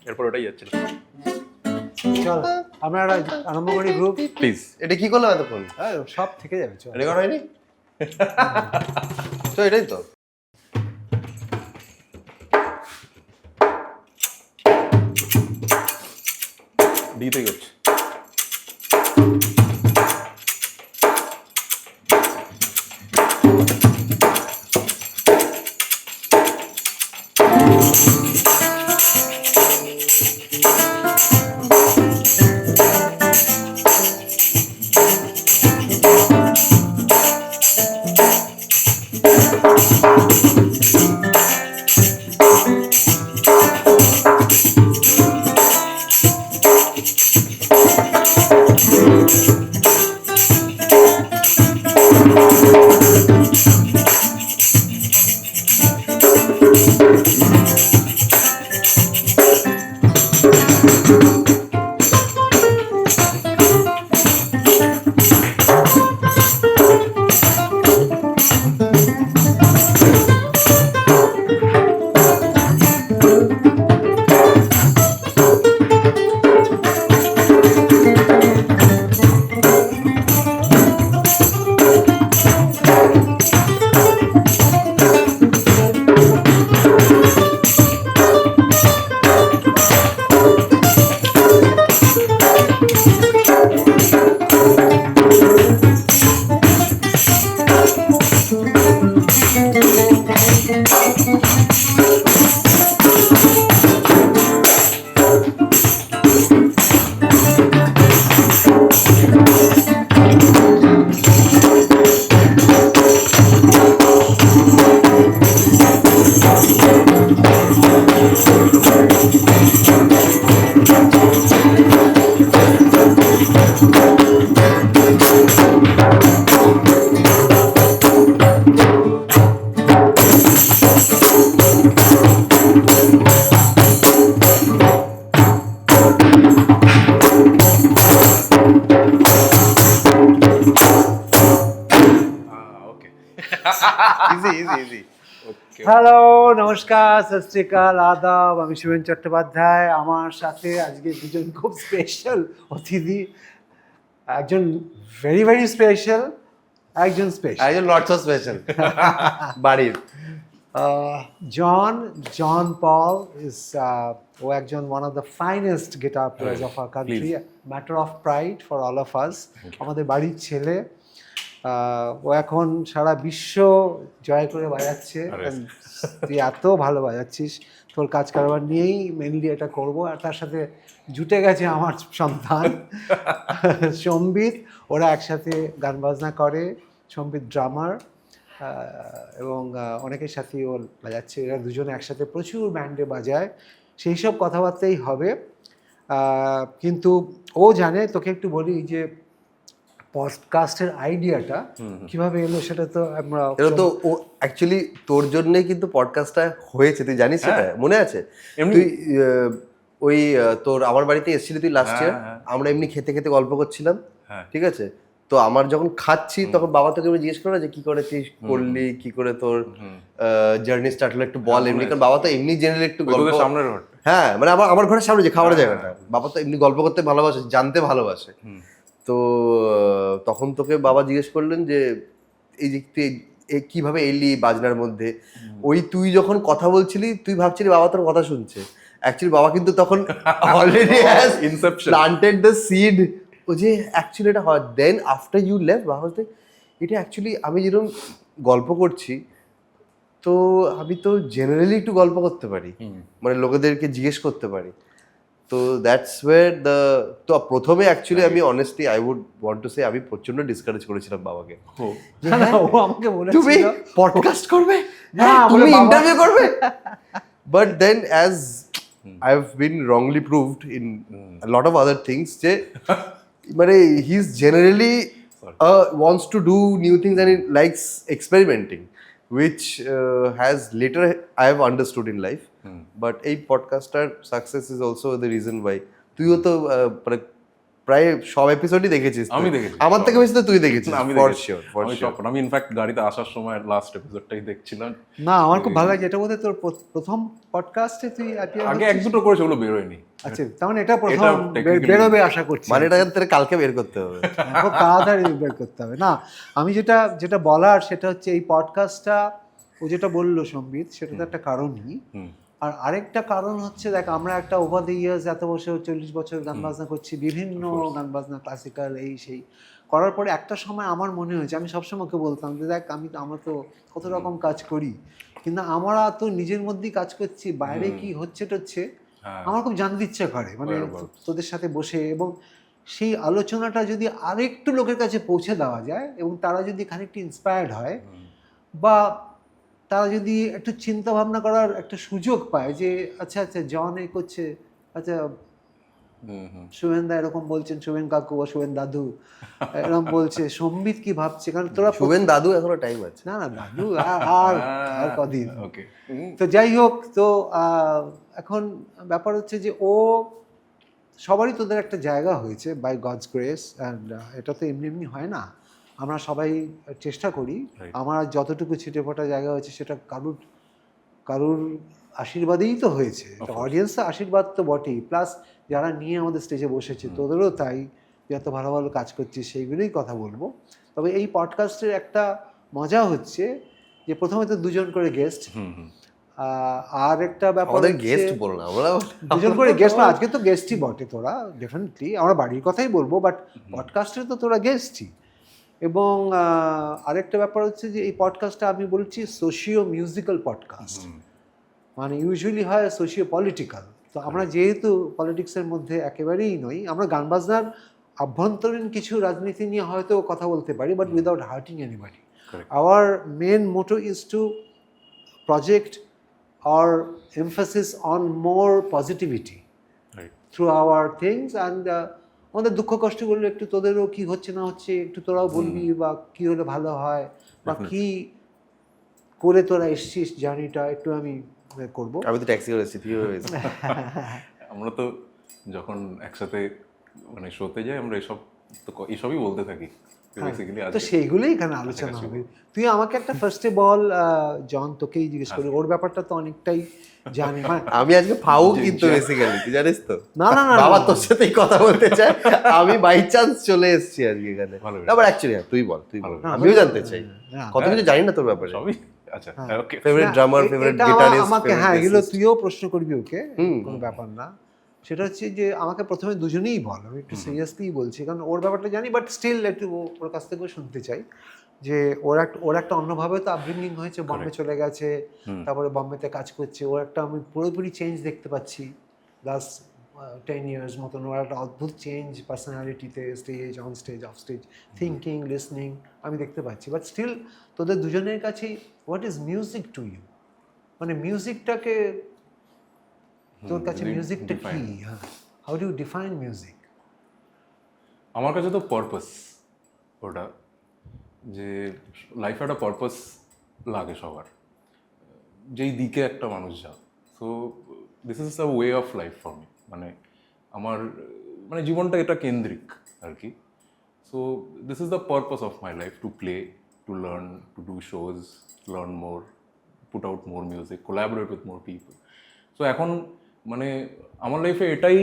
এরপর ওটাই যাচ্ছিল। চল আমরা আরম্ভ করি গ্রুপ। প্লিজ। এটা কি করলাম এতক্ষণ? সব থেকে যাবে, চল। রেকর্ড হয়নি তো? এটাই তো। দিতেই হচ্ছে। Easy easy easy. হ্যালো, নমস্কার, সত শ্রী আকাল, আদাব। আমি শুভেন চট্টোপাধ্যায়। আমার সাথে আজকে দুজন খুব স্পেশাল অতিথি, একজন ভেরি ভেরি স্পেশাল, একজন স্পেশাল, একজন নট সো স্পেশাল বাড়ির। জন পল ইজ ও একজন one of the finest guitar players of our country, matter of pride for all of আস। আমাদের বাড়ির ছেলে, ও এখন সারা বিশ্ব জয় করে বাজাচ্ছে। তুই এত ভালো বাজাচ্ছিস, তোর কাজ কারবার নিয়েই মেনলি এটা করব। আর তার সাথে জুটে গেছে আমার সন্তান সম্বিত। ওরা একসাথে গান বাজনা করে। সম্বিত ড্রামার এবং অনেকের সাথেই ও বাজাচ্ছে। এরা দুজনে একসাথে প্রচুর ব্যান্ডে বাজায়। সেই সব কথাবার্তাই হবে। কিন্তু ও জানে, তোকে একটু বলি যে পডকাস্টের আইডিয়াটা কিভাবে এলো সেটা তো আমরা, এটা তো ও অ্যাকচুয়ালি তোর জন্যই কিন্তু পডকাস্টটা হয়েছে, তুই জানিস সেটা? মনে আছে? তুই ওই তোর আমার বাড়িতে এসেছিলি তুই লাস্ট ইয়ার, আমরা এমনি খেতে খেতে গল্প করছিলাম, ঠিক আছে? তো আমার যখন খাচ্ছি তখন বাবা তোকে এমনি জিজ্ঞেস করলো যে কি করে তুই করলি, কি করে তোর জার্নি স্টার্ট হলো, একটু বল এমনি। কারণ বাবা তো এমনি জেনারেলি একটু গল্প, হ্যাঁ মানে আমার ঘরের সামনে যে খাওয়ার জায়গাটা, বাবা তো এমনি গল্প করতে ভালোবাসে, জানতে ভালোবাসে। তো তখন তোকে বাবা জিজ্ঞেস করলেন যে এই যে তুই কিভাবে এলি বাজনার মধ্যে। ওই তুই যখন কথা বলছিলি তুই ভাবছিলি বাবা তোর কথা শুনছে, অ্যাকচুয়ালি বাবা কিন্তু তখন already has planted the seed ও যে অ্যাকচুয়ালি এটা হয়। দেন আফটার ইউ লেফট বাবা বলতে এটা অ্যাকচুয়ালি আমি যেরকম গল্প করছি, তো আমি তো জেনারেলি একটু গল্প করতে পারি, মানে লোকেদেরকে জিজ্ঞেস করতে পারি। তো দ্যাটস ওয়্যার দ্য, তো প্রথমে অ্যাকচুয়ালি আমি honestly I would want to say আমি প্রচন্ড ডিসকারেজ করেছিলাম বাবাকে। ও আমাকে বলেছিল তুমি পডকাস্ট করবে, হ্যাঁ তুমি ইন্টারভিউ করবে। But then as I have been wrongly proved in lot of other things যে মানে he is generally wants to do new things and he likes experimenting, which has later I have understood in life. But এই podcaster success is also the reason why. তুইও তো মানে প্রায় সব এপিসোডই দেখেছিস তুই। আমি দেখেছি। আমার থেকে বেশি তো তুই দেখেছিস। না, আমি ফর দেখেছি। শিওর আমি ইনফ্যাক্ট গাড়িতে আসার সময় লাস্ট এপিসোডটাই দেখছিলাম। না আমার খুব ভালো লাগে, এটা বোধহয় তোর প্রথম পডকাস্টে তুই appear আগে হচ্ছিস। 1-2টো করেছে, ওগুলো বেরোয়নি। আচ্ছা তার মানে এটা প্রথম technically- বেরোবে আশা করছি। মানে এটা তোর কালকে বের করতে হবে। খুব তাড়াতাড়ি বের করতে হবে। না আমি যেটা বলার সেটা হচ্ছে এই পডকাস্টটা ও যেটা বললো সম্বিত, সেটা তো একটা কারণই। আর আরেকটা কারণ হচ্ছে দেখ, আমরা একটা ওভার দ্য ইয়ার্স এত বছর 40 বছর গান বাজনা করছি, বিভিন্ন গান বাজনা ক্লাসিক্যাল এই সেই করার পরে একটা সময় আমার মনে হয়েছে, আমি সবসময় ওকে বলতাম যে দেখ আমরা তো কত রকম কাজ করি, কিন্তু আমরা তো নিজের মধ্যেই কাজ করছি, বাইরে কি হচ্ছে আমার খুব জানতে ইচ্ছে করে, মানে তোদের সাথে বসে, এবং সেই আলোচনাটা যদি আরেকটু লোকের কাছে পৌঁছে দেওয়া যায় এবং তারা যদি খানিকটা ইন্সপায়ার্ড হয়, বা তারা যদি একটু চিন্তা ভাবনা করার একটা সুযোগ পায় যে আচ্ছা জন এ করছে, আচ্ছা শুভেন দা এরকম বলছেন, শুভেন কাকু বা শুভেন দাদু এরকম বলছে, সম্বিত কি ভাবছে, কারণ তোরা শুভেন দাদু এখনো টাইম আছে। না দাদু আর কদিন। ওকে। তো যাই হোক, তো এখন ব্যাপার হচ্ছে যে ও সবারই তোদের একটা জায়গা হয়েছে বাই গডস গ্রেস, অ্যান্ড এটা তো এমনি হয় না, আমরা সবাই চেষ্টা করি। আমার যতটুকু ছিটে ফোটা জায়গা হয়েছে সেটা কারুর আশীর্বাদেই তো হয়েছে, অডিয়েন্সের আশীর্বাদ তো বটেই, প্লাস যারা নিয়ে আমাদের স্টেজে বসেছে তোদেরও তাই, যত ভালো ভালো কাজ করছিস সেইগুলোই কথা বলবো। তবে এই পডকাস্টের একটা মজা হচ্ছে যে প্রথমে তো দুজন করে গেস্ট, আর একটা ব্যাপার গেস্ট বল না, আমরা দুজন করে গেস্ট, না আজকে তো গেস্টই বটে তোরা, ডেফিনেটলি আমরা বাড়ির কথাই বলবো, বাট পডকাস্টে তো তোরা গেস্টই। এবং আরেকটা ব্যাপার হচ্ছে যে এই পডকাস্টটা আমি বলছি সোশিও মিউজিক্যাল পডকাস্ট, মানে ইউজুয়ালি হয় সোশিও পলিটিক্যাল। তো আমরা যেহেতু পলিটিক্সের মধ্যে একেবারেই নই, আমরা গান বাজনার আভ্যন্তরীণ কিছু রাজনীতি নিয়ে হয়তো কথা বলতে পারি, but without hurting anybody. Our main motto is to project our emphasis on more positivity through our things, and আমাদের দুঃখ কষ্টগুলো একটু তোদেরও কি হচ্ছে না হচ্ছে একটু তোরাও বলবি, বা কি হলে ভালো হয়, বা কি করে তোরা এসছিস জার্নিটা একটু আমি করবো। আমি তো ট্যাক্সি করেছি, তুই আমরা তো যখন একসাথে মানে শোতে যাই আমরা এসবই বলতে থাকি। তো সেইগুলোই এখানে আলোচনা হবে। তুই আমাকে একটা ফার্স্টে বল, জন তোকেই জিজ্ঞেস করি, ওর ব্যাপারটা তো অনেকটাই জানি। আমি আজকে ফাউ কিন্তু বেসিক্যালি তুই জানিস তো, না বাবা তোর সাথেই কথা বলতে চাই, আমি বাই চান্স চলে এসেছি আজকে এখানে। আবার অ্যাকচুয়ালি তুই বল, আমিও জানতে চাই, কত কিছু জানি না তোর ব্যাপারে। আচ্ছা, ওকে। ফেভারিট ড্রামার, ফেভারিট গিটারিস্ট, আমাকে এগুলো তুইও প্রশ্ন করবি ওকে, কোনো ব্যাপার না। সেটা হচ্ছে যে আমাকে প্রথমে দুজনেই বল, আমি একটু সিরিয়াসলি বলছি কারণ ওর ব্যাপারটা জানি, বাট স্টিল একটু ওর কাছ থেকেও শুনতে চাই যে ওর একটা অন্যভাবে তো আপব্রিঙ্গিং হয়েছে, বম্বে চলে গেছে, তারপরে বম্বেতে কাজ করছে, ওর একটা আমি পুরোপুরি চেঞ্জ দেখতে পাচ্ছি লাস্ট 10 years মতন। ওর একটা অদ্ভুত চেঞ্জ পার্সোনালিটিতে, stage, on stage, off stage, thinking, listening আমি দেখতে পাচ্ছি। বাট স্টিল তোদের দুজনের কাছেই what is music to you, মানে মিউজিকটাকে তোর কাছে মিউজিকটা কি, how do you define music? আমার কাছে তো পারপাস, ওটা যে লাইফে একটা পারপাস লাগে সবার, যেই দিকে একটা মানুষ যায়। So this is a way of life for me, মানে আমার মানে জীবনটা এটা কেন্দ্রিক আর কি। So this is the purpose of my life, to play, to learn, to do shows, learn more, put out more music, collaborate with more people. So এখন মানে আমার লাইফে এটাই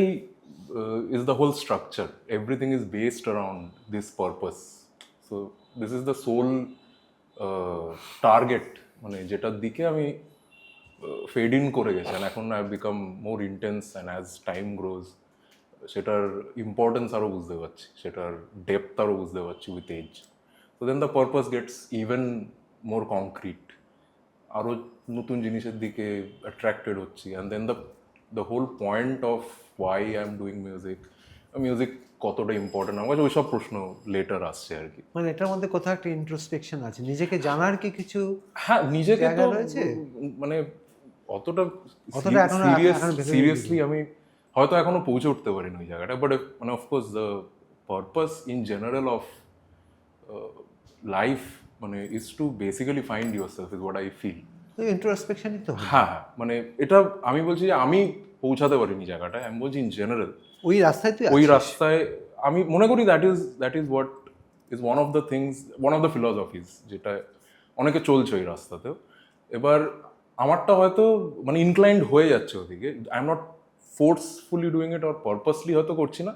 is the whole structure. Everything is based around this purpose. So this is the sole target, মানে যেটার দিকে আমি fade in করে গেছি। and এখন I become more intense, and as time grows সেটার ইম্পর্টেন্স আরও বুঝতে পারছি, সেটার ডেপথ আরও বুঝতে পারছি with age. So then the purpose gets even more concrete, আরও নতুন জিনিসের দিকে অ্যাট্রাক্টেড হচ্ছি। and then the whole point of why I'm doing music কতটা ইম্পর্টেন্ট আমার কাছে, ওইসব প্রশ্ন লেটার আসছে আর কি। মানে এটার মধ্যে কোথাও একটা ইন্ট্রোস্পেকশন আছে, নিজেকে জানার কি কিছু? হ্যাঁ, নিজেকে তো মানে অতটা সিরিয়াসলি আমি হয়তো এখনো পৌঁছে উঠতে পারিনি ওই জায়গাটা, বাট মানে of course the purpose in general of life মানে is to basically find yourself, is what I feel. ইন্ট্রোস্পেকশনই তো। হ্যাঁ, মানে এটা আমি বলছি যে আমি পৌঁছাতে পারিনি জায়গাটায়, আমি বলছি ইন জেনারেল ওই রাস্তায় আমি মনে করি that is what is one of the philosophies, যেটা অনেকে চলছে ওই রাস্তাতেও। এবার আমারটা হয়তো মানে ইনক্লাইন্ড হয়ে যাচ্ছে ওদিকে। I am not forcefully doing it or purposely হয়তো করছি না,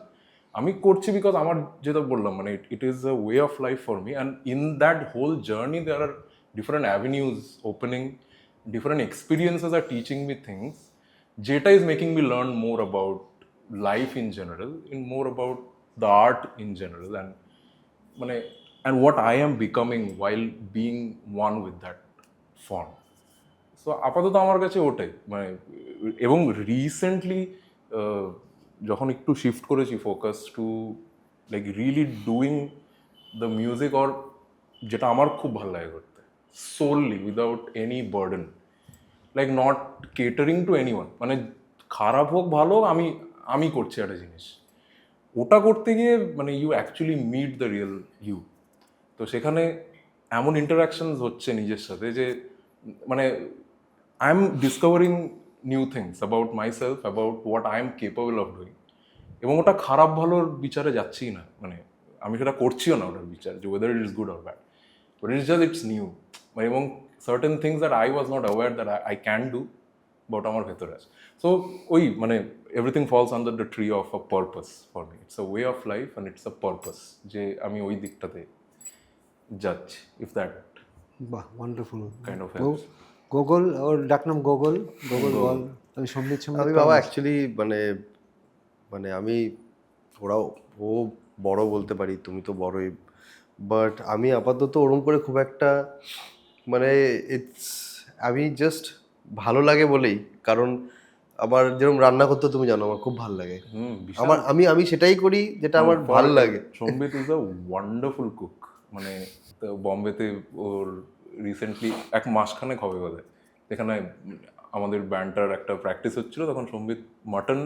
আমি করছি বিকজ আমার যেটা বললাম মানে it is a way of life for me, and in that whole journey there are different avenues opening, different experiences are teaching me things jeta is making me learn more about life in general, in more about the art in general, and মানে and what I am becoming while being one with that form. So আপাতত আমার কাছে ওটাই মানে, এবং recently যখন একটু shift করেছি focus two like really doing the music, or যেটা আমার খুব ভালো লাগে করতে, solely without any burden, like not catering two anyone, মানে খারাপ হোক ভালো হোক আমি করছি একটা জিনিস, ওটা করতে গিয়ে মানে you actually meet the real you. তো সেখানে এমন ইন্টারাকশনস হচ্ছে নিজের সাথে যে মানে I am discovering new things about myself, about what I am capable of doing, এবং ওটা খারাপ ভালোর বিচারে যাচ্ছি না, মানে আমি সেটা করছিও না ওটার বিচার যে whether it is good or bad, but it's new, এবং certain things that I was not aware that I can do, but আমার ভেতরে আছে। সো ওই মানে everything falls under the tree of a purpose for me, it's a way of life and it's a purpose, যে আমি ওই দিকটাতে যাচ্ছি, ইফ দ্যাট বাহ, wonderful. Kind of helps. Gogol, ওর ডাকনাম গোগল। গোগল বল, তুমি সঙ্গীত আমি বাবা অ্যাকচুয়ালি মানে মানে আমি ওরাও ও বড় বলতে পারি, তুমি তো বড়ই, বাট আমি আপাতত ওরম করে খুব একটা মানে আমি জাস্ট ভালো লাগে বলেই, কারণ আমার যেরকম রান্না করতে তুমি জানো আমার খুব ভালো লাগে, আমার আমি সেটাই করি যেটা আমার ভালো লাগে। সম্বিত ইজ আ ওয়ান্ডারফুল কুক, মানে বম্বেতে ওর রিসেন্টলি এক মাসখানেক হবে বোধ হয়, যেখানে আমাদের ব্যান্ডটার একটা প্র্যাকটিস হচ্ছিল, তখন সম্বিত মাটন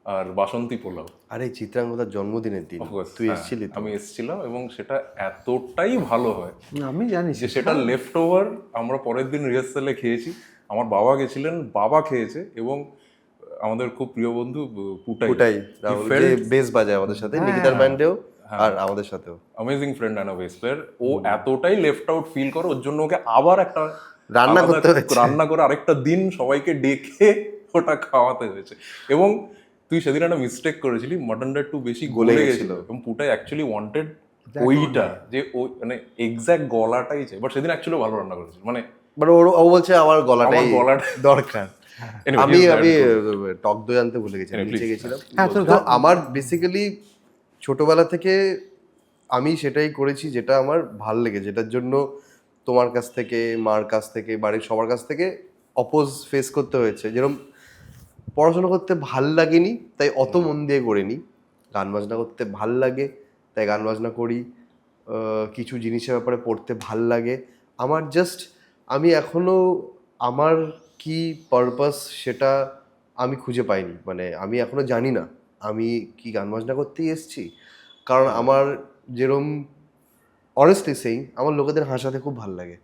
আর বাসন্তী পোলাও। আরে চিত্রাঙ্গদার জন্মদিনের দিন তুই এসেছিলি? আমি এসেছিলাম, এবং সেটা এতটাই ভালো হয় আমি জানি যে সেটা লেফট ওভার আমরা পরের দিন রিহার্সালে খেয়েছি, আমার বাবা গেছিলেন, বাবা খেয়েছে, এবং আমাদের খুব প্রিয় বন্ধু পুটাই রাহুল যে বেস বাজায় আমাদের সাথে, নিকিতার ব্যান্ডেও আর আমাদের সাথেও, amazing friend and bass player, ও এতটাই লেফট আউট ফিল করে, ওর জন্য ওকে আবার একটা রান্না করে আরেকটা দিন সবাইকে ডেকে ওটা খাওয়াতে হয়েছে। এবং তুই সেদিন একটা মিস্টেক করেছিলি, মাটনটা একটু বেশি গলে গেছিল, এবং পুটাই অ্যাকচুয়ালি ওয়ান্টেড ওইটা, যে ওই মানে এক্স্যাক্ট গলাটাই চাই, বাট সেদিন অ্যাকচুয়ালি ভালো রান্না করেছিল, মানে বাট ও বলছে আমার গলাটাই দরকার। আমি টক দই আনতে ভুলে গেছি, নিচে গেছিলাম। তো আমার বেসিক্যালি ছোটবেলা থেকে আমি সেটাই করেছি যেটা আমার ভাল লেগে, যেটার জন্য তোমার কাছ থেকে, মার কাছ থেকে, বাড়ির সবার কাছ থেকে অপোজ ফেস করতে হয়েছে। যেরকম পড়াশোনা করতে ভাল লাগেনি তাই অত মন দিয়ে করিনি, গান বাজনা করতে ভাল লাগে তাই গান বাজনা করি, কিছু জিনিসের ব্যাপারে পড়তে ভাল লাগে আমার, জাস্ট আমি এখনও আমার কি পারপাস সেটা আমি খুঁজে পাইনি, মানে আমি এখনও জানি না আমি কি গান বাজনা করতেই এসেছি। কারণ আমার যেরম অনেস্টলি সেইং, আমার লোকেদের হাসাতে খুব ভাল লাগে,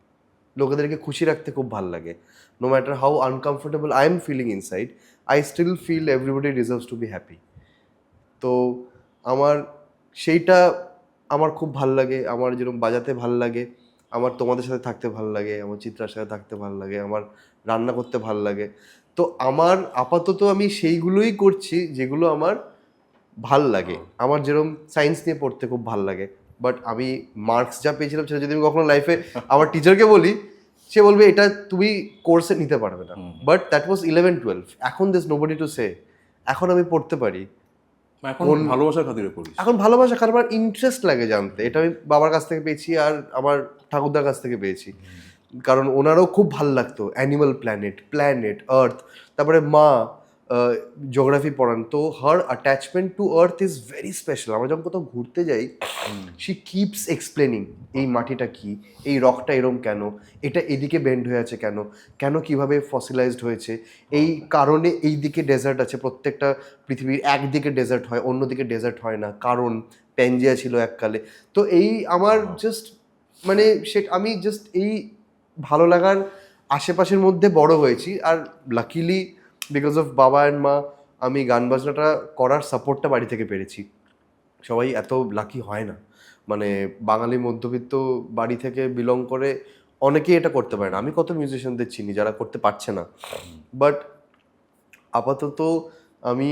লোকেদেরকে খুশি রাখতে খুব ভাল লাগে, no matter how uncomfortable I am feeling inside, I still feel everybody deserves to be happy. তো আমার সেইটা আমার খুব ভাল লাগে, আমার যেরকম বাজাতে ভাল লাগে, আমার তোমাদের সাথে থাকতে ভাল লাগে, আমার চিত্রার সাথে থাকতে ভাল লাগে, আমার রান্না করতে ভাল লাগে। তো আমার আপাতত আমি সেইগুলোই করছি যেগুলো আমার ভাল লাগে। আমার যেরকম সায়েন্স নিয়ে পড়তে খুব ভাল লাগে, বাট আমি মার্কস যা পেয়েছিলাম সেটা যদি আমি কখনো লাইফে আমার টিচারকে বলি, সে বলবে এটা তুমি কোর্সে নিতে পারবে না, বাট দ্যাট ওয়াজ 11-12। এখন দিস নোবডি টু সে, এখন আমি পড়তে পারি, এখন ভালোবাসার খাতিরে করি, এখন ভালোবাসা, কারণ আমার ইন্টারেস্ট লাগে জানতে। এটা আমি বাবার কাছ থেকে পেয়েছি আর আমার ঠাকুরদার কাছ থেকে পেয়েছি, কারণ ওনারও খুব ভাল লাগতো অ্যানিমাল প্ল্যানেট আর্থ, তারপরে মা জিওগ্রাফি পড়ান, তো her attachment to earth is very special. আমরা যখন কোথাও ঘুরতে যাই, শি কিপস এক্সপ্লেনিং এই মাটিটা কি, এই রকটা এরম কেন, এটা এদিকে বেন্ড হয়ে আছে কেন, কেন কিভাবে ফসিলাইজড হয়েছে, এই কারণে এই দিকে ডেজার্ট আছে, প্রত্যেকটা পৃথিবীর একদিকে ডেজার্ট হয় অন্যদিকে ডেজার্ট হয় না, কারণ প্যানজিয়া ছিল এককালে। তো এই আমার জাস্ট মানে আমি জাস্ট এই ভালো লাগার আশেপাশের মধ্যে বড় হয়েছি। আর লাকিলি বিকজ অফ বাবা অ্যান্ড মা আমি গান বাজনাটা করার সাপোর্টটা বাড়ি থেকে পেরেছি। সবাই এত লাকি হয় না, মানে বাঙালি মধ্যবিত্ত বাড়ি থেকে বিলং করে অনেকেই এটা করতে পারে না। আমি কত মিউজিশিয়ানদের চিনি যারা করতে পারছে না, বাট আপাতত আমি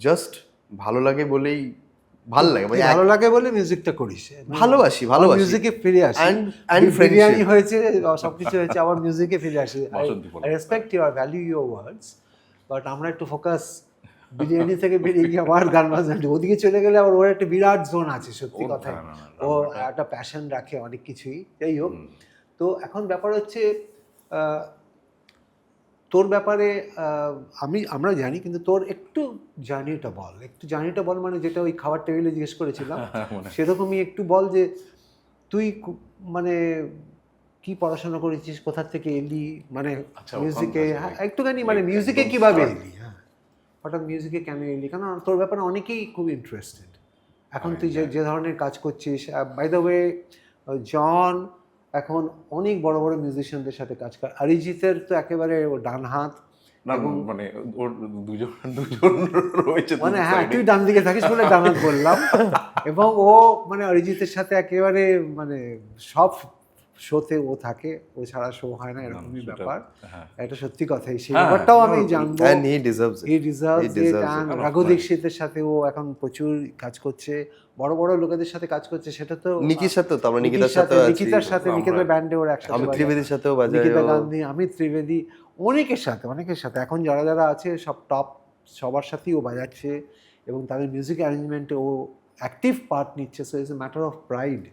জাস্ট ভালো লাগে বলেই ভালো লাগে, মানে ভালো লাগে বলে মিউজিকটা করিস। ভালোবাসি মিউজিকে ফিরে আসি, and বিরিয়ানি friendship. হয়েছে, সবকিছু হয়েছে, আবার মিউজিকে ফিরে আসি। Basanti pulao. I respect your value your words, but আমরা একটু ফোকাস বিরিয়ানি থেকে বেরিয়ে গিয়ে আবার গান বাজনা, ওদিকে চলে গেলে আবার ওর একটা বিরাট জোন আছে, সত্যি কথা। ও একটা প্যাশন রাখে অনেক কিছুই। যাই হোক, তো এখন ব্যাপার হচ্ছে তোর ব্যাপারে আমরা জানি, কিন্তু তোর একটু জার্নিটা বল, মানে যেটা ওই খাবার টেবিলে জিজ্ঞেস করেছিলাম সেরকমই একটু বল, যে তুই মানে কি পড়াশোনা করেছিস, কোথা থেকে এলি, মানে মিউজিকে একটুখানি, মানে মিউজিকে কিভাবে এলি, হ্যাঁ হঠাৎ মিউজিকে কেন এলি, কারণ তোর ব্যাপারে অনেকেই খুব ইন্টারেস্টেড এখন তুই যে ধরনের কাজ করছিস। বাই দ্য ওয়ে, জন এখন অনেক বড় বড় মিউজিশিয়ানদের সাথে কাজ করে, অরিজিতের তো একেবারে ও ডান হাত, মানে ওর দুজন রয়েছে, মানে হ্যাঁ তুই ডান দিকে থাকিস বলে ডান হাত বললাম, এবং ও মানে অরিজিতের সাথে একেবারে মানে সব শোতে ও থাকে, ও ছাড়া শো হয় না, এরকমই ব্যাপার। এটা সত্যি কথাই, সেই ব্যাপারটাও আমি জানবো। And he deserves it. Raghu দীক্ষিতের সাথে ও এখন প্রচুর কাজ করছে, বড় বড় লোকেদের সাথে কাজ করছে, সেটা তো নিকির সাথে, তো আমরা নিকিতার সাথে, নিকিতার ব্যান্ডে ওর একসাথে, আমি ত্রিবেদীর সাথেও বাজাই, নিকিতা গান্ধী, আমি ত্রিবেদী, অনেকের সাথে এখন যারা আছে সব টপ, সবার সাথেই ও বাজাচ্ছে, এবং তাদের মিউজিক অ্যারেঞ্জমেন্টে ও অ্যাক্টিভ পার্ট নিচ্ছে। So it's a matter of pride.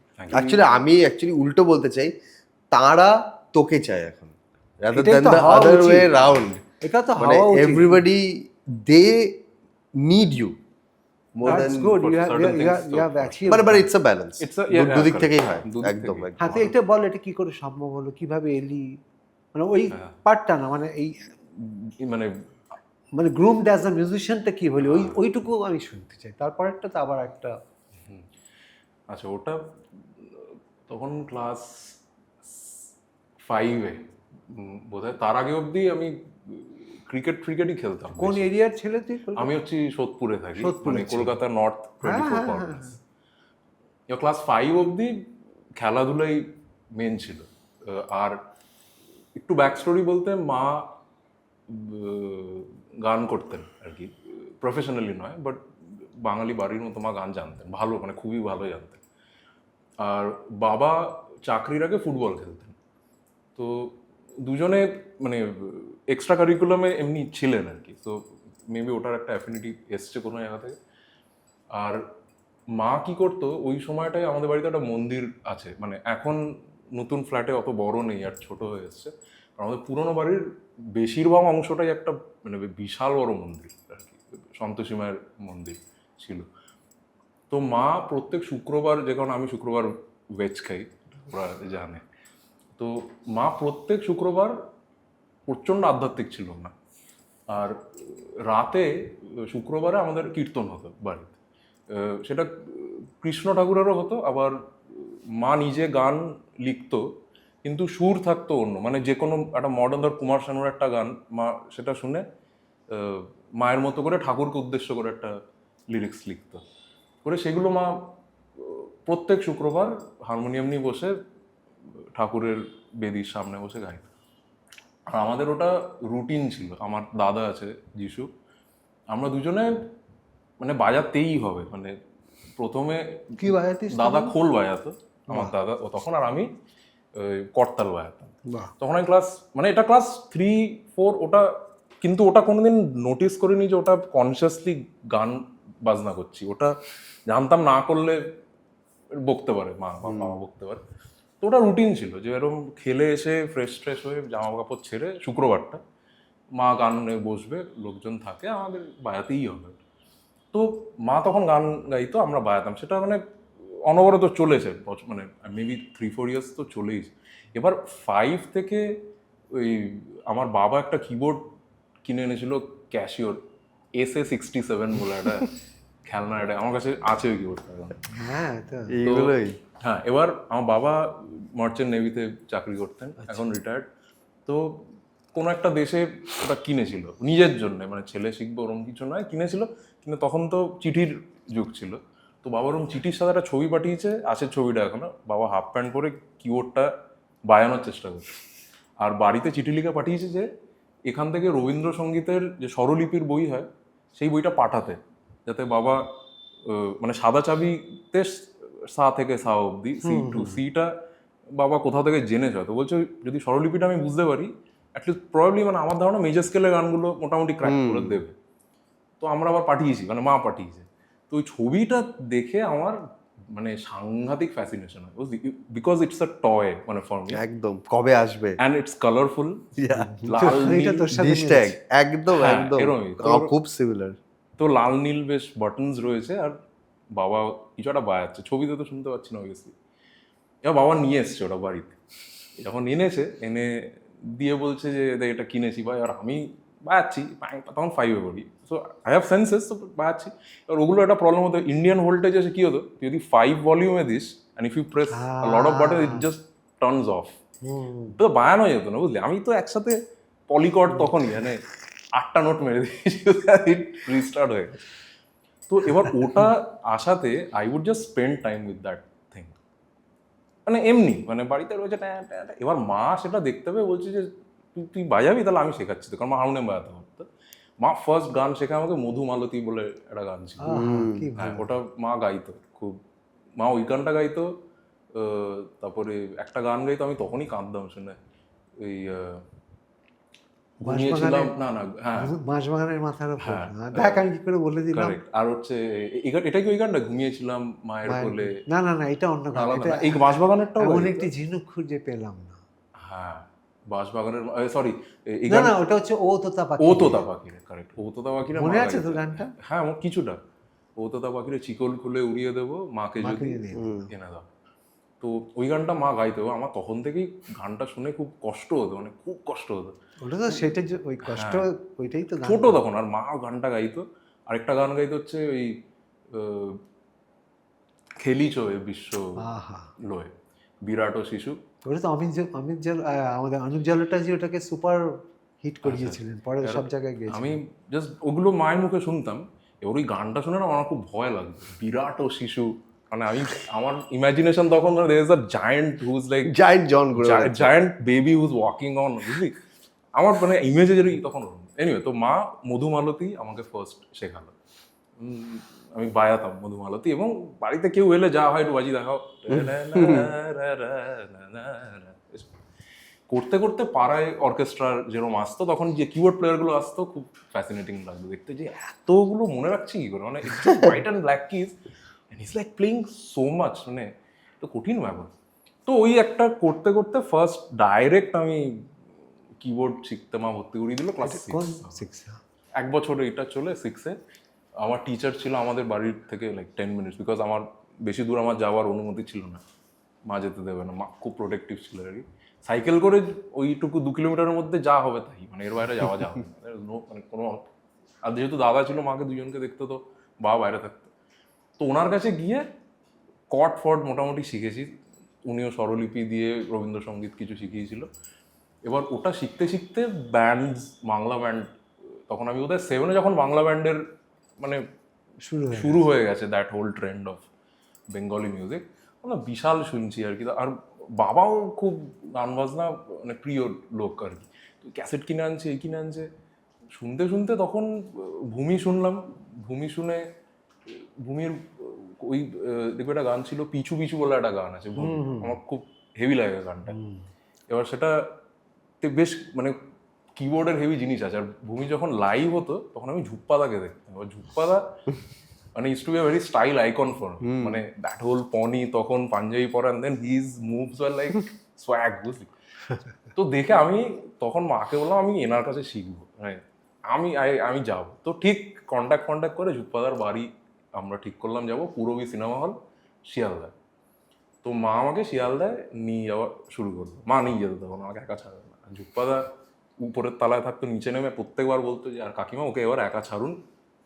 আমি উল্টো বলতে চাই, তারা তোকে চায় এখন, rather এটাই than তো the হওয়া other উচিত। way round. এটা তো মানে হওয়া উচিত। everybody, they need you more That's than good. for You certain things have to- achieved but that. it's a balance. yeah, দুদিক correct. থেকেই হয়, দুদিক একদম থেকেই। একদম। হ্যাঁ, তো এটা বল, এটা কি করে সম্ভব হলো, কিভাবে এলি, মানে ওই পার্টটা না, মানে এই মানে মানে গ্রুমড অ্যাজ আ মিউজিশিয়ানটা কি হলো, ওইটুকু আমি শুনতে চাই। তারপরেরটা তো আবার একটা, আচ্ছা, ওটা তখন ক্লাস 5-এ বোধহয়, তার আগে অবধি আমি ক্রিকেটই খেলতাম। কোন এরিয়ার ছেলে তুই? আমি হচ্ছি সোদপুরে থাকি, সোদপুরে মানে কলকাতা নর্থ 24 পরগনাস। ক্লাস 5 অবধি খেলাধুলাই মেন ছিল। আর একটু ব্যাক স্টোরি বলতে, মা গান করতেন আর কি, প্রফেশনালি নয়, বাট বাঙালি বাড়ির মতো মা গান জানতেন ভালো, মানে খুবই ভালো জানতেন। আর বাবা চাকরির আগে ফুটবল খেলতেন। তো দুজনে মানে এক্সট্রা কারিকুলামে এমনি ছিলেন আর কি। তো মেবি ওটার একটা অ্যাফিনিটি এসছে কোনো জায়গা থেকে। আর মা কি করতো, ওই সময়টায় আমাদের বাড়িতে একটা মন্দির আছে, মানে এখন নতুন ফ্ল্যাটে অত বড় নেই আর ছোট হয়ে এসছে। আমাদের পুরোনো বাড়ির বেশিরভাগ অংশটাই একটা মানে বিশাল বড় মন্দির আর কি, সন্তোষী মায়ের মন্দির ছিল। তো মা প্রত্যেক শুক্রবার, যে কারণে আমি শুক্রবার ভেজ খাই, ওরা জানে, তো মা প্রত্যেক শুক্রবার প্রচণ্ড আধ্যাত্মিক ছিল না। আর রাতে শুক্রবারে আমাদের কীর্তন হতো বাড়িতে, সেটা কৃষ্ণ ঠাকুরেরও হতো, আবার মা নিজে গান লিখতো, কিন্তু সুর থাকতো অন্য, মানে যে কোনো একটা মডার্ন, ধর কুমার শানুর একটা গান, মা সেটা শুনে মায়ের মতো করে ঠাকুরকে উদ্দেশ্য করে একটা লিরিক্স লিখতো করে, সেগুলো মা প্রত্যেক শুক্রবার হারমোনিয়াম নিয়ে বসে ঠাকুরের বেদির সামনে বসে গাইত। আর আমাদের ওটা রুটিন ছিল। আমার দাদা আছে যিশু, আমরা দুজনে মানে বাজাতেই হবে, মানে প্রথমে কি বাজাতিস? দাদা খোল বাজাতো আমার দাদা, ও তখন, আর আমি করতাল বাজাতাম। তখন আমি এটা ক্লাস 3-4, ওটা কিন্তু ওটা কোনোদিন নোটিস করিনি যে ওটা কনসিয়াসলি গান বাজনা করছি। ওটা জানতাম না করলে বকতে পারে মা, বাবা বকতে পারে। তো ওটা রুটিন ছিল যে এরকম খেলে এসে ফ্রেশ হয়ে জামা কাপড় ছেড়ে শুক্রবারটা মা গানে বসবে, লোকজন থাকে, আমাদের বাজাতেই হবে। তো মা তখন গান গাইতো, আমরা বাজাতাম, সেটা মানে অনবরত চলেছে, মানে মেবি 3-4 ইয়ার্স তো চলেইছে। এবার 5 থেকে ওই আমার বাবা একটা কিবোর্ড কিনে এনেছিল, ক্যাশিওর SA67 বলে একটা খেলনা, এটা আমার কাছে আছে ওই কিবোর্ডটা। হ্যাঁ, হ্যাঁ, এবার আমার বাবা মার্চেন্ট নেভিতে চাকরি করতেন, এখন রিটায়ার্ড। তো কোনো একটা দেশে ওটা কিনেছিল নিজের জন্য, মানে ছেলে শিখবে ওরকম কিছু নয়, কিনেছিল। কিন্তু তখন তো চিঠির যুগ ছিল, তো বাবা ওরকম চিঠির সাথে একটা ছবি পাঠিয়েছে, আছে ছবিটা এখনো, বাবা হাফ প্যান্ট পরে কিবোর্ডটা বাজানোর চেষ্টা করছে, আর বাড়িতে চিঠি লিখে পাঠিয়েছে যে এখান থেকে রবীন্দ্রসঙ্গীতের যে স্বরলিপির বই হয় সেই বইটা পাঠাতে, যাতে বাবা মানে সাদা চাবিতে সা থেকে সা অবধি সি টু সিটা বাবা কোথাও থেকে জেনেছে, তো বলছে যদি স্বরলিপিটা আমি বুঝতে পারি অ্যাটলিস্ট প্রবাবলি মানে আমার ধারণা মেজর স্কেলের গানগুলো মোটামুটি ক্র্যাক করে দেবে। তো আমরা আবার পাঠিয়েছি, মানে মা পাঠিয়েছে। তো ওই ছবিটা দেখে আমার মানে সাংঘাতিক ফ্যাসিনেশন হয়, বিকজ ইটস আ টয় মানে ফর মি, একদম কবে আসবে, অ্যান্ড ইটস কালারফুল, লাল এটা নীল, তোর সাথে ডিশ ট্যাগ একদম হ্যাঁ, একদম এরমই। খুব সিমিলার। তো লাল নীল বেশ বাটনস রয়েছে, আর বাবা কিছু একটা বাজাচ্ছে, ছবিতে তো শুনতে পাচ্ছি না অবভিয়াসলি। এবার বাবা নিয়ে এসছে ওটা বাড়িতে, যখন এনেছে এনে দিয়ে বলছে যে দেখ এটা কিনেছি ভাই, আর আমি বাজাচ্ছি, তখন 5-এ পড়ি, সো আই হ্যাভ সেন্সেস, তো বাজাচ্ছি। এবার ওগুলো একটা প্রবলেম হতো, ইন্ডিয়ান ভোল্টেজ এসে কী হতো, তুই যদি 5 ভলিউমে this and if you press lot of button it just turns off, তো বায়ানো যেত না বুঝলি। আমি তো একসাথে পলিকর্ড তখনই মানে 8টা নোট মেরে দিয়েছি, রিস্টার্ট হয়ে গেছে। তো এবার ওটা আসাতে I would just spend time with that thing, মানে এমনি মানে বাড়িতে রয়েছে ট্যাঁ ট্যাঁ ট্যাঁ। এবার মা সেটা দেখতে পেয়ে বলছে যে তুই বাজাবি, তাহলে আমি শেখাচ্ছি তো, কারণ মা হারমোনিয়াম বাজাতে পারতো। মা ফার্স্ট গান শেখা আমাকে মধুমালতী বলে একটা গান ছিল, কি হ্যাঁ ওটা মা গাইতো খুব, মা ওই গানটা গাইতো। তারপরে একটা গান গাইতো, আমি তখনই কাঁদতাম শুনে, ওই ঘুমিয়েছিলাম না না, হ্যাঁ বাঁশবাগানের মাথার উপর, হ্যাঁ, দেখ আমি কি করে বলে দিলাম। কারেক্ট। আর হচ্ছে এটা কি ওই গানটা, ঘুমিয়েছিলাম মায়ের কোলে? না না না, এটা অন্য গান, আলাদা এটা না, এই বাঁশবাগানেরটাও এমন গাইতো। একটি ঝিনুক খুঁজে পেলাম না। হ্যাঁ বাঁশবাগানের, সরি এই না গান, না, ওটা হচ্ছে ও তোতা পাখি। ও তোতা পাখিরে, কারেক্ট, ও তোতা পাখিরে মনে মা আছে তো গাইতো। গানটা? হ্যাঁ আমার কিছুটা, ও তোতা পাখিরে চিকন খুলে উড়িয়ে দেবো মাকে যদি দিয়ে এনে দাও। তো ওই গানটা মা গাইতো, আমার তখন থেকেই গানটা শুনে খুব কষ্ট হতো, মানে খুব কষ্ট হতো। ওটা তো সেটা ওই কষ্ট, ওইটাই তো গান। ছোট তখন, আর মা গানটা গাইতো। আরেকটা গান গাইতো হচ্ছে ওই খেলিছ এ বিশ্ব আহা, লয়ে, বিরাট ও শিশু। ওটা তো আমাদের অনুপ জালোটাজি ওটাকে সুপার হিট করিয়েছিলেন, পরে সব জায়গায় গিয়েছে। আমি জাস্ট ওগুলো মায়ের মুখে শুনতাম, এবার ওই গানটা শুনে না আমার খুব ভয় লাগতো, বিরাট ও শিশু, মানে আমি আমার ইমাজিনেশন তখন there is a giant who's like giant জন করে giant baby who's walking on, বুঝলি, আমার মানে ইমেজেরই তখন। এনিওয়ে, তো মা মধুমালতী আমাকে ফার্স্ট শেখালো, আমি বাজাতাম মধুমালতী, এবং বাড়িতে কেউ এলে যা হয় একটু বাজি দেখাও, করতে করতে পাড়ায় অর্কেস্ট্রার যেরকম আসতো তখন, যে কিবোর্ড প্লেয়ারগুলো আসতো খুব ফ্যাসিনেটিং লাগতো দেখতে, যে এতগুলো মনে রাখছি কি করে, মানে white and black keys and is like playing so much, মানে তো কঠিন ব্যাপার। তো ওই একটা করতে করতে ফার্স্ট ডাইরেক্ট আমি কিবোর্ড শিখতে মা ভর্তি করিয়ে দিল ক্লাস 6। 1 বছর এইটা চলে 6-এ। আমার টিচার ছিল আমাদের বাড়ির থেকে লাইক 10 মিনিটস, বিকজ আমার বেশি দূর আমার যাওয়ার অনুমতি ছিল না, মা যেতে দেবে না, মা খুব প্রোটেক্টিভ ছিল আর কি। সাইকেল করে ওইটুকু 2 কিলোমিটারের মধ্যে যা হবে তাই, মানে এর বাইরে যাওয়া যাবে না, মানে কোনো। আর যেহেতু দাদা ছিল, মাকে দুজনকে দেখতে, তো বাবা বাইরে থাকতো, তো ওনার কাছে গিয়ে কট ফট মোটামুটি শিখেছি। উনিও স্বরলিপি দিয়ে রবীন্দ্রসঙ্গীত কিছু শিখিয়েছিল। এবার ওটা শিখতে শিখতে ব্যান্ড, বাংলা ব্যান্ড, তখন আমি বোধহয় 7-এ যখন বাংলা ব্যান্ডের মানে শুরু হয়ে গেছে that whole trend of Bengali music, মানে বিশাল শুনছি আর কি। আর বাবাও খুব গান বাজনা মানে প্রিয় লোক আর কি, তো ক্যাসেট কিনে আনছে, এই কিনে আনছে, শুনতে শুনতে তখন ভূমি শুনলাম। ভূমি শুনে ভূমির ওই দেখবে একটা গান ছিল পিছু পিছু বলে একটা গান আছে, আমার খুব হেভি লাগে গানটা। এবার সেটা বেশ মানে কিবোর্ডের হেভি জিনিস আছে। আর ভূমি যখন লাইভ হতো তখন আমি ঝুপ্পাদাকে দেখতাম। এবার ঝুপ্পাদা মানে is to be a very style icon for মানে দ্যাট হোল পনি, তখন পাঞ্জাবি পরা, and then his moves were like swag, বুঝলি। তো দেখে আমি তখন মাকে বললাম আমি এনার কাছে শিখবো, মানে আমি যাব। তো ঠিক কন্ট্যাক্ট করে ঝুপ্পাদার বাড়ি আমরা ঠিক করলাম যাবো, পূরবী সিনেমা হল, শিয়ালদায়। তো মা আমাকে শিয়ালদায় নিয়ে যাওয়া শুরু করলো, মা নিয়ে যেত তখন, আমাকে একা ছাড়বে না। ঝুপ্পাদা উপরের তলায় থাকতো, নিচে নেমে প্রত্যেকবার বলতো যে আর কাকিমা ওকে এবার একা ছাড়ুন,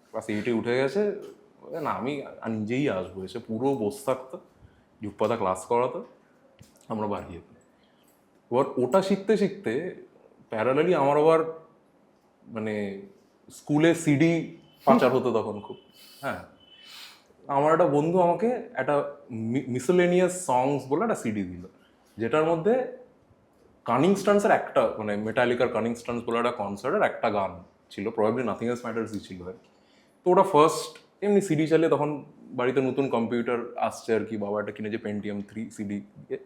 ক্লাস 8-এ উঠে গেছে না, আমি নিজেই আসবো। এসে পুরো বসে থাকতো, ঝুপ্পাদা ক্লাস করাতো, আমরা বাড়ি যেতাম। এবার ওটা শিখতে শিখতে প্যারালালি আমার আবার মানে স্কুলে সিডি পাচার হতো তখন খুব, হ্যাঁ। আমার একটা বন্ধু আমাকে একটা মিসেলেনিয়াস সংস বলে একটা সিডি দিল, যেটার মধ্যে কানিং স্টান্সের একটা মানে মেটালিকার কানিং স্টান্স বলে একটা কনসার্টের একটা গান ছিল, প্রবাবলি নাথিং এলস ম্যাটার্সই ছিল আর কি। তো ওটা ফার্স্ট এমনি সিডি চালিয়ে, তখন বাড়িতে নতুন কম্পিউটার আসছে আর কি, বাবা একটা কিনেছে Pentium 3 সিডি দিয়ে,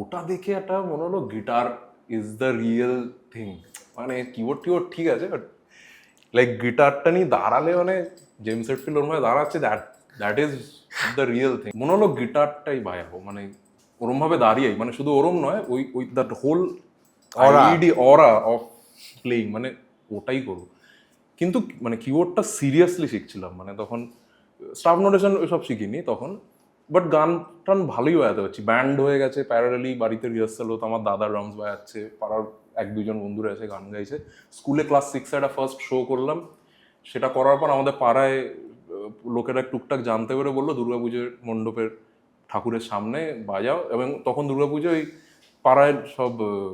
ওটা দেখে একটা মনে হলো guitar is the real thing. মানে কিবোর্ড টিবোর্ড ঠিক আছে, বাট লাইক গিটারটা নিয়ে দাঁড়ালে মানে জেমস হেটফিল্ড ওর মধ্যে দাঁড়াচ্ছে, that is the real thing. মনে হলো গিটারটাই বাজাবো, মানে ওরম ভাবে দাঁড়িয়েই, মানে শুধু ওরম নয়, ওই ওই that whole aura of playing, মানে ওটাই করবো। কিন্তু মানে কিবোর্ডটা সিরিয়াসলি শিখছিলাম, মানে তখন স্টাফ নোটেশন ওইসব শিখিনি তখন, বাট গান টান ভালোই বাজাতে পারছি। ব্যান্ড হয়ে গেছে প্যারালালি, বাড়িতে রিহার্সাল হতো, আমার দাদা ড্রামস বাজাচ্ছে, পাড়ার 1-2 জন বন্ধুরা এসে গান গাইছে। স্কুলে ক্লাস 6-এ একটা ফার্স্ট শো করলাম, সেটা করার পর আমাদের পাড়ায় লোকেরা টুকটাক জানতে পেরে বললো দুর্গাপুজোর মণ্ডপের ঠাকুরের সামনে বাজাও। এবং তখন দুর্গাপুজো ওই পাড়ায় সব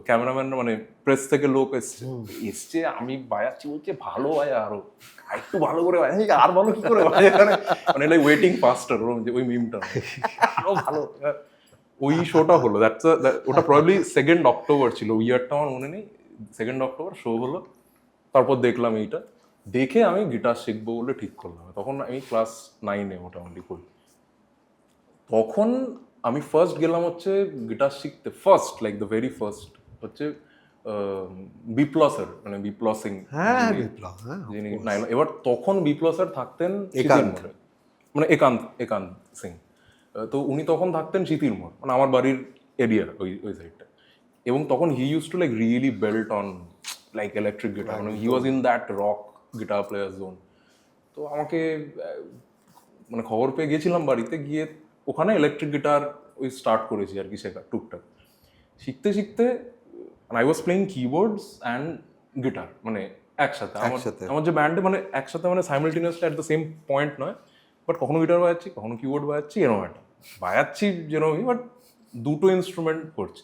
ক্যামেরাম্যানরা মানে প্রেস থেকে লোক এসছে, আমি বাজাচ্ছি, বলছে ভালো বাজা, আরো একটু ভালো করে বাজা, আর ভালো কি করে বাজা, মানে লাইক ওয়েটিং ফাস্টার, ওই মিমটা আরো ভালো। ওই শোটা হলো, ওটা প্রবাবলি 2nd অক্টোবর ছিল, ওই ইয়ারটা আমার মনে নেই, 2nd অক্টোবর শো হলো। তারপর দেখলাম এইটা, দেখে আমি গিটার শিখবো বলে ঠিক করলাম। তখন আমি ক্লাস 9-এ মোটামুটি পড়ি। তখন আমি ফার্স্ট গেলাম হচ্ছে গিটার শিখতে, first like the very first হচ্ছে বিপ্লব স্যার, মানে বিপ্লব সিং, হ্যাঁ বিপ্লব, হ্যাঁ যিনি নাইলন। এবার তখন বিপ্লব স্যার থাকতেন একান্ত। মোড়ে, মানে একান্ত সিং। তো উনি তখন থাকতেন সিতির মোড়, মানে আমার বাড়ির এরিয়া ওই ওই সাইডটা। এবং তখন he use to like really belt on like electric guitar, মানে he was in that rock guitar player zone. তো আমাকে মানে খবর পেয়ে গেছিলাম বাড়িতে, গিয়ে ওখানে ইলেকট্রিক গিটার ওই স্টার্ট করেছি আর কি শেখা টুকটাক। শিখতে শিখতে I was playing keyboards and guitar, মানে একসাথে। আমার যে ব্যান্ডে মানে একসাথে, মানে simultaneously at the same point নয়, বাট কখনো গিটার বাজাচ্ছি, কখনো কিবোর্ড বাজাচ্ছি, এরকম একটা বাজাচ্ছি যেরকমই, বাট দুটো ইনস্ট্রুমেন্ট করছি।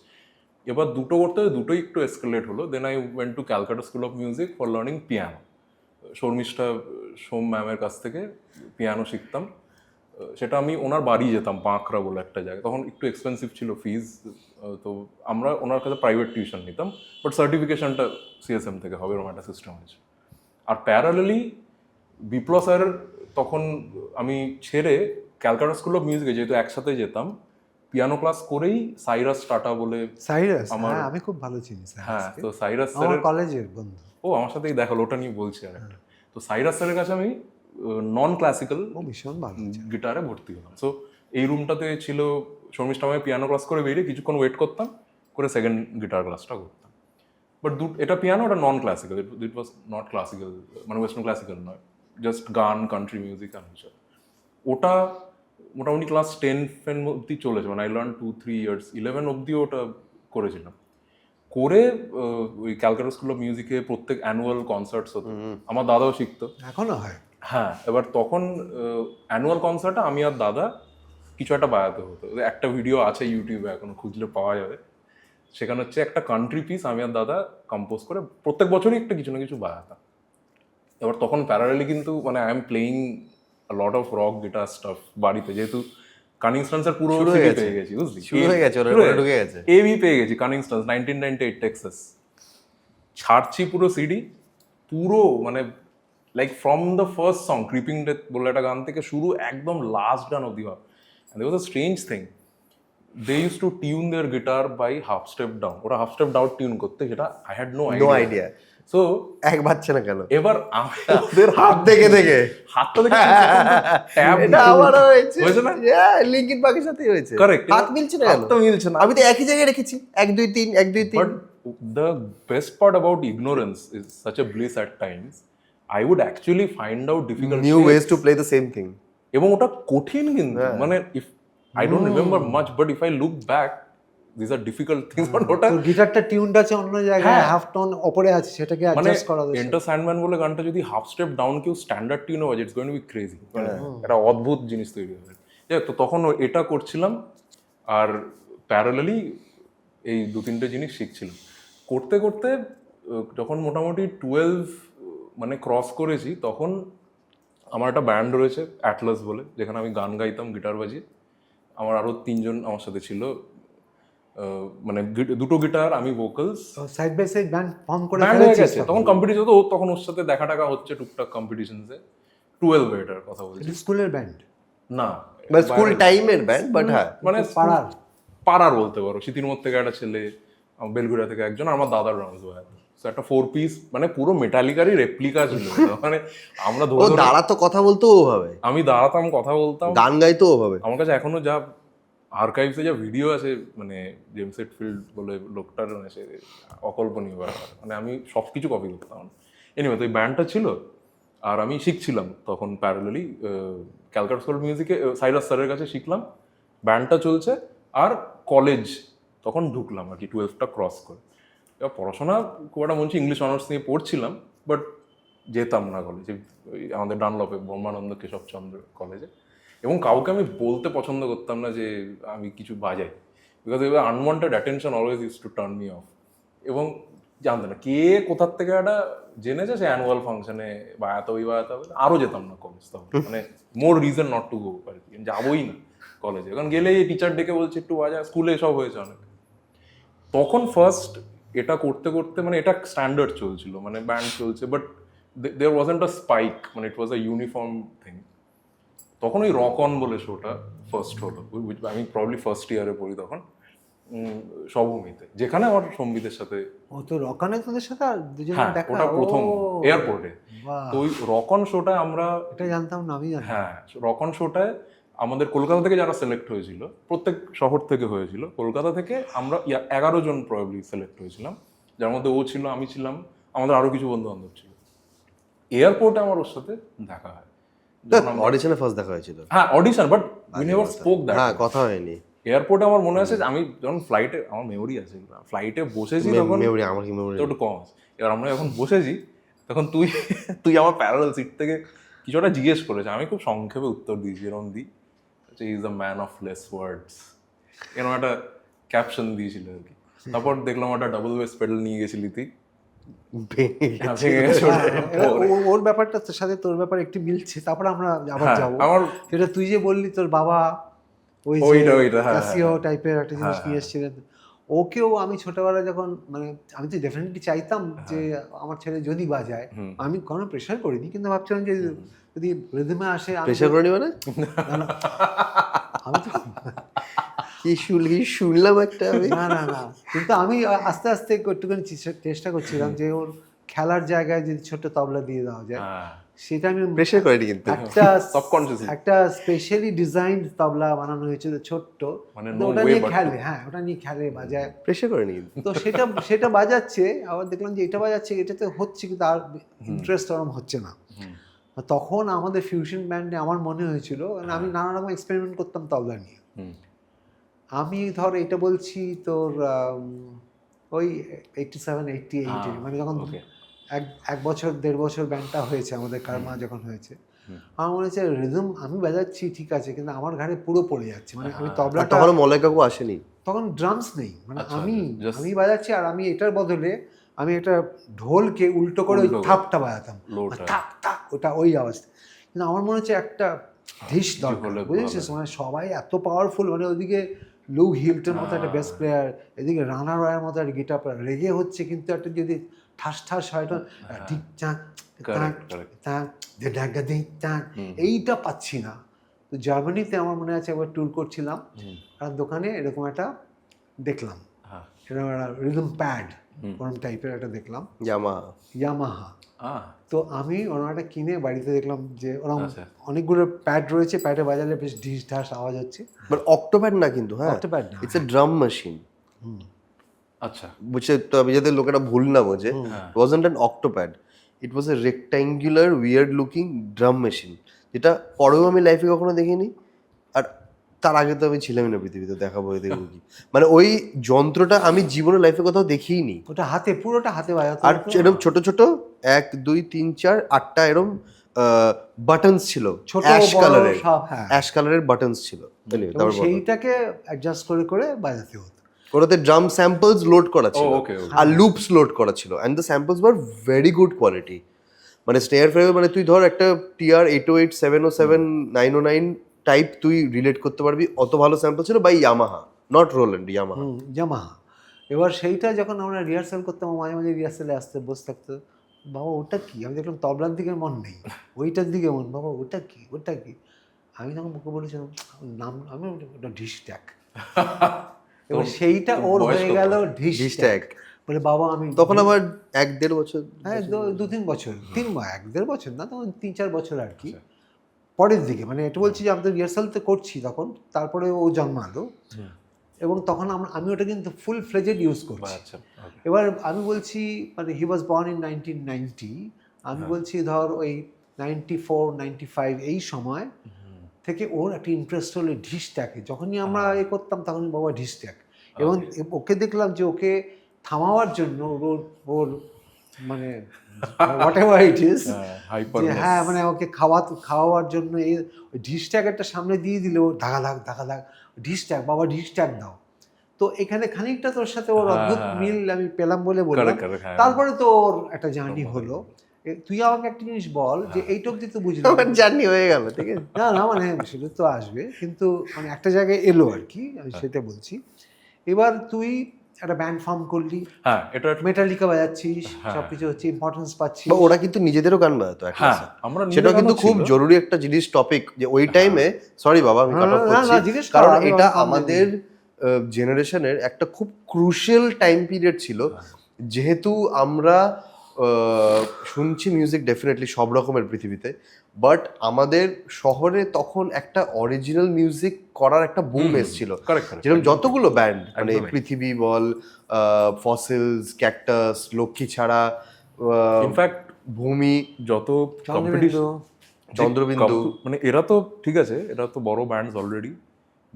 এবার দুটো করতে দুটোই একটু এসকেলেট হলো। Then I went to Calcutta school of music for learning piano. Sharmistha Som ম্যামের কাছ থেকে পিয়ানো শিখতাম। সেটা আমি ওনার বাড়ি যেতাম, বাঁকড়া বলে একটা জায়গা, তখন একটু এক্সপেন্সিভ ছিল ফিজ, তো আমরা ওনার কাছে প্রাইভেট টিউশন নিতাম, বাট সার্টিফিকেশনটা সিএসএম থেকে হবে, এরকম একটা সিস্টেম আছে। আর প্যারালালি বিপ্লব স্যার তখন আমি ছেড়ে ক্যালকাটা স্কুল অফ মিউজিকে যেহেতু একসাথে যেতাম, পিয়ানো ক্লাস করেই সাইরাস টাটা বলে, সাইরাস, হ্যাঁ আমি খুব ভালো চিনি হ্যাঁ, সাইরাসকে, তো সাইরাস আমার স্যারের, কলেজের বন্ধু। ও আমার সাথেই দেখালো, ওটা নিয়ে বলছি আর একটা। তো সাইরাস স্যারের কাছে আমি নন ক্লাসিক্যাল ও ভীষণ ভালো। গিটারে ভর্তি হলাম। সো এই রুমটাতে ছিল শর্মিষ্ঠা, আমি পিয়ানো ক্লাস করে বেরিয়ে কিছুক্ষণ ওয়েট করতাম, করে সেকেন্ড গিটার ক্লাসটা করতাম। বাট এটা পিয়ানো, ওটা non classical, it was not classical, মানে ওয়েস্টার্ন ক্লাসিক্যাল নয়, জাস্ট গান, কান্ট্রি মিউজিক আর কিছু। ওটা মোটামুটি ক্লাস 10 অব্দি চলেছে, মানে আই লার্ন 2-3 ইয়ার্স, 11 অব্দিও ওটা করেছিলাম। করে ওই ক্যালকাটা স্কুল অফ মিউজিকে প্রত্যেক অ্যানুয়াল কনসার্টস হতো, আমার দাদাও শিখতো। এখনো হয়? হ্যাঁ, এবার তখন অ্যানুয়াল কনসার্টে আমি আর দাদা কিছু একটা বাজাতে হতো। একটা ভিডিও আছে ইউটিউবে, এখনো খুঁজলে পাওয়া যাবে। সেখানে হচ্ছে একটা কান্ট্রি পিস আমি আর দাদা কম্পোজ করে প্রত্যেক বছরই একটা কিছু না কিছু বাজাতাম। এবার তখন প্যারালালি কিন্তু মানে I M playing lot of rock guitar staff বাড়িতে, যেহেতু কানিংস্টান্সের পুরো সিডি পেয়ে গেছি, বুঝলি, শুরু হয়ে গেছে, ওরা ঢুকে গেছে। এবি পেয়ে গেছি, কানিংস্টান্স 1998 টেক্সাস। ছাড়ছি পুরো সিডি, পুরো মানে like from the first song creeping death বলে একটা গান থেকে শুরু, একদম লাস্ট গান অব্দি হয়। And there was a strange thing, they used to tune their guitar by half step down, ওরা half step down টিউন করতে, সেটা I had no idea. So এক বাচ্চা না কেন, এবার ওদের হাত দেখে দেখে, হাতটা দেখে ট্যাব এটা আমারও হয়েছে না, লিঙ্কিন পার্কের সাথেই হয়েছে। কারেক্ট, হাত মিলছে না, হাত তো মিলছে না। আমি তো একই জায়গায় রেখেছি 1 2 3 1 2 3। But the best part about ignorance is such a bliss at times. I would actually find out difficult new shapes. Ways to play the same thing. এবং ওটা কঠিন কিন্তু, মানে if I don't remember much, but if I look back this are difficult things. But ওটা তো গিটারটা টিউনটা আছে অন্য জায়গায়, হাফ টোন ওপরে আছে, সেটাকে মানে অ্যাডজাস্ট করা যাচ্ছে। এন্টার স্যান্ডম্যান বলে গানটা যদি হাফ স্টেপ ডাউন কেউ স্ট্যান্ডার্ড টিউনে বাজে, it's going to B crazy, মানে একটা অদ্ভুত জিনিস তৈরি হবে। তো তখন এটা করছিলাম, আর প্যারালালি এই 2-3টে জিনিস শিখছিলাম। করতে করতে যখন মোটামুটি 12 মানে ক্রস করেছি, তখন আমার একটা ব্যান্ড রয়েছে অ্যাটলাস বলে, যেখানে আমি গান গাইতাম গিটার বাজিয়ে। আমার আরো 3জন আমার সাথে ছিল, মানে দুটো গিটার, আমি vocals. Side by side band form করে ব্যান্ড হয়ে ফেলেছিস গেছে, তখন কম্পিটিশন হতো, তখন ওর সাথে দেখা টাকা হচ্ছে টুকটাক কম্পিটিশনে। 12 এটার কথা বলছি, স্কুলের ব্যান্ড না মানে স্কুল টাইমের ব্যান্ড, বাট হ্যাঁ মানে পাড়ার পাড়ার বলতে পারো। সিতির মধ্যে থেকে একটা ছেলে, বেলগুড়া থেকে একজন, আমার দাদার রাউন্ড হয়। তো একটা 4 পিস মানে পুরো মেটালিকারই রেপ্লিকা ছিল ওটা। মানে আমরা ও ধরে দাঁড়াতো, কথা বলতো ওভাবে, আমি দাঁড়াতাম, কথা বলতাম, গান গাইতো ওভাবে। আমার কাছে এখনো যা আর্কাইভসে যা ভিডিও আছে, মানে জেমস হেটফিল্ড বলে লোকটার, মানে সে অকল্পনীয় ব্যাপার। মানে আমি সব কিছু কপি করতাম। এনিওয়ে, তো এই ব্যান্ডটা ছিল, আর আমি শিখছিলাম তখন প্যারালালি ক্যালকাটা স্কুল মিউজিকে সাইরাস স্যারের কাছে শিখলাম। ব্যান্ডটা চলছে, আর কলেজ তখন ঢুকলাম আর কি, 12টা ক্রস করে। এবার পড়াশোনা খুব একটা মনে হচ্ছে ইংলিশ অনার্স নিয়ে পড়ছিলাম, বাট যেতাম না কলেজে, ওই আমাদের ডানলপে ব্রহ্মানন্দ কেশবচন্দ্র কলেজে। এবং কাউকে আমি বলতে পছন্দ করতাম না যে আমি কিছু বাজাই, বিকজ এবার unwanted attention always is to turn me of. এবং জানতে না কে কোথার থেকে একটা জেনেছে, সে অ্যানুয়াল ফাংশনে বা এত আরও যেতাম না কলেজ তখন, মানে মোর রিজন নট টু গো আর কি, যাবোই না কলেজে। কারণ গেলে টিচার ডেকে বলছে একটু বাজা, স্কুলে সব হয়েছে অনেক। তখন ফার্স্ট এটা করতে করতে, মানে এটা স্ট্যান্ডার্ড চলছিল, মানে ব্যান্ড চলছে, but there wasn't a spike, মানে it was a uniform thing. তখন ওই রক অন বলে শোটা ফার্স্ট হলো, আমি প্রবলি ফার্স্ট ইয়ারে পড়ি তখন, সবমিতে, যেখানে আমার সম্বিতের সাথে। ও তো রকানে তোদের সাথে আর দুজনে হ্যাঁ, দেখা, ওটা প্রথম এয়ারপোর্টে। বাহ, তো ওই রক অন শোটায় আমরা, এটা জানতাম না আমি। হ্যাঁ, রক অন শোটায় আমাদের কলকাতা থেকে যারা সিলেক্ট হয়েছিল, প্রত্যেক শহর থেকে হয়েছিল, কলকাতা থেকে আমরা 11 জন প্রবাবলি সিলেক্ট হয়েছিলাম, যার মধ্যে ও ছিল, আমি ছিলাম, আমাদের আরো কিছু বন্ধু বান্ধব ছিল। এয়ারপোর্টে আমার ওর সাথে দেখা হয়। অডিশনে ফার্স্ট দেখা হয়েছিল? হ্যাঁ, audition, but we never spoke that. হ্যাঁ, কথা হয়নি। এয়ারপোর্টে আমার মনে আছে, আমি যখন ফ্লাইটে, আমার মেমোরি আছে, ফ্লাইটে বসেছি তখন, মেমোরি আমার কি মেমোরি তো একটু কম আছে। এবার আমরা যখন বসেছি তখন তুই আমার প্যারালাল সিট থেকে কিছু একটা জিজ্ঞেস করেছে, আমি খুব সংক্ষেপে উত্তর দিয়েছি, এরকম দিই, is a man of less words, এরকম একটা ক্যাপশন দিয়েছিল আর কি। তারপর দেখলাম একটা ডাবল বেস পেডাল নিয়ে গেছিলি তুই, ভেঙে গেছে ওটা। ওর ব্যাপারটার সাথে তোর ব্যাপার একটু মিলছে, তারপর আমরা আবার হ্যাঁ, যাবো। আমার সেটা তুই যে বললি তোর বাবা ওই ওইটা, হ্যাঁ, ক্যাসিও টাইপের একটা জিনিস নিয়ে এসেছিলেন, ওকেও আমি ছোটবেলায় যখন, মানে আমি তো ডেফিনেটলি চাইতাম যে আমার ছেলে যদি বাজায়, আমি কোনো প্রেশার করিনি, কিন্তু ভাবছিলাম যে যদি রিদমে আসে। প্রেশার করিনি মানে? আমি তো কি শুনলাম একটা আমি। না না না, কিন্তু আমি আস্তে আস্তে একটুখানি চেষ্টা করছিলাম যে ওর খেলার জায়গায় যদি ছোট তবলা দিয়ে দেওয়া যায়, সেটা আমি প্রেশার করিনি কিন্তু, একটা সাবকনশিয়াসলি একটা স্পেশালি ডিজাইনড তবলা বানানো হয়েছিল ছোট্ট, মানে ওটা নিয়ে খেলে, হ্যাঁ ওটা নিয়ে খেলে, বাজায়। প্রেশার করিনি কিন্তু। তো সেটা বাজাচ্ছে, আবার দেখলাম যে এটা বাজাচ্ছে, এটাতে হচ্ছে, কিন্তু আর ইন্টারেস্ট ওরকম হচ্ছে না। তখন আমাদের ফিউশন ব্যান্ডে আমার মনে হয়েছিল, কারণ আমি নানা রকম এক্সপেরিমেন্ট করতাম তবলা নিয়ে। আমি ধর এটা বলছি তোর ওই 87-88, মানে যখন এক বছর 1.5 বছর ব্যান্ডটা হয়েছে আমাদের, কারমা যখন হয়েছে, আমার মনে হচ্ছে রিদম আমি বাজাচ্ছি ঠিক আছে, কিন্তু আমার ঘাড়ে পুরো পড়ে যাচ্ছে, মানে আমি তবলাটা, তখন মলয় কাকু আসেনি, তখন ড্রামস নেই, মানে আমি বাজাচ্ছি, আর আমি এটার বদলে আমি একটা ঢোলকে উল্টো করে ওই থাপটা বাজাতাম, থাপ থাপ, ওটা ওই আওয়াজ। কিন্তু আমার মনে হচ্ছে একটা ধিস দরকার, বুঝেছিস, মানে সবাই এত পাওয়ারফুল, মানে ওদিকে লু হিল্টের মতো একটা বেস প্লেয়ার, এদিকে রানা রয়ের মতো একটা গিটার প্লেয়ার, রেগে হচ্ছে, কিন্তু একটা যদি ঠাস ঠাস হয়, ঠিক চাক এইটা পাচ্ছি না। তো জার্মানিতে আমার মনে আছে একবার ট্যুর করছিলাম, আর দোকানে এরকম একটা দেখলাম, এরকম একটা রিদম প্যাড ওরকম টাইপের একটা দেখলাম, ইয়ামাহা। তো আমি ওরকম একটা কিনে বাড়িতে দেখলাম যে ওরকম অনেকগুলো প্যাড রয়েছে, প্যাডে বাজালে বেশ ঢিস ঢাস আওয়াজ হচ্ছে। বাট অক্টোপ্যাড না কিন্তু, হ্যাঁ অক্টোপ্যাড না, ইটস এ ড্রাম মেশিন। আচ্ছা, বুঝছে তো, আমি যাতে লোকেরা ভুল না বোঝে, ইট wasn't an Octapad, it was A rectangular weird looking drum machine, যেটা পরেও আমি লাইফে কখনো দেখিনি, আর তার আগে তো আমি ছিলামই না পৃথিবীতে, দেখাবো দেখবো কি, মানে ওই যন্ত্রটা আমি জীবনে লাইফে কোথাও দেখিই। ওটা হাতে, পুরোটা হাতে বাজাতো, আর এরকম ছোট ছোট 1 2 3 4 8টা এরকম বাটনস ছিল, অ্যাশ কালারের বাটনস ছিল, সেইটাকে অ্যাডজাস্ট করে করে বাজাতে হতো। ওটাতে ড্রাম স্যাম্পলস লোড করা ছিল আর লুপস লোড করা ছিল, and the samples were very good quality. মানে স্নেয়ার ফ্রেমে মানে তুই ধর একটা TR 808 707 909 টাইপ তুই রিলেট করতে পারবি, অত ভালো স্যাম্পল ছিল by Yamaha, not Roland, Yamaha. Yamaha. এবার সেইটা যখন আমরা রিহার্সাল করতাম, মাঝে মাঝে রিহার্সালে আসতে বসে থাকতো, বাবা ওটা কি, আমি দেখলাম তবলার দিকে মন নেই, ওইটার দিকে মন, বাবা ওটা কি ওটা কি, আমি তখন মুখে বলেছিলাম নাম, আমি ওটা ঢিস ট্যাক। এবার সেইটা ওর হয়ে গেল ঢিস ট্যাক, বলে বাবা আমি তখন আমার 1-1.5 বছর, হ্যাঁ 2-3 বছর, 1-1.5 বছর না, তখন 3-4 বছর আর কি, পরের দিকে, মানে এটা বলছি যে আমাদের রিহার্সাল তো করছি তখন, তারপরে ও জন্মালো, এবং তখন আমি ওটা কিন্তু ফুল ফ্লেজেড ইউজ করছি। এবার আমি বলছি মানে হি ওয়াজ বর্ন ইন 1990, আমি বলছি ধর ওই 94-95 এই সময় থেকে ওর একটা ইন্টারেস্ট হলো ঢিস ট্যাকে, যখনই আমরা এ করতাম তখনই বাবা ঢিস ট্যাক, এবং ওকে দেখলাম যে ওকে থামাবার জন্য ওর মানে হোয়াট এভার ইট ইজ, হ্যাঁ মানে ওকে খাওয়াবার জন্য এই ঢিস ট্যাগ একটা সামনে দিয়ে দিলে ও ধাগা ঢিস ট্যাগ, বাবা ঢিস ট্যাগ দাও। তো এখানে খানিকটা তোর সাথে ওর অদ্ভুত মিল আমি পেলাম বলে বললাম। তারপরে তো ওর একটা জার্নি হলো। তুই আমাকে একটা জিনিস বল যে এইটা অব্দি তো বুঝলাম জার্নি হয়ে গেল, ঠিক আছে, না মানে সেটা তো আসবে, কিন্তু মানে একটা জায়গায় এলো আর কি, আমি সেটা বলছি। এবার তুই একটা ব্যান্ড ফর্ম করলি, হ্যাঁ এটা মেটালিকা বাজাচ্ছিস, সবকিছু হচ্ছে, ইম্পর্টেন্স পাচ্ছিস, ওরা কিন্তু নিজেদেরও গান বাজাতো, আমরা সেটা কিন্তু খুব জরুরি একটা জিনিস, টপিক, যে ওই টাইমে, সরি বাবা আমি কাট অফ করছি, কারণ এটা আমাদের জেনারেশনের একটা খুব ক্রুশিয়াল টাইম পিরিয়ড ছিল, যেহেতু আমরা শুনছি মিউজিক ডেফিনেটলি সব রকমের পৃথিবীতে, বাট আমাদের শহরে তখন একটা অরিজিনাল মিউজিক করার একটা বুম এসেছিল, যেরকম যতগুলো ব্যান্ড, মানে পৃথিবী বল, ফসিলস, ক্যাকটাস, লক্ষ্মী ছাড়া, ইনফ্যাক্ট ভূমি, যত কম্পিটিশন, চন্দ্রবিন্দু, মানে এরা তো ঠিক আছে, এরা তো বড় ব্যান্ডস অলরেডি,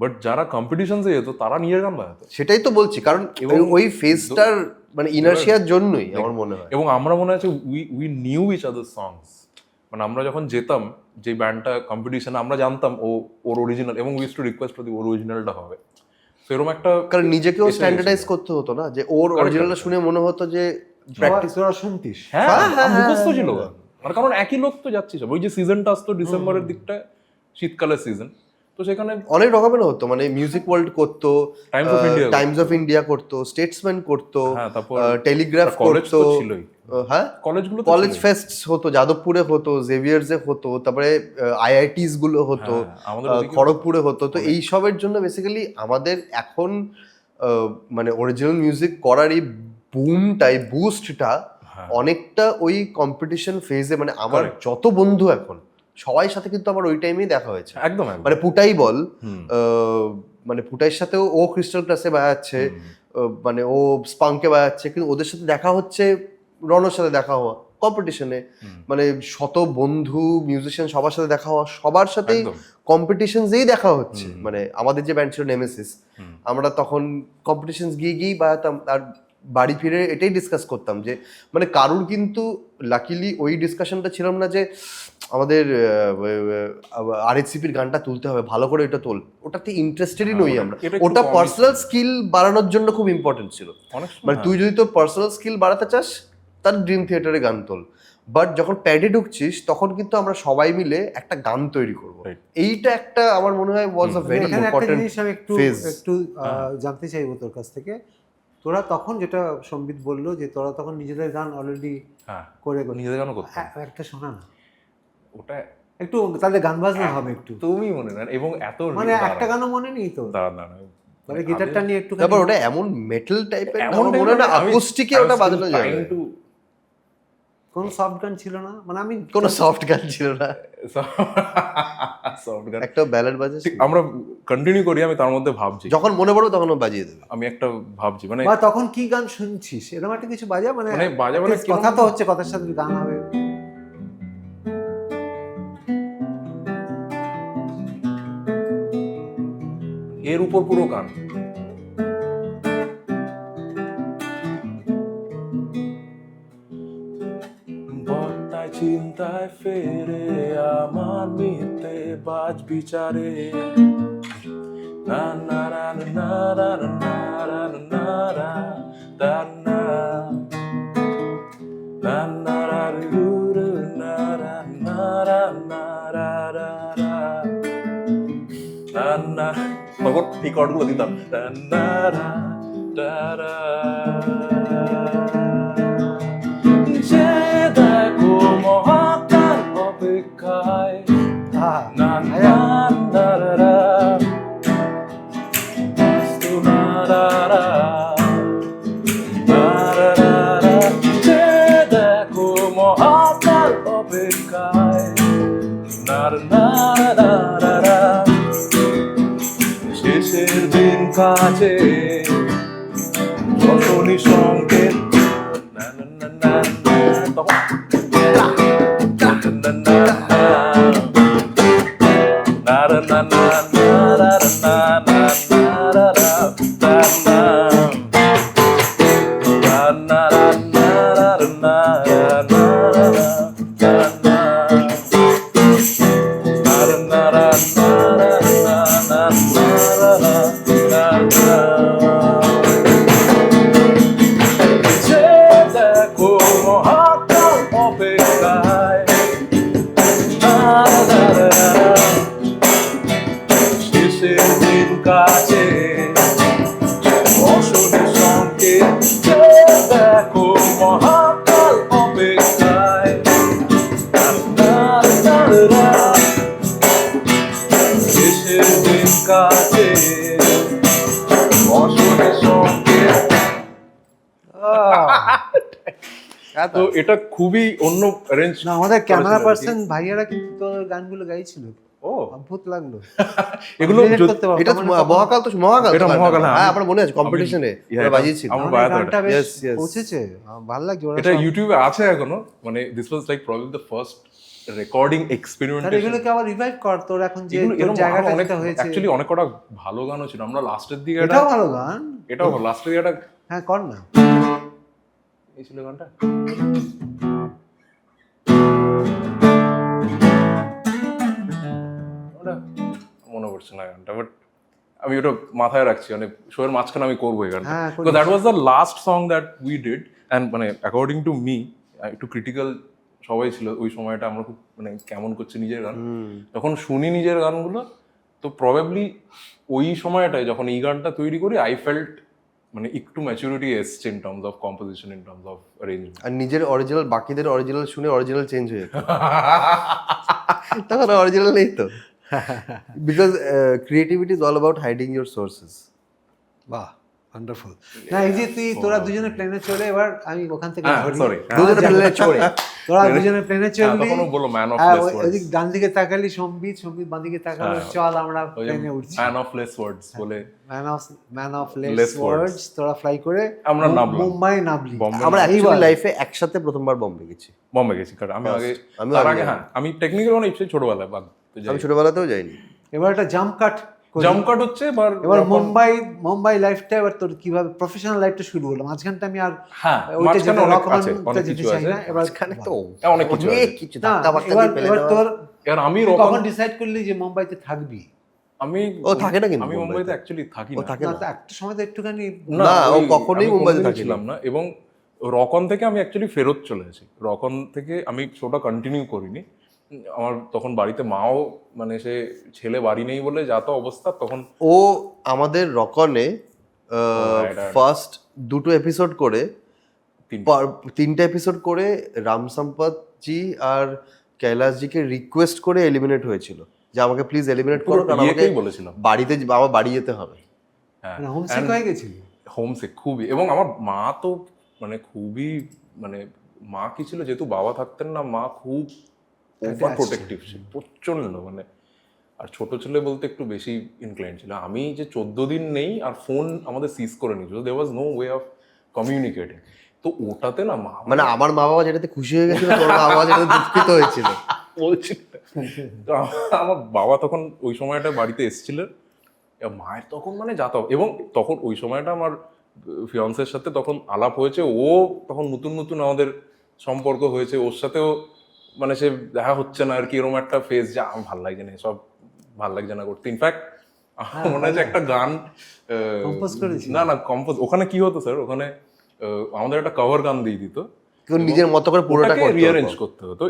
বাট যারা কম্পিটিশনসে যেত তারা নিজের গান বাজাতো। সেটাই তো বলছি, কারণ ওই ফেজটার মানে ইনার্শিয়ার জন্যই আমার মনে হয়। এবং আমরা মনে আছে উই নিউ ইচ আদার সংস, মানে আমরা যখন যেতাম যে ব্যান্ডটা কম্পিটিশনে, আমরা জানতাম ওর অরিজিনাল, এবং we to request for the অরিজিনালটা হবে, তো এরকম একটা, কারণ নিজেকেও স্ট্যান্ডার্ডাইজ করতে হতো না, যে ওর অরিজিনালটা শুনে মনে হতো যে প্র্যাকটিস করা শুনতিস, হ্যাঁ মুখস্থ ছিল, মানে কারণ একই লোক তো যাচ্ছিস, ওই যে সিজনটা আসতো ডিসেম্বরের দিকটা, শীতকালের সিজন, তো সেখানে অনেক রকমের হতো, মানে মিউজিক ওয়ার্ল্ড করতো, টাইমস অফ ইন্ডিয়া করতো, স্টেটসম্যান করতো, টেলিগ্রাফ করতো, হ্যাঁ কলেজ ফেস্ট হতো, যাদবপুরে হতো, জেভিয়ার্সে হতো, তারপরে IITs গুলো হতো, খড়গপুরে হতো। তো এই সবের জন্য বেসিক্যালি আমাদের এখন মানে অরিজিনাল মিউজিক করার এই বুমটাই, বুস্টটা অনেকটা ওই কম্পিটিশন ফেজে, মানে আমার যত বন্ধু এখন সবাই সাথে কিন্তু আমার ওই টাইমেই দেখা হয়েছে, একদম, মানে পুটাই বল, মানে পুটাইয়ের সাথেও ও ক্রিস্টাল ক্লাসে বাজাচ্ছে, মানে ও স্পাঙ্কে বাজাচ্ছে, কিন্তু ওদের সাথে দেখা হচ্ছে, রনর সাথে দেখা হওয়া কম্পিটিশনে, মানে শত বন্ধু মিউজিশিয়ান সবার সাথে দেখা হওয়া, সবার সাথেই কম্পিটিশনসেই দেখা হচ্ছে। মানে আমাদের যে ব্যান্ড ছিল নেমেসিস, আমরা তখন কম্পিটিশনস গিয়ে বাজাতাম, আর বাড়ি ফিরে এটাই ডিসকাস করতাম যে মানে কারুর কিন্তু লাকিলি ওই ডিসকাশনটা ছিলাম না যে আমাদের RHCPর গানটা তুলতে হবে, ভালো করে এটা তোল, ওটাতে ইন্টারেস্টেডই নই আমরা, ওটা পার্সোনাল স্কিল বাড়ানোর জন্য খুব ইম্পর্টেন্ট ছিল। মানে তুই যদি তোর পার্সোনাল স্কিল বাড়াতে চাস, তার ড্রিম থিয়েটারে গান তোল, বাট যখন প্যাডে ঢুকছিস তখন কিন্তু আমরা সবাই মিলে একটা গান তৈরি করব, এইটা একটা আমার মনে হয় ওয়াজ আ ভেরি ইম্পর্টেন্ট ফেজ। একটু জানতে চাইবো তোর কাছ থেকে, তোরা তখন যেটা সম্বিত বললো যে তোরা তখন নিজেদের গান অলরেডি করে নিজেদের গানও করতে, একটা শোনা না ওটা একটু, তাহলে গান বাজনা হবে একটু, তুমি মনে না, এবং এত মানে একটা গানও মনে নেই তো, মানে গিটারটা নিয়ে একটু, তারপর ওটা এমন মেটাল টাইপের, এমন মনে না অ্যাকুস্টিকে ওটা বাজানো যায়, কোন সফট গান ছিল না, মানে আমি কোন সফট গান ছিল না, সফট গান, একটা ব্যালাড বাজে, আমরা কন্টিনিউ করি, আমি তার মধ্যে ভাবছি, যখন মনে পড়বে তখন ও বাজিয়ে দেবে, আমি একটা ভাবছি, মানে তখন কি গান শুনছিস এরকম একটা কিছু বাজা, মানে বাজা, মানে কথা তো হচ্ছে, কথার সাথে গান হবে, এর উপর পুরো গান, বর্তায় চিন্তায় ফেরে আমার মিথ্যে বাজ বিচারে, না না না না না না না না না না না না রা না রা রা রা না না তখন এই কর্ডগুলো দিতাম রা না রা রা রা যে দেখো মহাকাল অপেক্ষায় না না না রা না রা রা যে দেখো মহাকাল অপেক্ষায় না না না না শেষের দিন কাছে যখনই সংকেত না না না না না তখন না না না না না না না না না না কাছে অশনি সংকেত দেখো মহাকাল অপেক্ষায় শেষের দিন কাছে অশনি সংকেত। তো এটা খুবই অন্য রেঞ্জ। না আমাদের ক্যামেরা পার্সন ভাইয়ারা কিন্তু তোর গানগুলো গাইছিল। ও অদ্ভুত লাগলো এগুলো। এটা মহাকাল তো মহাকাল এটা মহাকাল, হ্যাঁ আমার মনে আছে কম্পিটিশনে Yeah, বাজিয়েছিল। আমার বায়াতটা। গানটা বেশ Yes, yes. পৌঁছেছে, ভালো লাগছে। ওরা এটা সব- ইউটিউবে আছে এখনো, মানে this was like probably the first recording তাহলে এক্সপেরিমেন্টেশন। এগুলোকে আবার রিভাইভ কর, তোর এখন যে তোর এরকম জায়গাটা অনেক যেটা হয়েছে। অ্যাকচুয়ালি অনেক কটা ভালো গানও ছিল। আমরা লাস্টের দিকে এটাও ভালো গান, এটাও লাস্টের দিকে একটা হ্যাঁ কর না। এই ছিল গানটা। ওটা মনে পড়ছে না গানটা, বাট আমি ওটা মাথায় রাখছি, মানে শোয়ের মাঝখানে আমি করবো এই গানটা। হ্যাঁ, তো that was the last song that we did, and মানে অ্যাকর্ডিং টু মি একটু ক্রিটিক্যাল সবাই ছিল ওই সময়টা। আমরা খুব মানে কেমন করছে নিজের গান, যখন শুনি নিজের গানগুলো, তো প্রবাবলি ওই সময়টায় যখন এই গানটা তৈরি করি আই ফেল্ট মানে একটু ম্যাচুরিটি এসছে in terms of composition, in terms of arrangement. আর নিজের অরিজিনাল বাকিদের অরিজিনাল শুনে অরিজিনাল চেঞ্জ হয়ে যেত। তখন অরিজিনাল নেই তো, because creativity is all about hiding your sources. বাহ, ওয়ান্ডারফুল। না এই যে তুই তোরা দুজনে প্লেনে চলে, এবার আমি ওখান থেকে ধরি। সরি, দুজনে প্লেনে চড়ে তোরা দুজনে প্লেনে চললি, তখন বলো ম্যান অফ হ্যাঁ, লেস ওই- ওয়ার্ডস, ওইদিক ডান দিকে তাকালি সম্বিত, সম্বিত বাঁ দিকে তাকালো, চল আমরা প্লেনে উঠছি। ম্যান অফ লেস ওয়ার্ডস বলে man of Less less words. ওয়ার্ডস তোরা ফ্লাই করে আমরা নামলাম। মুম্বাই নামলি। বম্বে আমরা এইবার- অ্যাকচুয়ালি লাইফে একসাথে প্রথমবার বম্বে গেছি। বম্বে গেছি, কারণ আমি আগে আমিও তার আগে আগে হ্যাঁ আমি টেকনিক্যাল মানে ইচ্ছে ছোটবেলায় বাদ আমি ছোটবেলাতেও যাইনি। এবার একটা জাম্প কাট, জাম্প কাট হচ্ছে। এবার মুম্বাই লাইফটা এবার তোর কিভাবে প্রফেশনাল লাইফটা শুরু হলো। মাঝখানটা আমি আর হ্যাঁ ওইটা মাঝখানে যেটা অনেক রকমান আছে, অনেক যেতে কিছু চাই আছে না। এবার এখানে তো অনেক কিছু আছে। কিছু না, ধাক্কা এবার এবার তোর আর আমি তুই রকম কখন ডিসাইড করলি যে মুম্বাইতে থাকবি? আমি ও থাকে না কিন্তু আমি মুম্বাইতে। মুম্বাইতে অ্যাকচুয়ালি থাকি ও না। থাকে না না। তো একটা সময় তো একটুখানি না, ও ওই কখনোই আমি মুম্বাইতে কোনোদিনই থাকেনি। ছিলাম না। এবং রকন থেকে আমি অ্যাকচুয়ালি ফেরত চলে আসি। রকন থেকে আমি শোটা কন্টিনিউ করিনি। আমার তখন বাড়িতে মাও মানে সে ছেলে বাড়ি নেই বলে যা তো অবস্থা, তখন ও আমাদের রকনে ফার্স্ট দুটো এপিসোড করে তিনটা এপিসোড করে রাম সম্পত জি আর কৈলাস জিকে রিকোয়েস্ট করে এলিমিনেট হয়েছিল যে আমাকে প্লিজ এলিমিনেট করো, কারণ আমাকে ইয়েকেই বলেছিলাম বাড়িতে আমার বাড়ি যেতে হবে। হ্যাঁ হোমসিক হয়ে গেছিল। হোমসিক খুবই। এবং আমার মা তো মানে খুবই মানে মা কি ছিল, যেহেতু বাবা থাকতেন না, মা খুব ওভার প্রোটেক্টিভ ছিল প্রচন্ড। মানে আর ছোট ছেলে বলতে একটু বেশি ইনক্লাইন্ড ছিল। আমি যে 14 দিন নেই আর ফোন আমাদের সিজ করে নিয়েছিল, there was no way of communicating. তো ওটাতে না মা মানে আমার মা বাবা যেটাতে খুশি হয়ে গেছিল, তোর মা বাবা যেটাতে দুঃখিত হয়েছিল। বলছি তো আমার বাবা তখন ওই সময়টা বাড়িতে এসেছিলেন, মায়ের তখন মানে যাতা। এবং তখন ওই সময়টা আমার ফিয়ান্সের সাথে তখন আলাপ হয়েছে, ও তখন নতুন নতুন আমাদের সম্পর্ক হয়েছে, ওর সাথেও মানে সে দেখা হচ্ছে না আর কি, এরকম একটা ফেজ যে আমার ভাল লাগছে না, সব ভাল লাগছে না করতে। ইনফ্যাক্ট আমার মনে হচ্ছে একটা গান কম্পোজ করেছি। না কম্পোজ ওখানে কি হতো স্যার, ওখানে আমাদের একটা কভার গান দিয়ে দিত, কেউ নিজের মতো করে পুরোটা করতে রিঅ্যারেঞ্জ করতে হতো।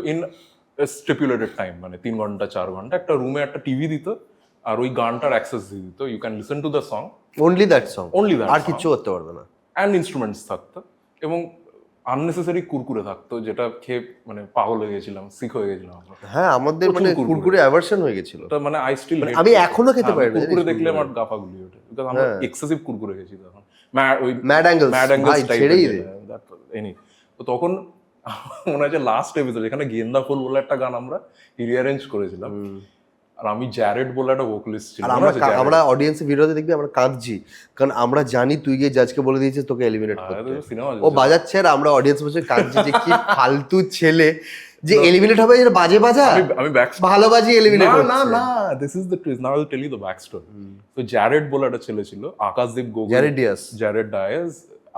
স্টিপুলেটেড টাইম, মানে 3 ঘন্টা 4 ঘন্টা একটা রুমে একটা টিভি দিত আর ওই গানটার অ্যাক্সেস দিয়ে দিত, you can listen to the song, only that song, Only that আর song. কিচ্ছু করতে পারবে না। অ্যান্ড ইনস্ট্রুমেন্টস থাকতো এবং আননেসেসারি কুরকুরে থাকতো, যেটা খেয়ে মানে পাগল হয়ে গেছিলাম, সিক হয়ে গেছিলাম আমরা। হ্যাঁ, আমাদের প্রচুর মানে কুরকুরে। কুরকুরে অ্যাভারশন হয়ে গেছিল। ওটা মানে আই স্টিল আমি এখনো খেতে পারি না, কুরকুরে জানিস, দেখলে কুরকুরে। আমার গাফা গুলি ওঠে, বিকজ আমরা এক্সেসিভ কুরকুরে গেছি তখন। ওই Mad Angles, ম্যাড ভাই, অ্যাঙ্গেলস ছেড়েই দে। তো তখন মনে হচ্ছে লাস্ট এপিসোড এখানে গেন্দা ফুল বলে একটা গান আমরা রিঅ্যারেঞ্জ করেছিলাম, আর আমি জ্যারেড বলে একটা ভোকালিস্ট ছিল, আর মনে আছে জ্যারেড? আমরা অডিয়েন্সের ভিডিওতে দেখবি আমরা কাঁদছি, কারণ আমরা জানি তুই গিয়ে জাজকে বলে দিয়েছিস তোকে এলিমিনেট করতে। সিনেমা ও বাজাচ্ছে আর আমরা অডিয়েন্স বসে কাঁদছি যে কি ফালতু ছেলে যে এলিমিনেট হবে, যেটা বাজে বাজা, আমি ব্যাক ভালো বাজি এলিমিনেট না হচ্ছে। না না, this is the twist, now I will tell you the back story. তো জ্যারেড বলে একটা ছেলে ছিল, আকাশদীপ গগৈ, জ্যারেড ডায়াস,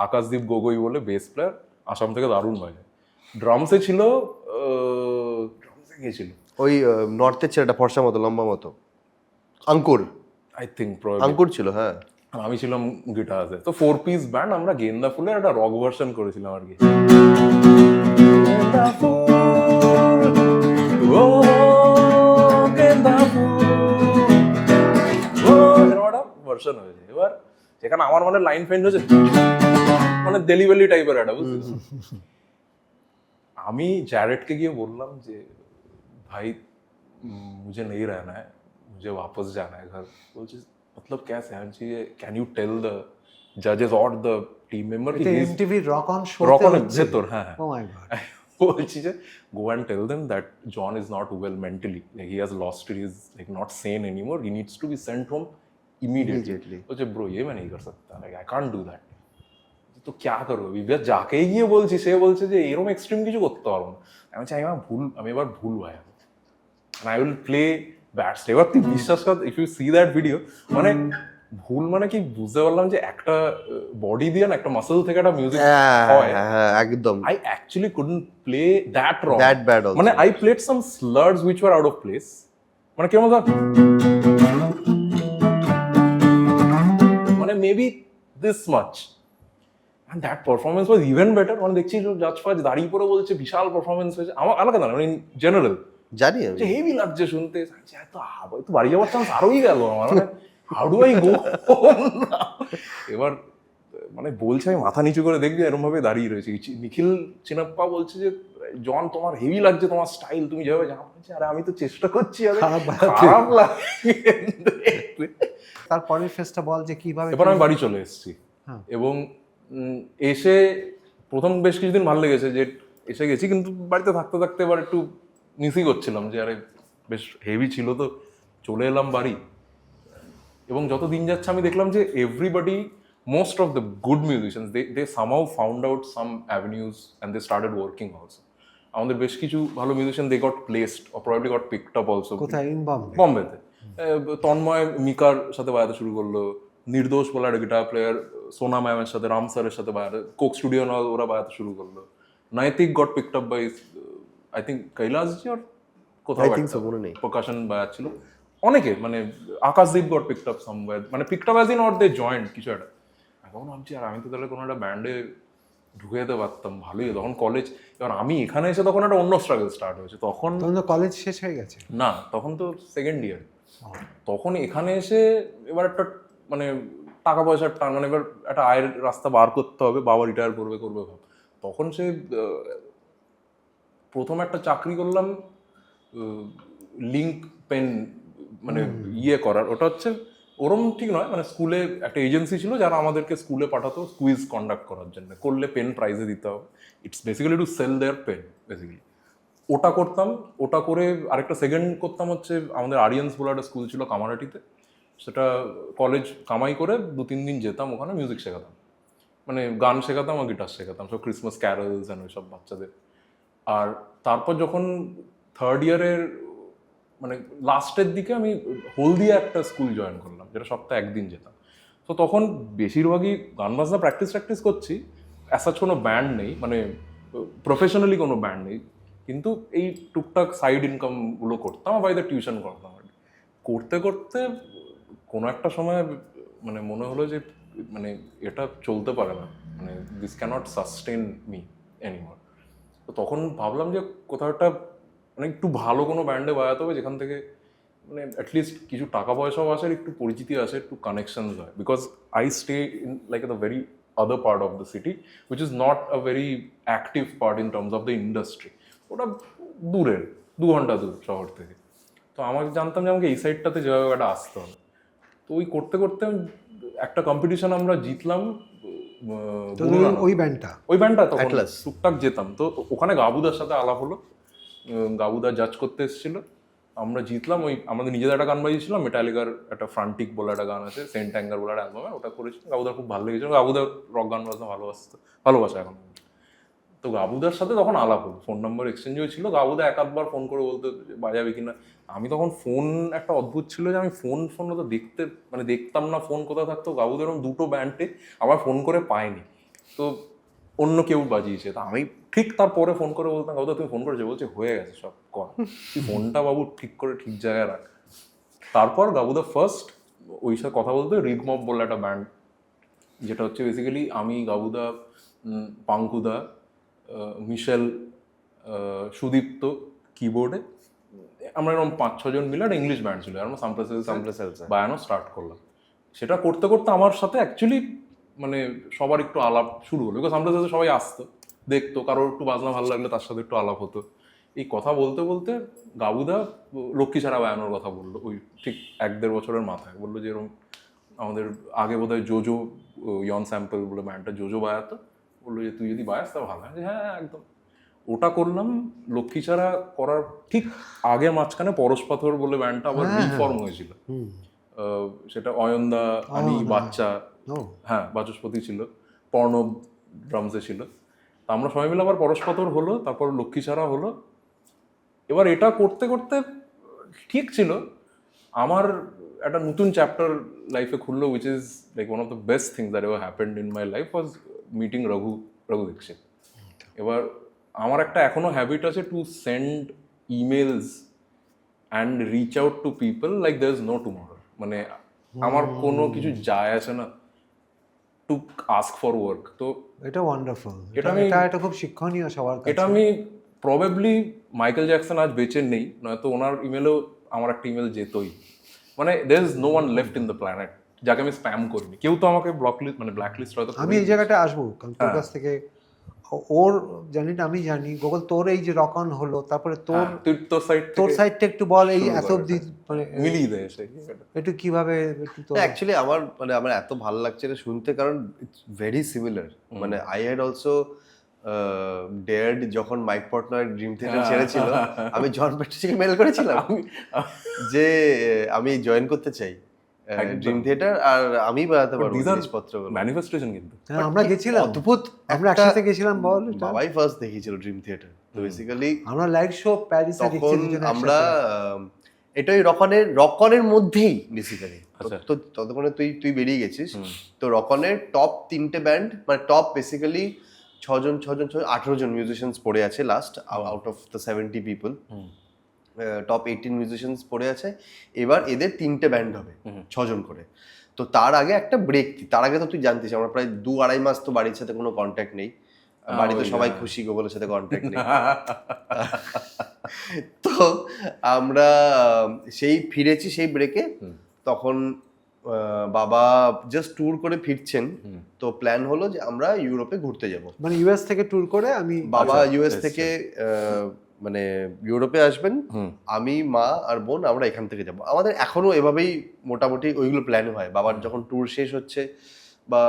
আকাশদীপ গগৈ বলে বেস প্লেয়ার, আসাম থেকে দারুণ বাজে। ড্রামসে ছিল, ড্রামসে কে ছিল? ওই নর্থের ছেলেটা ফর্সা মতো লম্বা মতো, আঙ্কুর, আই থিঙ্ক আঙ্কুর ছিল, হ্যাঁ। আমি ছিলাম গিটারে। তো 4 পিস ব্যান্ড, আমরা গেন্দা ফুলের একটা রক ভার্সন করেছিলাম আর কি। গেন্দা ফুল, ও গেন্দা ফুল, ও এরকম একটা ভার্সন হয়েছে। এবার যেখানে আমার মানে লাইন ফেন্ড হয়েছে, মানে দেলিবেলি টাইপের একটা, বুঝলি? আমি জ্যারেডকে গিয়ে বললাম যে ভাই मुझे नहीं रहना है, मुझे वापस जाना है घर। बोलছে मतलब कैसे? আমি বলছি कैन यू टेल द जजेस और द टीम मेंबर এটা MTV rock on show rock on ভেতর, হ্যাঁ ও মাই গড, বলছি যে go and tell them that John is not well mentally, like he has lost it, he is like not sane anymore, he needs to be sent home immediately। বলছে bro ये मैं नहीं कर सकता, like I can't do that। তো क्या करो अभी? যাকেই গিয়ে বলছি সে বলছে যে এরকম এক্সট্রিম কিছু করতে পারবো না। আমি বলছি আমি এবার ভুল ভাই, and I will play bad step। এবার তুই বিশ্বাস কর, if you see that video, মানে ভুল মানে কি বুঝতে পারলাম যে একটা বডি দিয়ে না একটা মাসল থেকে একটা মিউজিক হয়, হ্যাঁ একদম। I actually couldn't play that wrong, That bad also। মানে I played some slurs which were out of place, মানে কেমন মানে maybe this much, and that performance was even better। মানে দেখছি জাজ ফাজ দাঁড়িয়ে পড়ে বলছে বিশাল পারফরমেন্স হয়েছে, আমার আলাদা না, মানে ইন জেনারেল জানি আমি, যে হেভি লাগছে শুনতে। এত বাড়ি যাওয়ার চান্স আরোই গেল আমার, মানে হাউ ডু আই গো। এবার মানে বলছে আমি মাথা নিচু করে দেখবি, এরকম ভাবে দাঁড়িয়ে রয়েছে। নিখিল চিনাপ্পা বলছে যে জন তোমার হেভি লাগছে, তোমার স্টাইল, তুমি যেভাবে জানো। আরে আমি তো চেষ্টা করছি, খারাপ লাগে। তারপরের ফেসটা বল যে কিভাবে। এবার আমি বাড়ি চলে এসেছি এবং এসে প্রথম বেশ কিছুদিন ভালো লেগেছে যে এসে গেছি, কিন্তু বাড়িতে থাকতে থাকতে এবার একটু মিসই করছিলাম যে আরে বেশ হেভি ছিল। তো চলে এলাম বাড়ি, এবং যত দিন যাচ্ছে আমি দেখলাম যে everybody, most of the good musicians, they somehow found out some avenues and they started working also. আমাদের বেশ কিছু ভালো musician, they got placed or probably got picked up also. কোথায়? ইন বম্বে? বম্বেতে। তন্ময় মিকার সাথে বাজাতে শুরু করলো, নির্দোষ বলে একটা গিটার প্লেয়ার সোনা ম্যামের সাথে, রাম স্যারের সাথে বাজাতে, কোক স্টুডিও ওরা বাজাতে শুরু করলো। Naitik got picked up by I think কৈলাসজি আর কোথাও প্রকাশন বাজাচ্ছিল। অনেকে, মানে Akashdeep got picked up somewhere, মানে picked up as in or they joint কিছু একটা। এখন ভাবছি আর আমি তো তাহলে কোনো একটা ব্যান্ডে ঢুকে যেতে পারতাম, ভালোই। তখন কলেজ, এবার আমি এখানে এসে তখন একটা অন্য স্ট্রাগল স্টার্ট হয়েছে। তখন কলেজ শেষ হয়ে গেছে? না, তখন তো সেকেন্ড ইয়ার। তখন এখানে এসে এবার একটা মানে টাকা পয়সার টান, মানে এবার একটা আয়ের রাস্তা বার করতে হবে, বাবা রিটায়ার করবে ভাব। তখন সে প্রথম একটা চাকরি করলাম লিঙ্ক পেন, মানে ইয়ে করার, ওটা হচ্ছে ওরম ঠিক নয়, মানে স্কুলে একটা এজেন্সি ছিল যারা আমাদেরকে স্কুলে পাঠাতো কুইজ কন্ডাক্ট করার জন্য, করলে পেন প্রাইজে দিতে হবে। It's basically to sell their pen basically. ওটা করতাম। ওটা করে আরেকটা সেকেন্ড করতাম হচ্ছে, আমাদের আরিয়ান্স বলে একটা স্কুল ছিল কামারহাটিতে, সেটা কলেজ কামাই করে 2-3 দিন যেতাম ওখানে, মিউজিক শেখাতাম, মানে গান শেখাতাম আর গিটার শেখাতাম, সব ক্রিসমাস ক্যারলস অ্যান্ড ওইসব বাচ্চাদের। আর তারপর যখন থার্ড ইয়ারের মানে লাস্টের দিকে আমি হলদিয়া একটা স্কুল জয়েন করলাম, যেটা সপ্তাহে একদিন যেতাম। তো তখন বেশিরভাগই গান বাজনা প্র্যাকটিস করছি, অ্যাসাচ কোনো ব্যান্ড নেই, মানে প্রফেশনালি কোনো ব্যান্ড নেই, কিন্তু এই টুকটাক সাইড ইনকামগুলো করতাম, বাইরে টিউশন করতাম। করতে করতে কোনো একটা সময় মানে মনে হলো যে মানে এটা চলতে পারে না, মানে this can't sustain me anymore. তো তখন ভাবলাম যে কোথাও একটা মানে একটু ভালো কোনো ব্যান্ডে বাজাতে হবে যেখান থেকে মানে অ্যাটলিস্ট কিছু টাকা পয়সাও আসে, একটু পরিচিতি আসে, একটু কানেকশনস হয়, because I stay in like the very other part of the city which is not a very active part in terms of the industry. ওটা দূরের 2 ঘন্টা দূর শহর থেকে। তো আমাকে জানতাম যে আমাকে এই সাইডটাতে যেভাবে একটা আসতে হবে। তো ওই করতে করতে একটা কম্পিটিশন আমরা জিতলাম, তো ওই ব্যান্ডটা ওই ব্যান্ডটা তখন Atlas। টুকটাক যেতাম। তো ওখানে গাবুদার সাথে আলাপ হলো, গাবুদা জাজ করতে এসেছিল, আমরা জিতলাম। ওই আমাদের নিজেদের একটা গান বাজিয়েছিলাম, মেটালিকার একটা ফ্রান্টিক বলে একটা গান আছে, সেন্ট অ্যাঙ্গার বলে একটা অ্যালবামে, ওটা করেছিলাম। গাবুদার খুব ভালো লেগেছিল, গাবুদার রক গান বাজনা ভালোবাসা এখন। তো গাবুদার সাথে তখন আলাপ হলো, ফোন নাম্বার এক্সচেঞ্জ হয়েছিল। গাবুদা এক আধবার ফোন করে বলতে বাজাবে কিনা। আমি তখন ফোন একটা অদ্ভুত ছিল যে আমি ফোন তো দেখতাম না ফোন কোথায় থাকতো। গাবুদা এরকম 2টো ব্যান্ডে আমার ফোন করে পায়নি, তো অন্য কেউ বাজিয়েছে। তা আমি ঠিক তারপরে ফোন করে বলতাম, গাবুদা তুমি ফোন করেছো? বলছে হয়ে গেছে সব, কর তুই ফোনটা বাবু ঠিক করে ঠিক জায়গায় রাখ। তারপর গাবুদা ফার্স্ট ওই সাথে কথা বলতে রিগমব বলে একটা ব্যান্ড, যেটা হচ্ছে বেসিক্যালি আমি, গাবুদা, পাঙ্কুদা, মিশেল, সুদীপ্ত কিবোর্ডে, আমরা এরকম 5-6 জন মিলে একটা ইংলিশ ব্যান্ড ছিল, আমরা সামপ্লেসেলস বায়ানো স্টার্ট করলাম। সেটা করতে করতে আমার সাথে অ্যাকচুয়ালি মানে সবার একটু আলাপ শুরু হলো, বিকজ সামপ্লেসেলসে সবাই আসতো, দেখতো, কারোর একটু বাজনা ভালো লাগলে তার সাথে একটু আলাপ হতো। এই কথা বলতে বলতে গাবুদা লক্ষ্মী ছাড়া বায়ানোর কথা বললো, ওই ঠিক 1-1.5 বছরের মাথায় বললো যে এরকম আমাদের আগে বোধহয় জোজো ইয়ন স্যাম্পল বলে ব্যান্ডটা জোজো বায়াতো, বললো যে তুই যদি বায়াস তা ভালো হয়। হ্যাঁ একদম। ওটা করলাম। লক্ষ্মী ছাড়া করার ঠিক আগে মাঝখানে পরশ পাথর বলে ব্যান্ডটা আবার রিফর্ম হয়েছিল। সেটা অয়নদা, আমি, বাচ্চা, হ্যাঁ বাচস্পতি ছিল, প্রণব ড্রামসে ছিল। তা আমরা সবাই মিলে আবার পরশ পাথর হলো, তারপর লক্ষ্মী ছাড়া হলো। এবার এটা করতে করতে ঠিক ছিল, আমার একটা নতুন চ্যাপ্টার লাইফে খুললো, which is like one of the best things that ever happened in my life was meeting Raghu Dixit. এবার আমার একটা এখনো হ্যাবিট আছে to send emails and reach out to people like there is no tomorrow. মানে আমার কোনো কিছু যায় আসে না টু আস্ক ফর ওয়ার্ক। তো এটা ওয়ান্ডারফুল, এটা এটা খুব শিক্ষণীয় সবার কাছে। এটা আমি প্রবাবলি মাইকেল জ্যাকসন আজ বেঁচে নেই, নয়তো ওনার ইমেলেও আমার একটা ইমেল যেতই। মানে there is no one left in the planet যাকে আমি স্প্যাম করিনি। কেউ তো আমাকে ব্ল্যাক লিস্ট হয়তো। আমি এই জায়গাটা আসবো কারণ তোর কাছ থেকে ওর জানি না, আমি জানি গোগল তোর এই যে রক অন হলো, তারপরে তোর সাইডটা একটু বল, এই এত অবধি মানে মিলিয়ে দেয় একটু কিভাবে অ্যাকচুয়ালি আমার এত ভালো লাগছে এটা শুনতে, কারণ ইটস ভেরি সিমিলার। মানে আই হ্যাড অলসো ডেয়ার্ড যখন মাইক পর্টনার ড্রিম থিয়েটার ছেড়েছিল, আমি জন পেট্রিসকে মেল করেছিলাম যে আমি জয়েন করতে চাই ড্রিম থিয়েটার, আর আমি বাজাতে পারবো জিনিসপত্রগুলো। ম্যানিফেস্টেশন কিন্তু আমরা গেছিলাম, অদ্ভুত, আমরা একসাথে গেছিলাম। বল, বাবাই ফার্স্ট দেখিয়েছিল ড্রিম থিয়েটার। তো বেসিক্যালি আমরা লাইভ শো প্যারিসে তখন আমরা এটাই রকনের মধ্যেই বেসিক্যালি। তো ততক্ষণে তুই বেরিয়ে গেছিস। তো রকনের টপ 3টে ব্যান্ড, মানে টপ বেসিক্যালি 18 জন মিউজিশিয়ানস পড়ে আছে last, out of the 70 people. Top 18 musicians পড়ে আছে। এবার এদের 3টে ব্যান্ড হবে, 6 জন করে। তো তার আগে একটা ব্রেক, তার আগে তো তুই জানতিস আমরা প্রায় 2-2.5 মাস তো বাড়ির সাথে কোনো কন্ট্যাক্ট নেই, বাড়িতে সবাই খুশি, গোগলের সাথে কন্ট্যাক্ট নেই। তো আমরা সেই ফিরেছি সেই ব্রেকে, তখন বাবা জাস্ট ট্যুর করে ফিরছেন। তো প্ল্যান হলো যে আমরা ইউরোপে ঘুরতে যাব, মানে ইউএস থেকে ট্যুর করে। বাবা ইউএস থেকে মানে ইউরোপে আসবেন, আমি, মা আর বোন আমরা এখান থেকে যাব। আমাদের এখনো এভাবেই মোটামুটি ওইগুলো প্ল্যান হয়। বাবার যখন ট্যুর শেষ হচ্ছে বা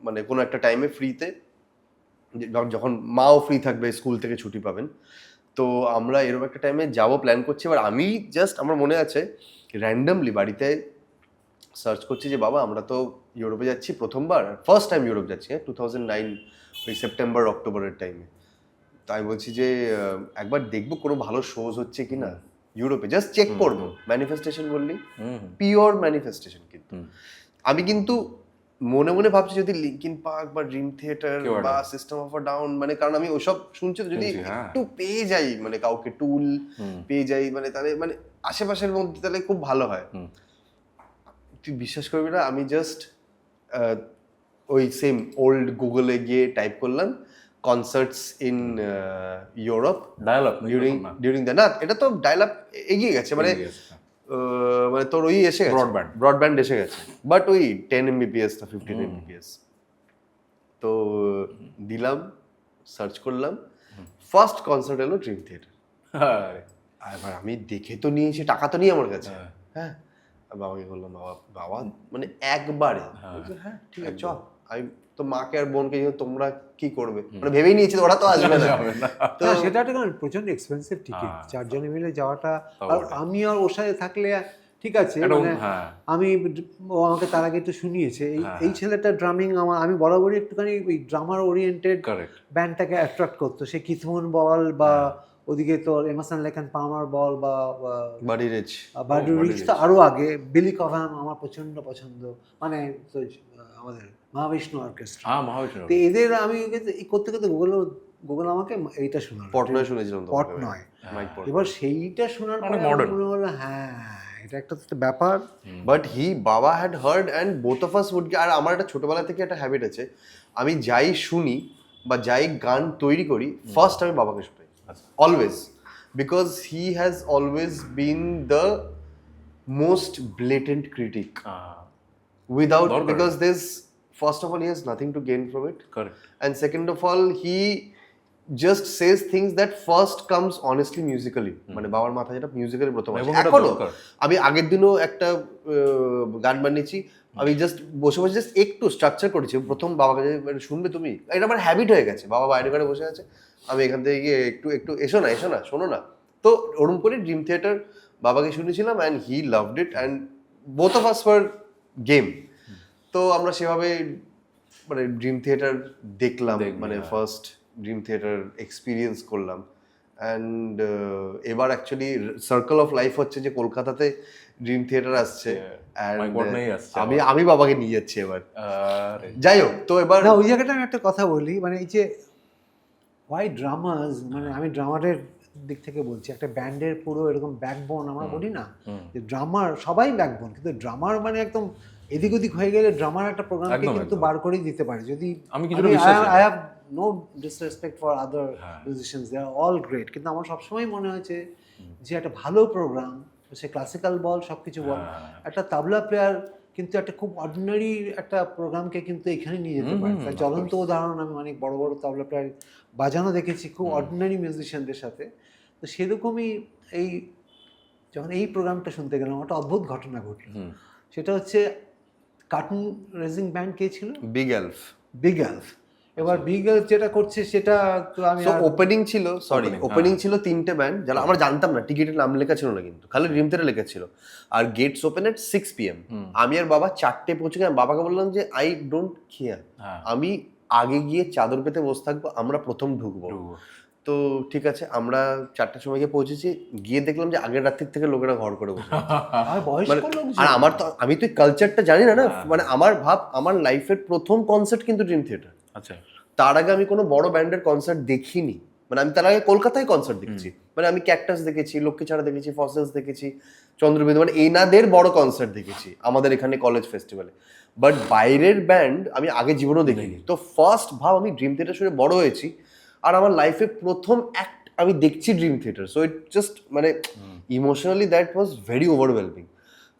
মানে কোনো একটা টাইমে ফ্রিতে, যখন মাও ফ্রি থাকবে, স্কুল থেকে ছুটি পাবেন, তো আমরা এরকম একটা টাইমে যাবো প্ল্যান করছি। এবার আমি জাস্ট, আমার মনে আছে র্যান্ডামলি বাড়িতে সার্চ করছি যে বাবা আমরা তো ইউরোপে যাচ্ছি প্রথমবার, ফার্স্ট টাইম ইউরোপ যাচ্ছি, 2009 ওই সেপ্টেম্বর অক্টোবরের টাইমে। তাই বলছি যে একবার দেখবো কোনো ভালো শোজ হচ্ছে কিনা ইউরোপে, জাস্ট চেক করবো। ম্যানিফেস্টেশন বললি, পিওর ম্যানিফেস্টেশন। কিন্তু আমি কিন্তু মনে মনে ভাবছি যদি লিঙ্কিন পার্ক বা ড্রিম থিয়েটার বা সিস্টেম অফ আ ডাউন, মানে কারণ আমি ওসব শুনছি, যদি একটু পেয়ে যাই, মানে কাউকে টুল পেয়ে যাই, মানে তাহলে মানে আশেপাশের মধ্যে তাহলে খুব ভালো হয়। তুই বিশ্বাস করবি না, আমি জাস্ট ওই সেম ওল্ড গুগলে গিয়ে টাইপ করলাম concerts in Europe dial up during the না এটা তো ডায়াল আপ এগিয়ে গেছে মানে মানে তোর ওই এসে গেছে ব্রডব্যান্ড এসে গেছে বাট ওই 10 Mbps না 15 Mbps তো দিলাম সার্চ করলাম ফার্স্ট কনসার্ট হলো ড্রিম থিয়েটার এবার আমি দেখে তো নিয়েছি টাকা তো নিয়ে আমার কাছে হ্যাঁ বাবাকে বললাম বাবা মানে একবারে হ্যাঁ ঠিক আছে চল আমি তো মাকে আর বোনকে তোমরা কি করবে মানে ভেবেই নিয়েছি ওরা তো আসবে না তো সেটা একটা প্রচন্ড এক্সপেন্সিভ টিকিট 4 জনে মিলে যাওয়াটা আর আমি আর ওর সাথে থাকলে ঠিক আছে মানে আমি ও আমাকে তার আগে একটু শুনিয়েছে এই ছেলেটা ড্রামিং আমি বরাবরই একটুখানি ওই ড্রামার ওরিয়েন্টেড ব্যান্ডটাকে অ্যাট্রাক্ট করতো সে কিথমন বল বা ওদিকে তোর এমারসন লেক অ্যান্ড পালমার বল বা বাডি রিচ তো আরো আগে বিলি কভাম আমার প্রচন্ড পছন্দ মানে আমাদের মহাবিষ্ণু অর্কেস্ট্রা তো এদের আমি করতে করতে গুগল আমাকে এইটা শোনালো পটনয় শুনেছিলাম পটনয় এবার সেইটা শোনার পরে মনে হলো হ্যাঁ এটা একটা ব্যাপার বাট বাবা had heard and both of us would আর আমার একটা ছোটবেলা থেকে একটা হ্যাবিট আছে আমি যাই শুনি বা যাই গান তৈরি করি ফার্স্ট আমি বাবাকে শুনি always because he has always been the most blatant critic without because this first of all he has nothing to gain from it correct and second of all he just says things that first comes honestly musically মানে বাবার মাথায় যেটা musically প্রথম আসে এখনো আমি আগের দিনও একটা গান বানিয়েছি আমি জাস্ট বসে বসে জাস্ট একটু স্ট্রাকচার করেছি প্রথম বাবাকে শুনবে তুমি এটা আমার হ্যাবিট হয়ে গেছে বাবা বাইরে ঘরে বসে আছে আমি এখান থেকে গিয়ে একটু এসো না শোনো না তো ওরকম করে ড্রিম থিয়েটার বাবাকে শুনেছিলাম and he loved it and both of us were game তো আমরা সেভাবে মানে ড্রিম থিয়েটার দেখলাম মানে ফার্স্ট ড্রিম থিয়েটার এক্সপিরিয়েন্স করলাম অ্যান্ড এবার অ্যাকচুয়ালি সার্কেল অফ লাইফ হচ্ছে যে কলকাতাতে ড্রিম থিয়েটার আসছে আমি বাবাকে নিয়ে যাচ্ছি এবার যাই হোক তো এবার না ওই জায়গাটা আমি একটা কথা বলি মানে এই যে হোয়াই ড্রামার্স মানে আমি ড্রামারের দিক থেকে বলছি একটা ব্যান্ডের পুরো এরকম ব্যাকবোন আমরা বলি না যে ড্রামার সবাই ব্যাকবোন কিন্তু ড্রামার মানে একদম এদিক ওদিক হয়ে গেলে ড্রামার একটা প্রোগ্রামকে কিন্তু বার করেই দিতে পারে যদি I have no disrespect for other musicians they are all great কিন্তু আমার সবসময় মনে হয়েছে যে একটা ভালো প্রোগ্রাম সে ক্লাসিক্যাল বল সব কিছু বল একটা তাবলা প্লেয়ার কিন্তু একটা খুব অর্ডিনারি একটা প্রোগ্রামকে কিন্তু এখানে নিয়ে যেতে পারে তার জ্বলন্ত উদাহরণ আমি অনেক বড় বড় তাবলা প্লেয়ার বাজানো দেখেছি খুব অর্ডিনারি মিউজিশিয়ানদের সাথে তো সেরকমই এই যখন এই প্রোগ্রামটা শুনতে গেলাম একটা অদ্ভুত ঘটনা ঘটল সেটা হচ্ছে কার্টুন রেজিং ব্যান্ড কে ছিল বিগ এলফ এবার বিগ এলফ যেটা করছে সেটা তো আমি ওপেনিং ছিল 3টে ব্যান্ড যারা আমরা জানতাম না টিকিটের নাম লেখা ছিল না কিন্তু খালি ড্রিম থিয়েটার লেখা ছিল আর গেটস ওপেন এট 6 PM আমি আর বাবা 4টে পৌঁছে গেলাম বাবাকে বললাম যে আই ডোন্ট কেয়ার আমি আগে গিয়ে চাদর পেতে বসে থাকবো আমরা প্রথম ঢুকবো তো ঠিক আছে আমরা 4টার সময় গিয়ে পৌঁছেছি গিয়ে দেখলাম যে আগের রাত্রির থেকে লোকেরা ঘর করে বসে আর আমি তো কালচারটা জানি না মানে আমার লাইফের প্রথম কনসার্ট কিন্তু ড্রিম থিয়েটার আচ্ছা তার আগে আমি কোনো বড় ব্যান্ডের কনসার্ট দেখিনি মানে আমি তার আগে কলকাতায় কনসার্ট দেখেছি মানে আমি ক্যাকটাস দেখেছি লক্ষ্মী ছাড়া দেখেছি ফসেলস দেখেছি চন্দ্রবিন্দু মানে এনাদের বড় কনসার্ট দেখেছি আমাদের এখানে কলেজ ফেস্টিভ্যালে বাট বাইরের ব্যান্ড আমি আগে জীবনেও দেখিনি তো ফার্স্ট আমি ড্রিম থিয়েটার শুনে বড় হয়েছি আর আমার লাইফে প্রথম অ্যাক্ট আমি দেখছি Dream Theater so it just মানে emotionally that was very overwhelming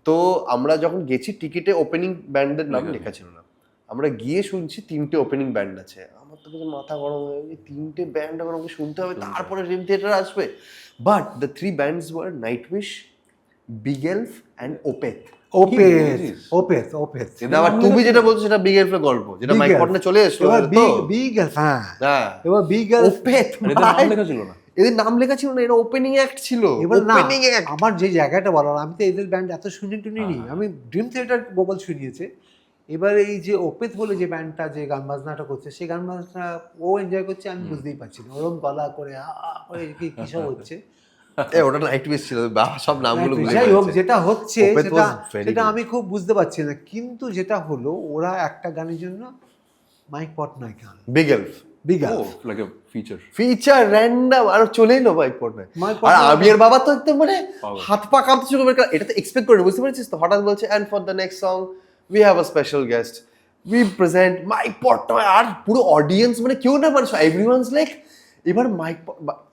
তো আমরা যখন গেছি টিকিটে ওপেনিং ব্যান্ডের নাম লেখা ছিল না আমরা গিয়ে শুনছি 3টে ওপেনিং ব্যান্ড আছে আমার তো মাথা গরম হয়ে গেছে 3টে ব্যান্ড আমাকে শুনতে হবে তারপরে ড্রিম থিয়েটার আসবে but the 3 bands were Nightwish Big Elf and Opeth আবার তুমি যেটা বলছো সেটা বিগ এলফের গল্প যেটা মাইক পটনে চলে এসেছিল বিগ এলফ হ্যাঁ এবার বিগ এলফ ওপেথ নাম লেখা ছিল না এদের নাম লেখা ছিল না এটা ওপেনিং অ্যাক্ট ছিল ওপেনিং অ্যাক্ট আমার যে জায়গাটা বলার আমি তো এদের ব্যান্ড এত শুনিনি আমি ড্রিম থিয়েটার গোপাল শুনিয়েছে এবার এই যে ওপেথ বলে যে ব্যান্ডটা যে গান বাজনাটা করছে সেই গান বাজনা ও এনজয় করছে আমি বুঝতেই পারছি না ওরকম গলা করে কি সব হচ্ছে ওটা নাইটউইশ ছিল সব নামগুলো যাই হোক যেটা হচ্ছে সেটা আমি খুব বুঝতে পারছি না কিন্তু যেটা হলো ওরা একটা গানের জন্য মাইক পটনয় গান big elf like a feature random আর চলেই না মাইক পটনয় আর আমি আর বাবা তো একদম মানে হাত পা কাঁপতে শুরু করে এটা তো এক্সপেক্ট করে বুঝতে পারছিস তো হঠাৎ বলছে and for the next song we have a special guest we present Mike Portnoy, আর পুরো অডিয়েন্স মানে কেউ না মানে এভরিওয়ানস লাইক এবার মাইক,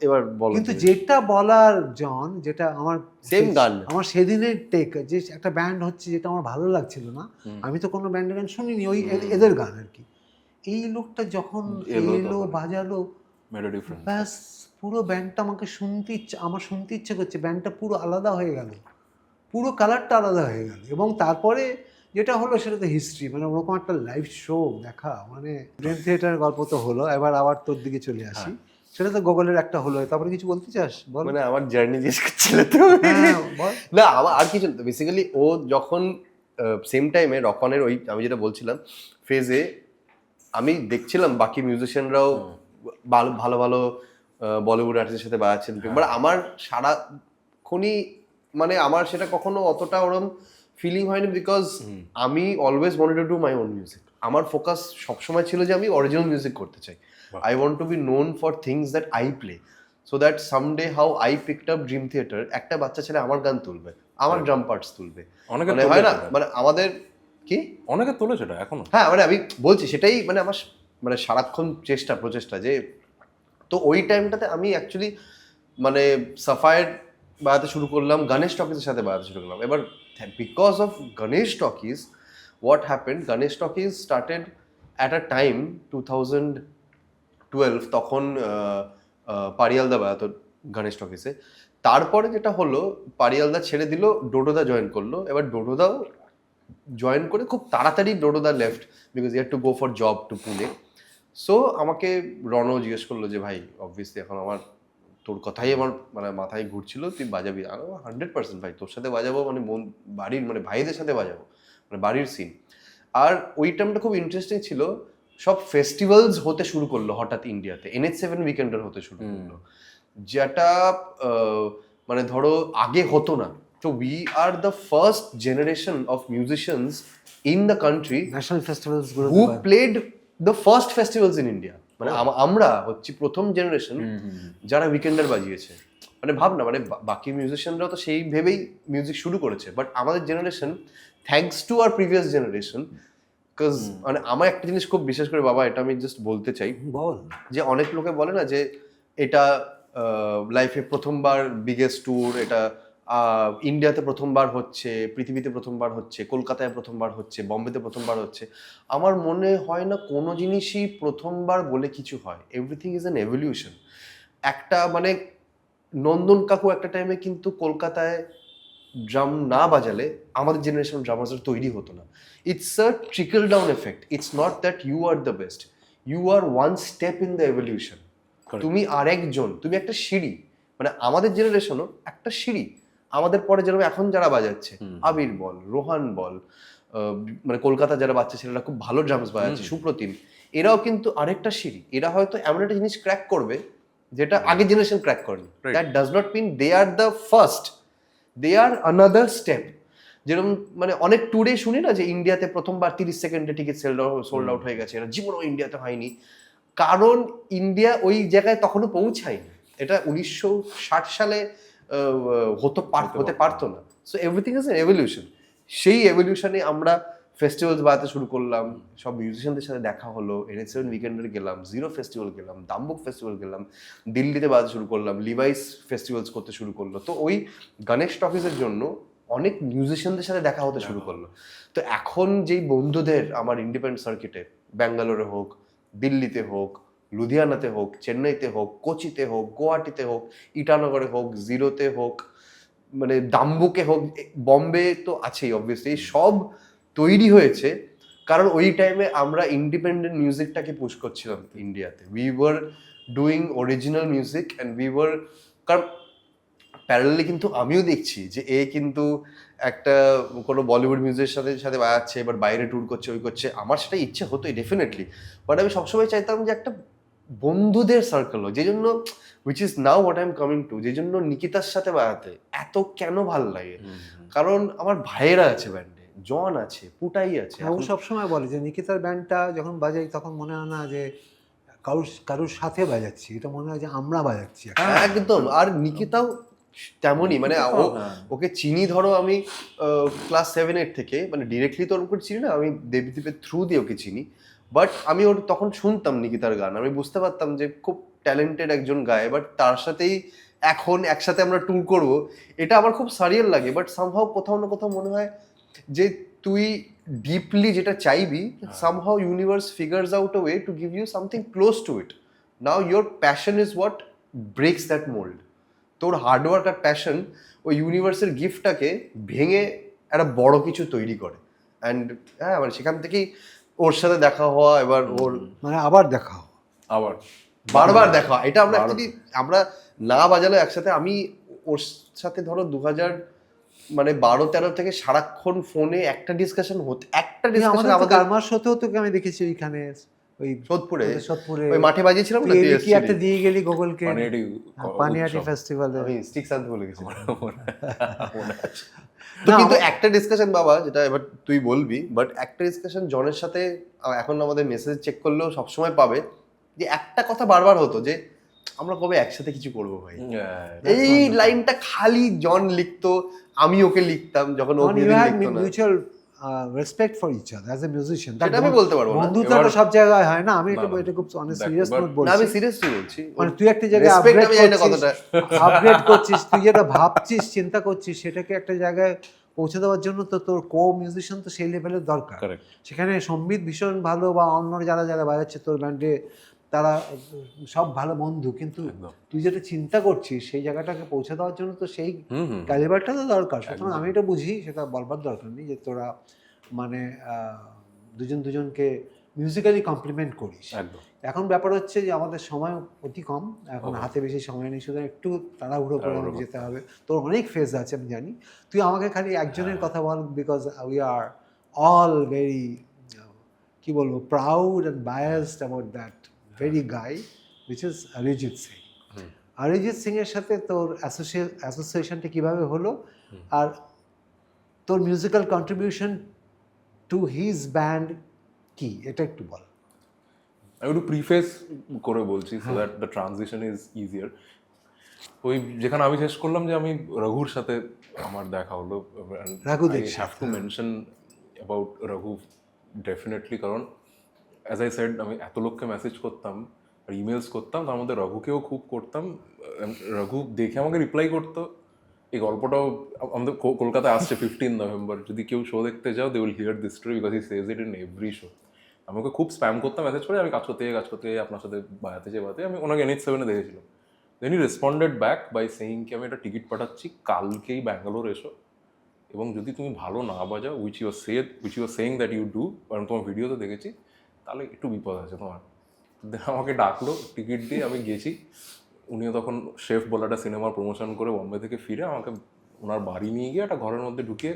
এবার বলো। কিন্তু যেটা বলার জন, যেটা আমার সেম গান আমার সেদিনের টেক, যে একটা ব্যান্ড হচ্ছে যেটা আমার ভালো লাগছিল না, আমি তো কোনো ব্যান্ডের গান শুনিনি, ওই এদের গান আর কি, এই লোকটা যখন এলো বাজালো, মেড আ ডিফারেন্স। ব্যাস পুরো ব্যান্ডটা আমাকে আমার শুনতে ইচ্ছে করছে, ব্যান্ডটা পুরো আলাদা হয়ে গেল, পুরো কালারটা আলাদা হয়ে গেল। এবং তারপরে যেটা হলো সেটা তো হিস্ট্রি, মানে ওরকম একটা লাইভ শো দেখা, মানে ড্রিম থিয়েটারের গল্প তো হলো, এবার আবার তোর দিকে চলে আসি, সেটা তো গুগলের একটা হলো। তারপরে কিছু বলতে চাস বল? মানে আমার জার্নি জিজ্ঞেস করছিল তো। হ্যাঁ, বল। না আমার আর কিছু, বেসিক্যালি ও যখন সেম টাইমে রকনের ওই আমি যেটা বলছিলাম ফেজে আমি দেখছিলাম বাকি মিউজিশিয়ানরাও ভালো ভালো ভালো বলিউড আর্টিস্টের সাথে বাজাচ্ছেন, বাট আমার সারাক্ষণই মানে আমার সেটা কখনো অতটা ওরম ফিলিং হয়নি, বিকজ আমি always wanted to do my own music. আমার ফোকাস সবসময় ছিল যে আমি অরিজিনাল মিউজিক করতে চাই। I want to be known for things that I play, so that someday how I picked up Dream Theater, একটা বাচ্চা ছেলে আমার গান তুলবে, আমার ড্রাম পার্টস তুলবে, অনেকে মানে হয় না মানে আমাদের কি অনেকে তোলে সেটা এখনো। হ্যাঁ মানে আমি বলছি সেটাই, মানে আমার মানে সারাক্ষণ প্রচেষ্টা যে, তো ওই টাইমটাতে আমি অ্যাকচুয়ালি মানে সাফায়ার বাজাতে শুরু করলাম, গণেশ টকিজের সাথে বাজাতে শুরু করলাম। এবার because of Ganesh talkies what happened, Ganesh talkies started at a time 2012, তখন পারিয়ালদা বাজাতো গণেশ টকিজে। তারপরে যেটা হলো পারিয়ালদা ছেড়ে দিল, ডোডোদা জয়েন করলো। এবার ডোডোদাও জয়েন করে খুব তাড়াতাড়ি ডোডোদা left because you had to go for job to Pune. So আমাকে রণ জিজ্ঞেস করলো যে ভাই অবভিয়াসলি এখন আমার তোর কথাই আমার মানে মাথায় ঘুরছিল, তুই বাজাবি? 100% ভাই, তোর সাথে বাজাবো, মানে বাড়ির মানে ভাইদের সাথে বাজাবো, মানে বাড়ির সিন। আর ওই টাইমটা খুব ইন্টারেস্টিং ছিল, সব ফেস্টিভ্যালস হতে শুরু করলো হঠাৎ ইন্ডিয়াতে, NH7 উইকেন্ডার হতে শুরু করলো, যেটা মানে ধরো আগে হতো না। So we are the first generation of musicians in the country national festivals গুলো who played the first festivals in India. মানে আমরা হচ্ছে প্রথম জেনারেশন যারা উইকেন্ডার বাজিয়েছে। মানে ভাব না, মানে বাকি মিউজিশিয়ানরাও তো সেই ভেবেই মিউজিক শুরু করেছে, বাট আমাদের generation thanks to our previous generation, because মানে আমার একটা জিনিস খুব বিশেষ করে বাবা এটা আমি জাস্ট বলতে চাই, বল, যে অনেক লোকে বলে না যে এটা লাইফে প্রথমবার বিগেস্ট ট্যুর, এটা ইন্ডিয়াতে প্রথমবার হচ্ছে, পৃথিবীতে প্রথমবার হচ্ছে, কলকাতায় প্রথমবার হচ্ছে, বম্বেতে প্রথমবার হচ্ছে। আমার মনে হয় না কোনো জিনিসই প্রথমবার বলে কিছু হয়, এভরিথিং ইজ অ্যান এভলিউশন। একটা মানে নন্দন কাকু একটা টাইমে কিন্তু কলকাতায় ড্রাম না বাজালে আমাদের জেনারেশন ড্রামার্সরা তৈরি হতো না। It's a trickle down effect, it's not that you are the best, you are one step in the evolution. তুমি আরেকজন, তুমি একটা সিঁড়ি, মানে আমাদের জেনারেশনও একটা সিঁড়ি। আমাদের পরে যেরকম এখন যারা বাজাচ্ছে, আবির বল, রোহান বল, মানে কলকাতা যারা বাচ্চা ছেলেরা খুব ভালো ড্রামস বাজাচ্ছে, সুপ্রতিম, এরাও কিন্তু আরেকটা সিঁড়ি। এরা হয়তো এমন একটা জিনিস ক্র্যাক করবে যেটা আগের জেনারেশন ক্র্যাক করেনি। That does not mean they are the first, they are another step. যেরকম মানে অনেক ট্যুরে শুনি না যে ইন্ডিয়াতে প্রথমবার 30 সেকেন্ডে টিকিট সোল্ড আউট হয়ে গেছে, এরা জীবনও ইন্ডিয়াতে হয়নি, কারণ ইন্ডিয়া ওই জায়গায় তখনও পৌঁছায়নি। এটা 1960 সালে হতে পারতো না। So everything is an evolution. সেই এভলিউশনে আমরা ফেস্টিভ্যালস বাজাতে শুরু করলাম, সব মিউজিশিয়ানদের সাথে দেখা হলো, NH7 উইকেন্ডার গেলাম, জিরো ফেস্টিভ্যাল গেলাম, দাম্বুক ফেস্টিভ্যাল গেলাম, দিল্লিতে বাজাতে শুরু করলাম, লিভাইস ফেস্টিভ্যালস করতে শুরু করলো। তো ওই গণেশ টকিজের জন্য অনেক মিউজিশিয়ানদের সাথে দেখা হতে শুরু করলো। তো এখন যেই বন্ধুদের আমার ইন্ডিপেন্ডেন্ট সার্কিটে, ব্যাঙ্গালোরে হোক, দিল্লিতে হোক, লুধিয়ানাতে হোক, চেন্নাইতে হোক, কোচিতে হোক, গুয়াহাটিতে হোক, ইটানগরে হোক, জিরোতে হোক, মানে দাম্বুকে হোক, বম্বে তো আছেই অবভিয়াসলি, সব তৈরি হয়েছে কারণ ওই টাইমে আমরা ইন্ডিপেন্ডেন্ট মিউজিকটাকে পুশ করছিলাম ইন্ডিয়াতে। We were doing original music and we were, কারণ প্যারালালি কিন্তু আমিও দেখছি যে এ কিন্তু একটা কোনো বলিউড মিউজিকের সাথে সাথে বাজাচ্ছে, এবার বাইরে ট্যুর করছে, ওই করছে। আমার সেটা ইচ্ছে হতোই ডেফিনেটলি, বাট আমি সবসময় চাইতাম যে একটা বন্ধুদের সার্কেল হয়, যে জন্য which is now what I am coming to, যে জন্য নিকিতার সাথে বাজাতে এত কেন ভাল লাগে, কারণ আমার ভাইয়েরা আছে ব্যান্ডে, জন আছে, পুটাই আছে। ও সবসময় বলে যে নিকিতার ব্যান্ডটা যখন বাজাই তখন মনে হয় না যে কারুর সাথে বাজাচ্ছি, এটা মনে হয় যে আমরা বাজাচ্ছি। একদম। আর নিকিতাও তেমনই মানে হ্যাঁ। ওকে চিনি ধরো আমি ক্লাস 7-8 থেকে, মানে ডিরেক্টলি তো ওর চিনি না, আমি দেবদীপের থ্রু দিয়ে ওকে চিনি। বাট আমি ওর তখন শুনতাম নিকিতার গান, আমি বুঝতে পারতাম যে খুব ট্যালেন্টেড একজন গায়, বাট তার সাথেই এখন একসাথে আমরা ট্যুর করব, এটা আমার খুব সারিয়াল লাগে। বাট সামহাও কোথাও না কোথাও মনে হয় যে তুই ডিপলি যেটা চাইবি, somehow universe figures out a way to give you something close to it. Now your passion is what breaks that mould. তোর হার্ডওয়ার্ক আর প্যাশন ওই ইউনিভার্সের গিফটটাকে ভেঙে একটা বড় কিছু তৈরি করে। অ্যান্ড হ্যাঁ, মানে সেখান থেকেই ওর সাথে দেখা হওয়া, এবার ওর মানে আবার দেখা হবে। আবার বারবার দেখা হয়। এটা আমরা অ্যাকচুয়ালি আমরা না বাজালে একসাথে, আমি ওর সাথে ধরো 2012-13 থেকে সারাক্ষণ ফোনে একটা ডিসকাশন হতো, একটা ডিসকাশন আমাদের আমাদের গারমাস হতেও তোকে আমি দেখেছি ওইখানে, ওই সোদপুরে সোদপুরে ওই মাঠে বাজিয়েছিলাম না, তুই তুই কি একটা দিয়ে গেলি গোগলকে, পানিহাটি পানিহাটি উৎসব। ফেস্টিভ্যালে। আমি স্টিক্স আনতে বলে গেছিলাম। মনে আছে। তো কিন্তু একটা ডিসকাশন বাবা, যেটা এবার তুই বলবি, বাট একটা ডিসকাশন জনের সাথে এখন আমাদের মেসেজ চেক করলেও সবসময় পাবে, যে একটা কথা বারবার হতো যে আমরা কবে একসাথে কিছু করবো ভাই। এই লাইনটা খালি জন লিখতো, আমি ওকে লিখতাম যখন ও you had mutual respect for each other as a musician. সেটা আমি বলতে পারবো না। বন্ধুত্বটা সব জায়গায় হয় না, আমি এটা খুব অনেস্ট দেখ, সিরিয়াস এবার- নোট না, আমি বলছি। সিরিয়াসলি বলছি, মানে তুই একটা জায়গায় Respect আপগ্রেড আমি জানি না করছিস, কতটা। আপগ্রেড করছিস, তুই যেটা ভাবছিস চিন্তা করছিস সেটাকে একটা জায়গায় পৌঁছে দেওয়ার জন্য তো তোর কো মিউজিশিয়ান তো সেই লেভেলের দরকার। Correct. সেখানে সম্বিত ভীষণ ভালো, বা অন্য যারা যারা বাজাচ্ছে তোর ব্যান্ডে তারা সব ভালো বন্ধু, কিন্তু একদম। তুই যেটা চিন্তা করছিস সেই জায়গাটাকে পৌঁছে দেওয়ার জন্য তো সেই হুম। ক্যালিবারটা তো দরকার। সুতরাং আমি এটা বুঝি, সেটা বলবার দরকার নেই যে তোরা মানে দুজনকে মিউজিক্যালি কমপ্লিমেন্ট করিস। একদম। এখন ব্যাপার হচ্ছে যে আমাদের সময় অতি কম, এখন হাতে বেশি সময় নেই, সুতরাং একটু তাড়াহুড়ো করে আমাকে যেতে হবে। তোর অনেক ফেজ আছে আমি জানি, তুই আমাকে খালি একজনের কথা বল, because we are all very কি বলবো proud and biased about that very guy which is Arijit Singh. Arijit Singh এর সাথে তোর অ্যাসোসিয়েশনটা কিভাবে হলো, আর তোর musical contribution to his band কি, এটা একটু বল। আমি একটু প্রিফেস করে বলছি so that the transition is easier. ওই যেখানে আমি শেষ করলাম যে আমি রঘুর সাথে আমার দেখা হলো, Raghu I Dixit, have to mention about Raghu definitely, কারণ অ্যাজ আই সেড আমি এত লোককে মেসেজ করতাম আর ইমেলস করতাম, তার মধ্যে রঘুকেও খুব করতাম। রঘু দেখে আমাকে রিপ্লাই করতো। এই গল্পটাও আমাদের কলকাতায় আসছে 15 নভেম্বর, যদি কেউ শো দেখতে যাও they will hear this story because he says it in every show. আমি ওকে খুব স্প্যাম করতাম মেসেজ করে, আমি কাজ করতে গিয়ে আপনার সাথে বাজাতে আমি ওনাকে NH7 দেখেছিলাম। দেন হি রেসপন্ডেড ব্যাক বাই সেইং কি আমি একটা টিকিট পাঠাচ্ছি, কালকেই ব্যাঙ্গালোর এসো, এবং যদি তুমি ভালো না বাজাও which you are saying that you do, কারণ তোমার ভিডিওতে দেখেছি, তাহলে একটু বিপদ আছে তোমার। দেন আমাকে ডাকলো টিকিট দিয়ে, আমি গেছি। উনিও তখন শেফ বলে একটা সিনেমার প্রমোশন করে বম্বে থেকে ফিরে আমাকে ওনার বাড়ি নিয়ে গিয়ে একটা ঘরের মধ্যে ঢুকিয়ে,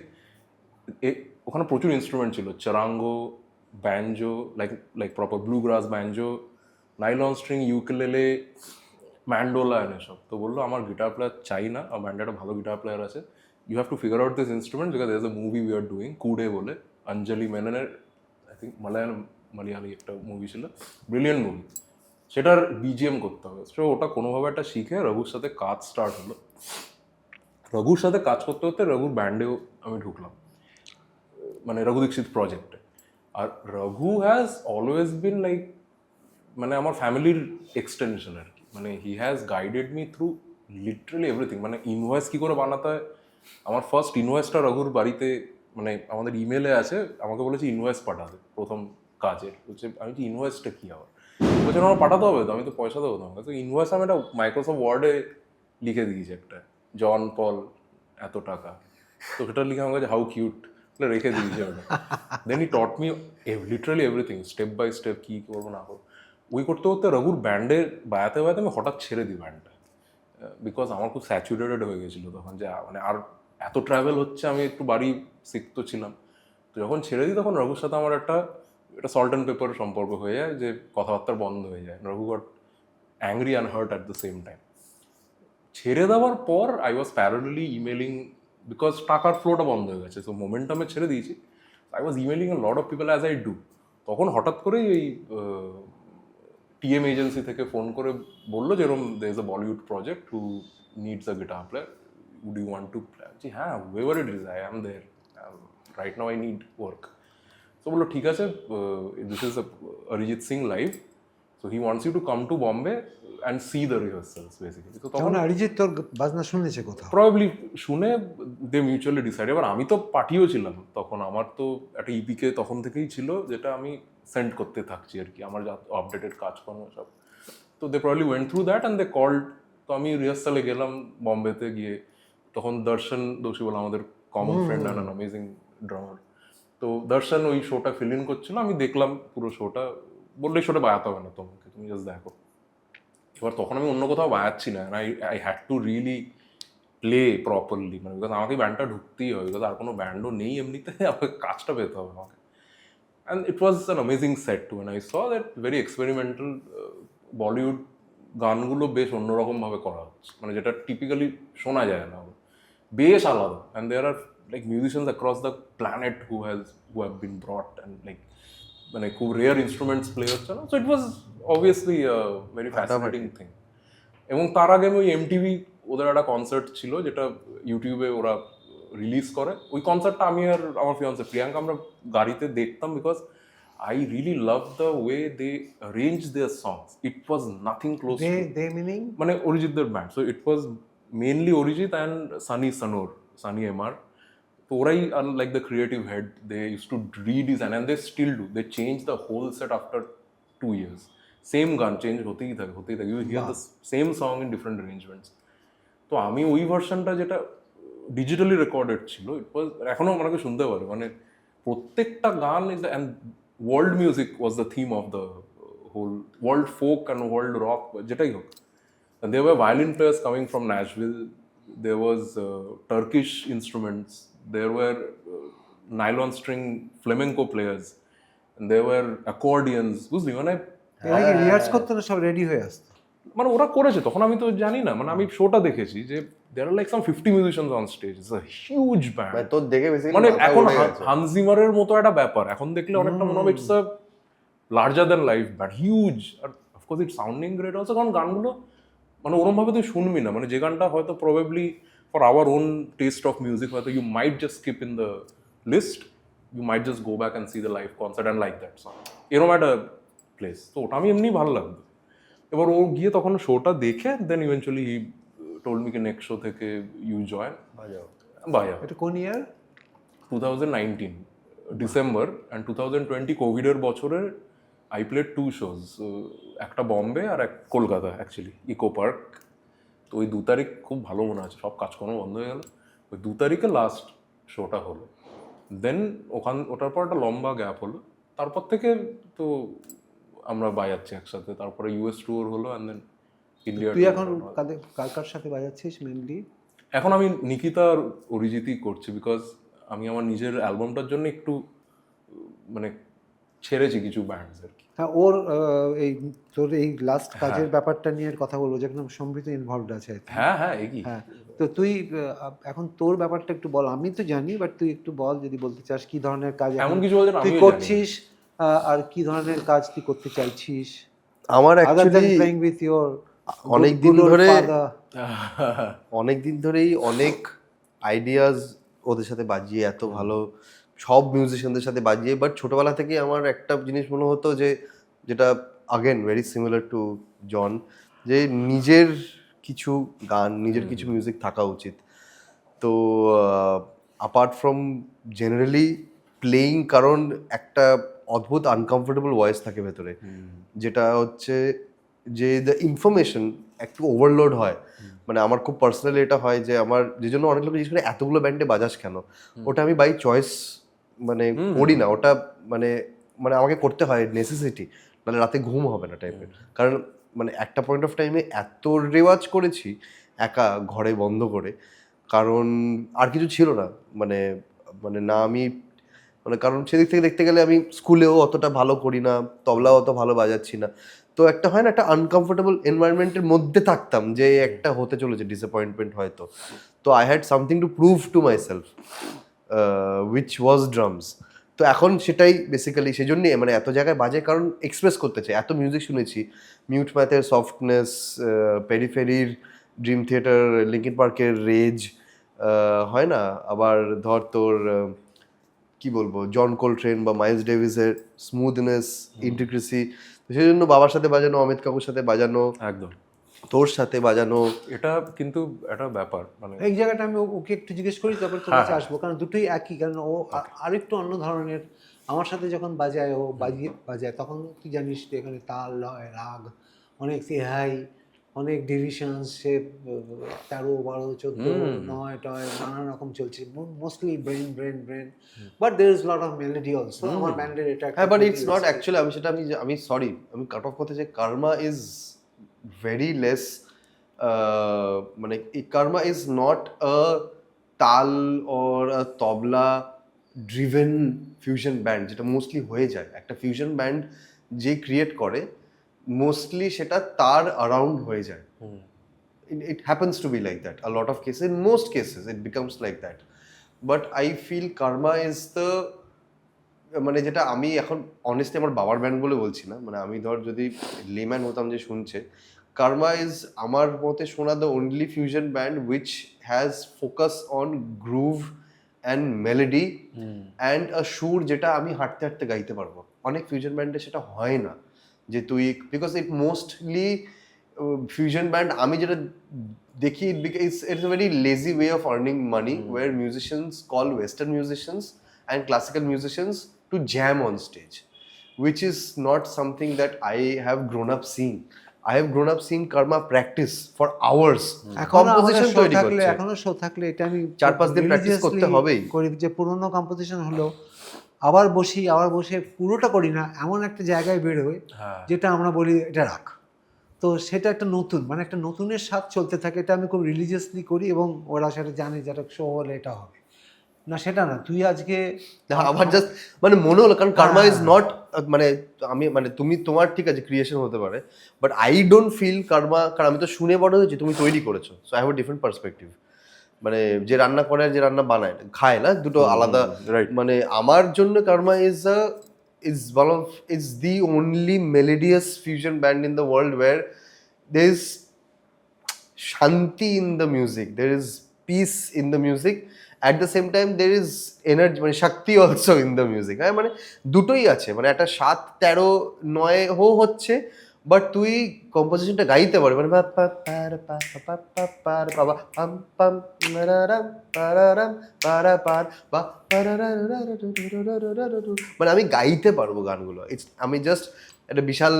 ওখানে প্রচুর ইনস্ট্রুমেন্ট ছিল, চারাঙ্গো, ব্যাঞ্জো, লাইক প্রপার ব্লু গ্রাস ব্যাঞ্জো, নাইলন স্ট্রিং, ইউকেলেলে, ম্যান্ডোলা এসব। তো বললো আমার গিটার প্লেয়ার চাই না, আমার ব্যান্ডে একটা ভালো গিটার প্লেয়ার আছে, you have to figure out this instrument because there is a movie we are doing, Koode বলে, অঞ্জলি মেননের আই থিঙ্ক মালায়ালি একটা মুভি ছিল, ব্রিলিয়েন্ট মুভি, সেটার BGM করতে হবে। সো ওটা কোনোভাবে একটা শিখে রঘুর সাথে কাজ স্টার্ট হলো। রঘুর সাথে কাজ করতে করতে রঘুর ব্যান্ডেও আমি ঢুকলাম, মানে রঘু দীক্ষিত প্রজেক্টে। আর Raghu has always been like মানে আমার ফ্যামিলির এক্সটেনশন আর কি, মানে he has guided me through literally everything. মানে ইনভয়েস কী করে বানাতে হয়, আমার ফার্স্ট ইনভয়েসটা রঘুর বাড়িতে, মানে আমাদের ইমেলে আছে, আমাকে বলেছে ইনভয়েস পাঠাতে প্রথম কাজের। বলছে আমি কি ইনভয়েসটা কী আবার, বলছে আমার পাঠাতে হবে তো, আমি তো পয়সা দেবো তোমাকে। তো ইনভয়েস আমি একটা মাইক্রোসফট ওয়ার্ডে লিখে দিয়েছি একটা, জন পল এত টাকা, তো সেটা লিখে আমার কাছে হাউ কিউট রেখে দিয়েছি ওটা। Then he taught me literally everything step by step, কী করবো না করবো। ওই করতে করতে রঘুর ব্যান্ডে বায়াতে আমি হঠাৎ ছেড়ে দিই ব্যান্ডটা, বিকজ আমার খুব স্যাচুরেটেড হয়ে গেছিলো তখন, যে মানে আর এত ট্রাভেল হচ্ছে, আমি একটু বাড়ি শিখতো ছিলাম। তো যখন ছেড়ে দিই তখন রঘুর সাথে আমার একটা সল্ট অ্যান্ড পেপার সম্পর্ক হয়ে যায়, যে কথাবার্তা বন্ধ হয়ে যায়। Raghu got angry and hurt at the same time. ছেড়ে দেওয়ার পর I was parallelly emailing, because টাকার ফ্লোটা বন্ধ হয়ে গেছে, সো মোমেন্টামে ছেড়ে দিয়েছি। I was emailing a lot of people as I do. তখন হঠাৎ করেই এই TM এজেন্সি থেকে ফোন করে বললো যে এরকম there is a Bollywood project who needs a guitar player, would you want to play? হ্যাঁ, whoever it is, I am there. Right now I need work. So বললো ঠিক আছে, this is Arijit Singh live. So he wants you to come to Bombay and see the rehearsals basically. So তখন অরিজিৎ তোর বাজনা শুনেছে কোথাও? Probably শুনে দে mutually decide. এবার আমি তো পার্টিও ছিলাম তখন, আমার তো একটা ইপিকে তখন থেকেই ছিল যেটা আমি সেন্ড করতে থাকছি আর কি, আমার যা আপডেটেড কাজকর্ম সব। তো they probably went through that and they called. তো আমি রিহার্সালে গেলাম বম্বেতে গিয়ে, তখন দর্শন দোষী বলে আমাদের common friend and an amazing drummer. তো দর্শন ওই শোটা ফিল ইন করছিল, আমি দেখলাম পুরো শোটা। বললে শোটা বাজাতে হবে না তোমাকে, তুমি জাস্ট দেখো। এবার তখন আমি অন্য কোথাও বাজাচ্ছি না, I had to really play properly, মানে বিকজ আমাকে ব্যান্ডটা ঢুকতেই হবে, বিকজ আর কোনো ব্যান্ডও নেই এমনিতে, আমাকে কাজটা পেতে হবে আমাকে। And it was an amazing set too, and I saw that very experimental Bollywood গানগুলো বেশ অন্যরকমভাবে করা হচ্ছে, মানে যেটা টিপিক্যালি শোনা যায় না, বেশ আলাদা। And there are like musicians across the planet who have been brought, and like মানে খুব রেয়ার ইনস্ট্রুমেন্টস প্লে হচ্ছে না। So it was obviously very fascinating thing. এবং তার আগে আমি ওই এমটিভি ওদের একটা কনসার্ট ছিল যেটা ইউটিউবে ওরা রিলিজ করে, ওই কনসার্টটা আমি আর আমার ফিয়ান্সে প্রিয়াঙ্কা আমরা গাড়িতে দেখতাম, because I really love the way they arrange their songs. It was nothing close to... They meaning? মানে অরিজিৎদের ব্যান্ড, so it was mainly Arijit and Sunny MR. তো ওরাই are like the creative head, they use to redesign and they still do, they change the whole set after 2 years. Same গান change হতেই থাকে। You hear the same song in different arrangements. তো আমি ওই ভার্সনটা যেটা ডিজিটালি রেকর্ডেড ছিল, ইট ওয়াজ, এখনও আমাকে শুনতে পারে, মানে প্রত্যেকটা গান is, and world music was the theme of the whole, world folk and world rock, যেটাই হোক। There were violin players coming from Nashville, there was Turkish instruments, there were nylon string flamenco players, and there were accordions, বুঝলি, মানে rehearse করতে না, সব ready হয়ে আসতো। মানে ওরা করেছে, তখন আমি তো জানি না, মানে আমি শোটা দেখেছি যে there are like some 50 musicians on stage, it's a huge band, মানে তোর দেখে বেসিক্যালি মানে এখন হানজিমারের মতো একটা ব্যাপার, এখন দেখলে অনেকটা মনে হবে it's a larger than life band, huge. আর of course it's sounding great also, কারণ গানগুলো মানে ওরমভাবে তুই শুনবি না, মানে যে গানটা হয়তো probably for our own taste of music হয়তো you might just skip in the list, you might just go back and see the live concert and like that song, এরকম একটা প্লেস। তো ওটা আমি এমনি ভালো লাগতো। এবার ও গিয়ে তখন শোটা দেখে দেন ইভেনচুয়ালি হি টোল্ড মি কি নেক্সট শো থেকে ইউ জয়েন বাজাও। এটা কোন ইয়ার? 2019 ডিসেম্বর, অ্যান্ড 2020 কোভিডের বছরে আই প্লেড 2 shows, একটা বম্বে আর এক কলকাতা, অ্যাকচুয়ালি ইকো পার্ক। তো ওই 2 তারিখ খুব ভালো মনে আছে, সব কাজকর্ম বন্ধ হয়ে গেল, ওই 2 তারিখে লাস্ট শোটা হলো। দেন ওটার পর একটা লম্বা গ্যাপ হলো, তারপর থেকে তো আমরা বাজাচ্ছি একসাথে। তারপরে ইউএস ট্যুর হলো, অ্যান্ড দেন ইন্ডিয়া। তুই এখন কার সাথে বাজাচ্ছিস মেনলি? এখন আমি নিকিতা আর অরিজিৎই করছি, বিকজ আমি আমার নিজের অ্যালবামটার জন্য একটু মানে ছেড়েছি কিছু ব্যান্ডস আর কি। হ্যাঁ, ওর এই তোর এই লাস্ট কাজের ব্যাপারটা নিয়ে কথা বলবো, যেখানে সমৃদ্ধ ইনভলভড আছে। হ্যাঁ হ্যাঁ, এগিয়ে। হ্যাঁ, তো তুই এখন তোর ব্যাপারটা একটু বল। আমি তো জানি, বাট তুই একটু বল যদি বলতে চাস কি ধরনের কাজ এমন কিছু বলতে তুই করছিস, আর কি ধরনের কাজ তুই করতে চাইছিস। আমার অ্যাকচুয়ালি প্লেইং উইথ ইওর অনেক দিন ধরেই অনেক আইডিয়াস ওদের সাথে বাজিয়ে, এত ভালো সব মিউজিশিয়ানদের সাথে বাজিয়ে, বাট ছোটবেলা থেকে আমার একটা জিনিস মনে হতো যে, যেটা আগেন ভেরি সিমিলার টু জন, যে নিজের কিছু গান, নিজের কিছু মিউজিক থাকা উচিত। তো অ্যাপার্ট ফ্রম জেনারেলি প্লেয়িং, কারণ একটা অদ্ভুত আনকমফোর্টেবল ভয়েস থাকে ভেতরে, যেটা হচ্ছে যে দ্য ইনফরমেশন একটু ওভারলোড হয়। মানে আমার খুব পার্সোনালি এটা হয় যে আমার, যে জন্য অনেক লোক জিজ্ঞেস করে এতগুলো ব্যান্ডে বাজাস কেন, ওটা আমি বাই চয়েস মানে করি না, ওটা মানে মানে আমাকে করতে হয় নেসেসিটি, নাহলে রাতে ঘুম হবে না টাইপের। কারণ মানে একটা পয়েন্ট অফ টাইমে এত রেওয়াজ করেছি একা ঘরে বন্ধ করে, কারণ আর কিছু ছিল না, মানে মানে না আমি মানে, কারণ সেদিক থেকে দেখতে গেলে আমি স্কুলেও অতটা ভালো করি না, তবলাও অত ভালো বাজাচ্ছি না। তো একটা হয় না, একটা আনকমফোর্টেবল এনভায়রনমেন্টের মধ্যে থাকতাম, যে একটা হতে চলেছে ডিসঅ্যাপয়েন্টমেন্ট হয়তো। তো I had something to prove to my self, which was drums. তো এখন সেটাই বেসিক্যালি, সেই জন্যে মানে এত জায়গায় বাজে, কারণ এক্সপ্রেস করতে চাই। এত মিউজিক শুনেছি, মিউট ম্যাথের সফটনেস, পেরিফেরির ড্রিম থিয়েটার, লিঙ্কিন পার্কের রেজ, হয় না, আবার ধর তোর কি বলবো, জন কোলট্রেন বা মাইলস ডেভিসের স্মুথনেস, ইন্টিগ্রেসি, সেই জন্য বাবার সাথে বাজানো, অমিত কাকুর সাথে বাজানো, একদম তোর সাথে বাজানো, এটা কিন্তু একটা ব্যাপার মানে এই জায়গাটা আমি ওকে একটু জিজ্ঞেস করি, তারপর তোর কাছে আসবো, কারণ দুটোই একই, কারণ ও আরেকটু অন্য ধরনের। আমার সাথে যখন বাজায়, ও বাজায় তখন তুই জানিস যে এখানে তাল, লয়, রাগ, অনেক হাই, অনেক ডিভিশনস, সে 13, 12, 14, 9 টয় নানান রকম চলছে, mostly brain brain brain, but there is lot of melody also. আমার ব্যান্ডের এটা হ্যাঁ, বাট ইটস নট অ্যাকচুয়ালি, আমি সরি, আমি কাট অফ করতে চাই, কার্মা ইজ ভেরি লেস, মানে কার্মা ইজ নট আ তাল or a tabla driven fusion band, যেটা মোস্টলি হয়ে যায়। একটা ফিউশন ব্যান্ড যে ক্রিয়েট করে মোস্টলি সেটা তার অ্যারাউন্ড হয়ে যায়। It happens to be like that. A lot of cases, in most cases, it becomes like that. But I feel Karma is the, মানে যেটা আমি এখন অনেস্টলি আমার বাবার ব্যান্ড বলে বলছি না, মানে আমি ধর যদি লেম্যান হতাম যে শুনছে, কার্মা ইজ আমার মতে শোনা the only fusion band which has focus on গ্রুভ and melody and a সুর, যেটা আমি হাঁটতে হাঁটতে গাইতে পারবো। অনেক ফিউশন ব্যান্ডে সেটা হয় না, যে তুই, because it mostly fusion band আমি যেটা দেখি, it's a very lazy way of earning money, where musicians call Western musicians and classical musicians to jam on stage, which is not something that I have grown up seeing. I have grown up seeing Karma practice for hours. Composition তৈরি করছে, এখনো show থাকলে এটা আমি 4-5 দিন practice করতে হবেই। করি, যে পুরোনো কম্পোজিশন হলো আবার বসে পুরোটা করি না, এমন একটা জায়গায় বেরোয় যেটা আমরা বলি এটা রাখ। তো সেটা একটা নতুন, মানে একটা নতুনের স্বাদ চলতে থাকে, এটা আমি খুব রিলিজিয়াসলি করি, এবং ওরা সেটা জানে যে একটা শো হলে এটা হবে না, সেটা না। তুই আজকে আবার জাস্ট মানে মনে হলো, কারণ কার্মা ইজ নট, মানে আমি, মানে তুমি তোমার ঠিক আছে ক্রিয়েশন হতে পারে, but I don't feel Karma, কারণ আমি তো শুনে বড় হয়েছি, তুমি তৈরি করেছো, so I have a different perspective. মানে যে রান্না করে আর যে রান্না বানায় খায় না, দুটো আলাদা। মানে আমার জন্য Karma is the only melodious fusion band in the world where there is shanti in the music, there is peace in the music, at the same time there is energy, মানে শক্তি also in the music। হ্যাঁ, মানে দুটোই আছে, মানে একটা 7, 13, 9 হচ্ছে, but তুই কম্পোজিশনটা গাইতে পারবি, মানে মানে আমি গাইতে পারবো গানগুলো। আমি জাস্ট একটা বিশাল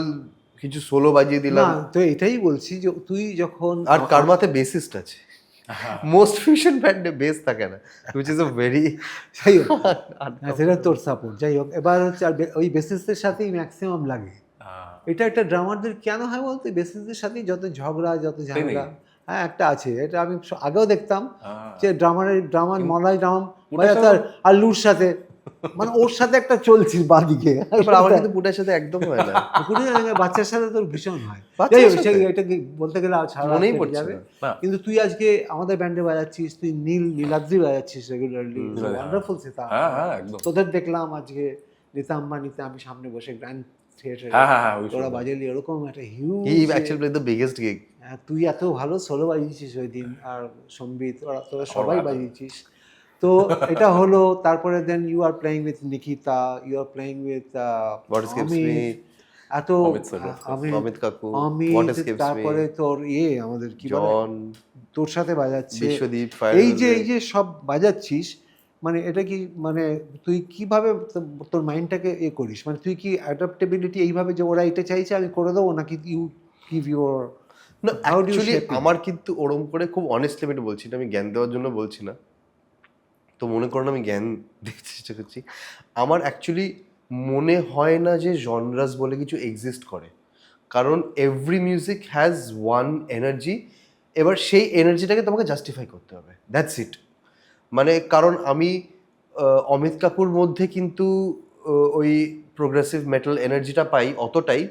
কিছু সোলো বাজিয়ে দিলাম। না, তো এটাই বলছি যে তুই যখন, আর কার্মাতে বেসিস্ট আছে, মোস্ট ফিউশন ব্যান্ডে বেস থাকে না, which is a very যাই হোক, সেটা তোর সাপোর্ট। যাই হোক, এবার হচ্ছে আর ওই বেসিসদের সাথেই ম্যাক্সিমাম লাগে। এটা একটা ড্রামারদের কেন হয় বলতে, বেসিসদের সাথেই যত ঝগড়া, যত ঝামেলা, হ্যাঁ একটা আছে। এটা আমি আগেও দেখতাম যে ড্রামার মলাই ড্রাম আর লুর সাথে, মানে ওর সাথে একটা চলছি বাদিকে। আমার কিন্তু পুটার সাথে একদম হয় না, বাচ্চার সাথে তোর ভীষণ হয়। এটা বলতে গেলে মনেই পড়ছে যাবে। না। কিন্তু তুই আজকে আমাদের ব্যান্ডে বাজাচ্ছিস, তুই নীলাদ্রি বাজাচ্ছিস রেগুলারলি, ওয়ান্ডারফুল সেটা। তোদের দেখলাম আজকে নিতা আম্বানিতে, আমি সামনে বসে গ্র্যান্ড থিয়েটারে, তোরা বাজালি, এরকম একটা huge, he actually played the biggest gig. তুই এত ভালো সোলো বাজিয়েছিস ওই দিন, আর সম্বিত, তোরা সবাই বাজিয়েছিস। তো এটা হলো, তারপরে then you are playing with Nikita, you are playing with এত অমিত কাকু, তারপরে তোর আমাদের কি জন, তোর সাথে বাজাচ্ছে বিশ্বদীপ, এই যে সব বাজাচ্ছিস, মানে এটা কি, মানে তুই কিভাবে তোর মাইন্ডটাকে করিস, মানে তুই কি অ্যাডাপ্টেবিলিটি এইভাবে যে ওরা এটা চাইছে আমি করে দেবো, নাকি ইউ গিভ ইউর? না, অ্যাকচুয়ালি আমার কিন্তু ওরম করে, খুব অনেস্টলি আমি বলছি, এটা আমি জ্ঞান দেওয়ার জন্য বলছি না, তো মনে করুন আমি জ্ঞান দিতে চেষ্টা করছি। আমার অ্যাকচুয়ালি মনে হয় না যে জনরাস বলে কিছু এক্সিস্ট করে, কারণ every music has one energy, এবার সেই এনার্জিটাকে তোমাকে জাস্টিফাই করতে হবে, দ্যাটস ইট। মানে কারণ আমি অমিত কাকুর মধ্যে কিন্তু ওই প্রোগ্রেসিভ মেটাল এনার্জিটা পাই অতটাই,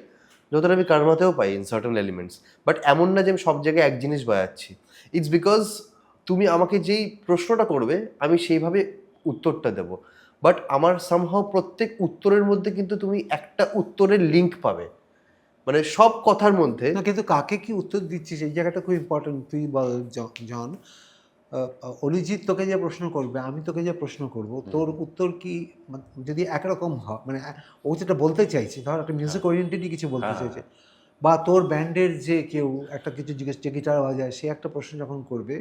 যতটা আমি কার্মাতেও পাই ইন সার্টেন এলিমেন্টস। বাট এমন না যে আমি সব জায়গায় এক জিনিস বাজাচ্ছি। ইটস বিকজ তুমি আমাকে যেই প্রশ্নটা করবে আমি সেইভাবে উত্তরটা দেব, বাট আমার সামহাও প্রত্যেক উত্তরের মধ্যে কিন্তু তুমি একটা উত্তরের লিঙ্ক পাবে, মানে সব কথার মধ্যে। না, কিন্তু কাকে কি উত্তর দিচ্ছিস এই জায়গাটা খুব ইম্পর্টেন্ট। তুই বল জন, অরিজিৎ তোকে যে প্রশ্ন করবে, আমি তোকে যে প্রশ্ন করব, তোর উত্তর কি যদি একরকম হয়, মানে ও যেটা বলতে চাইছে, ধর একটা মিউজিক ওরিয়েন্টেডই কিছু বলতে চাইছে, বা তোর ব্যান্ডের যে কেউ একটা কিছু জিজ্ঞেস, যে গিটার বাজায়, সে একটা প্রশ্ন যখন করবে,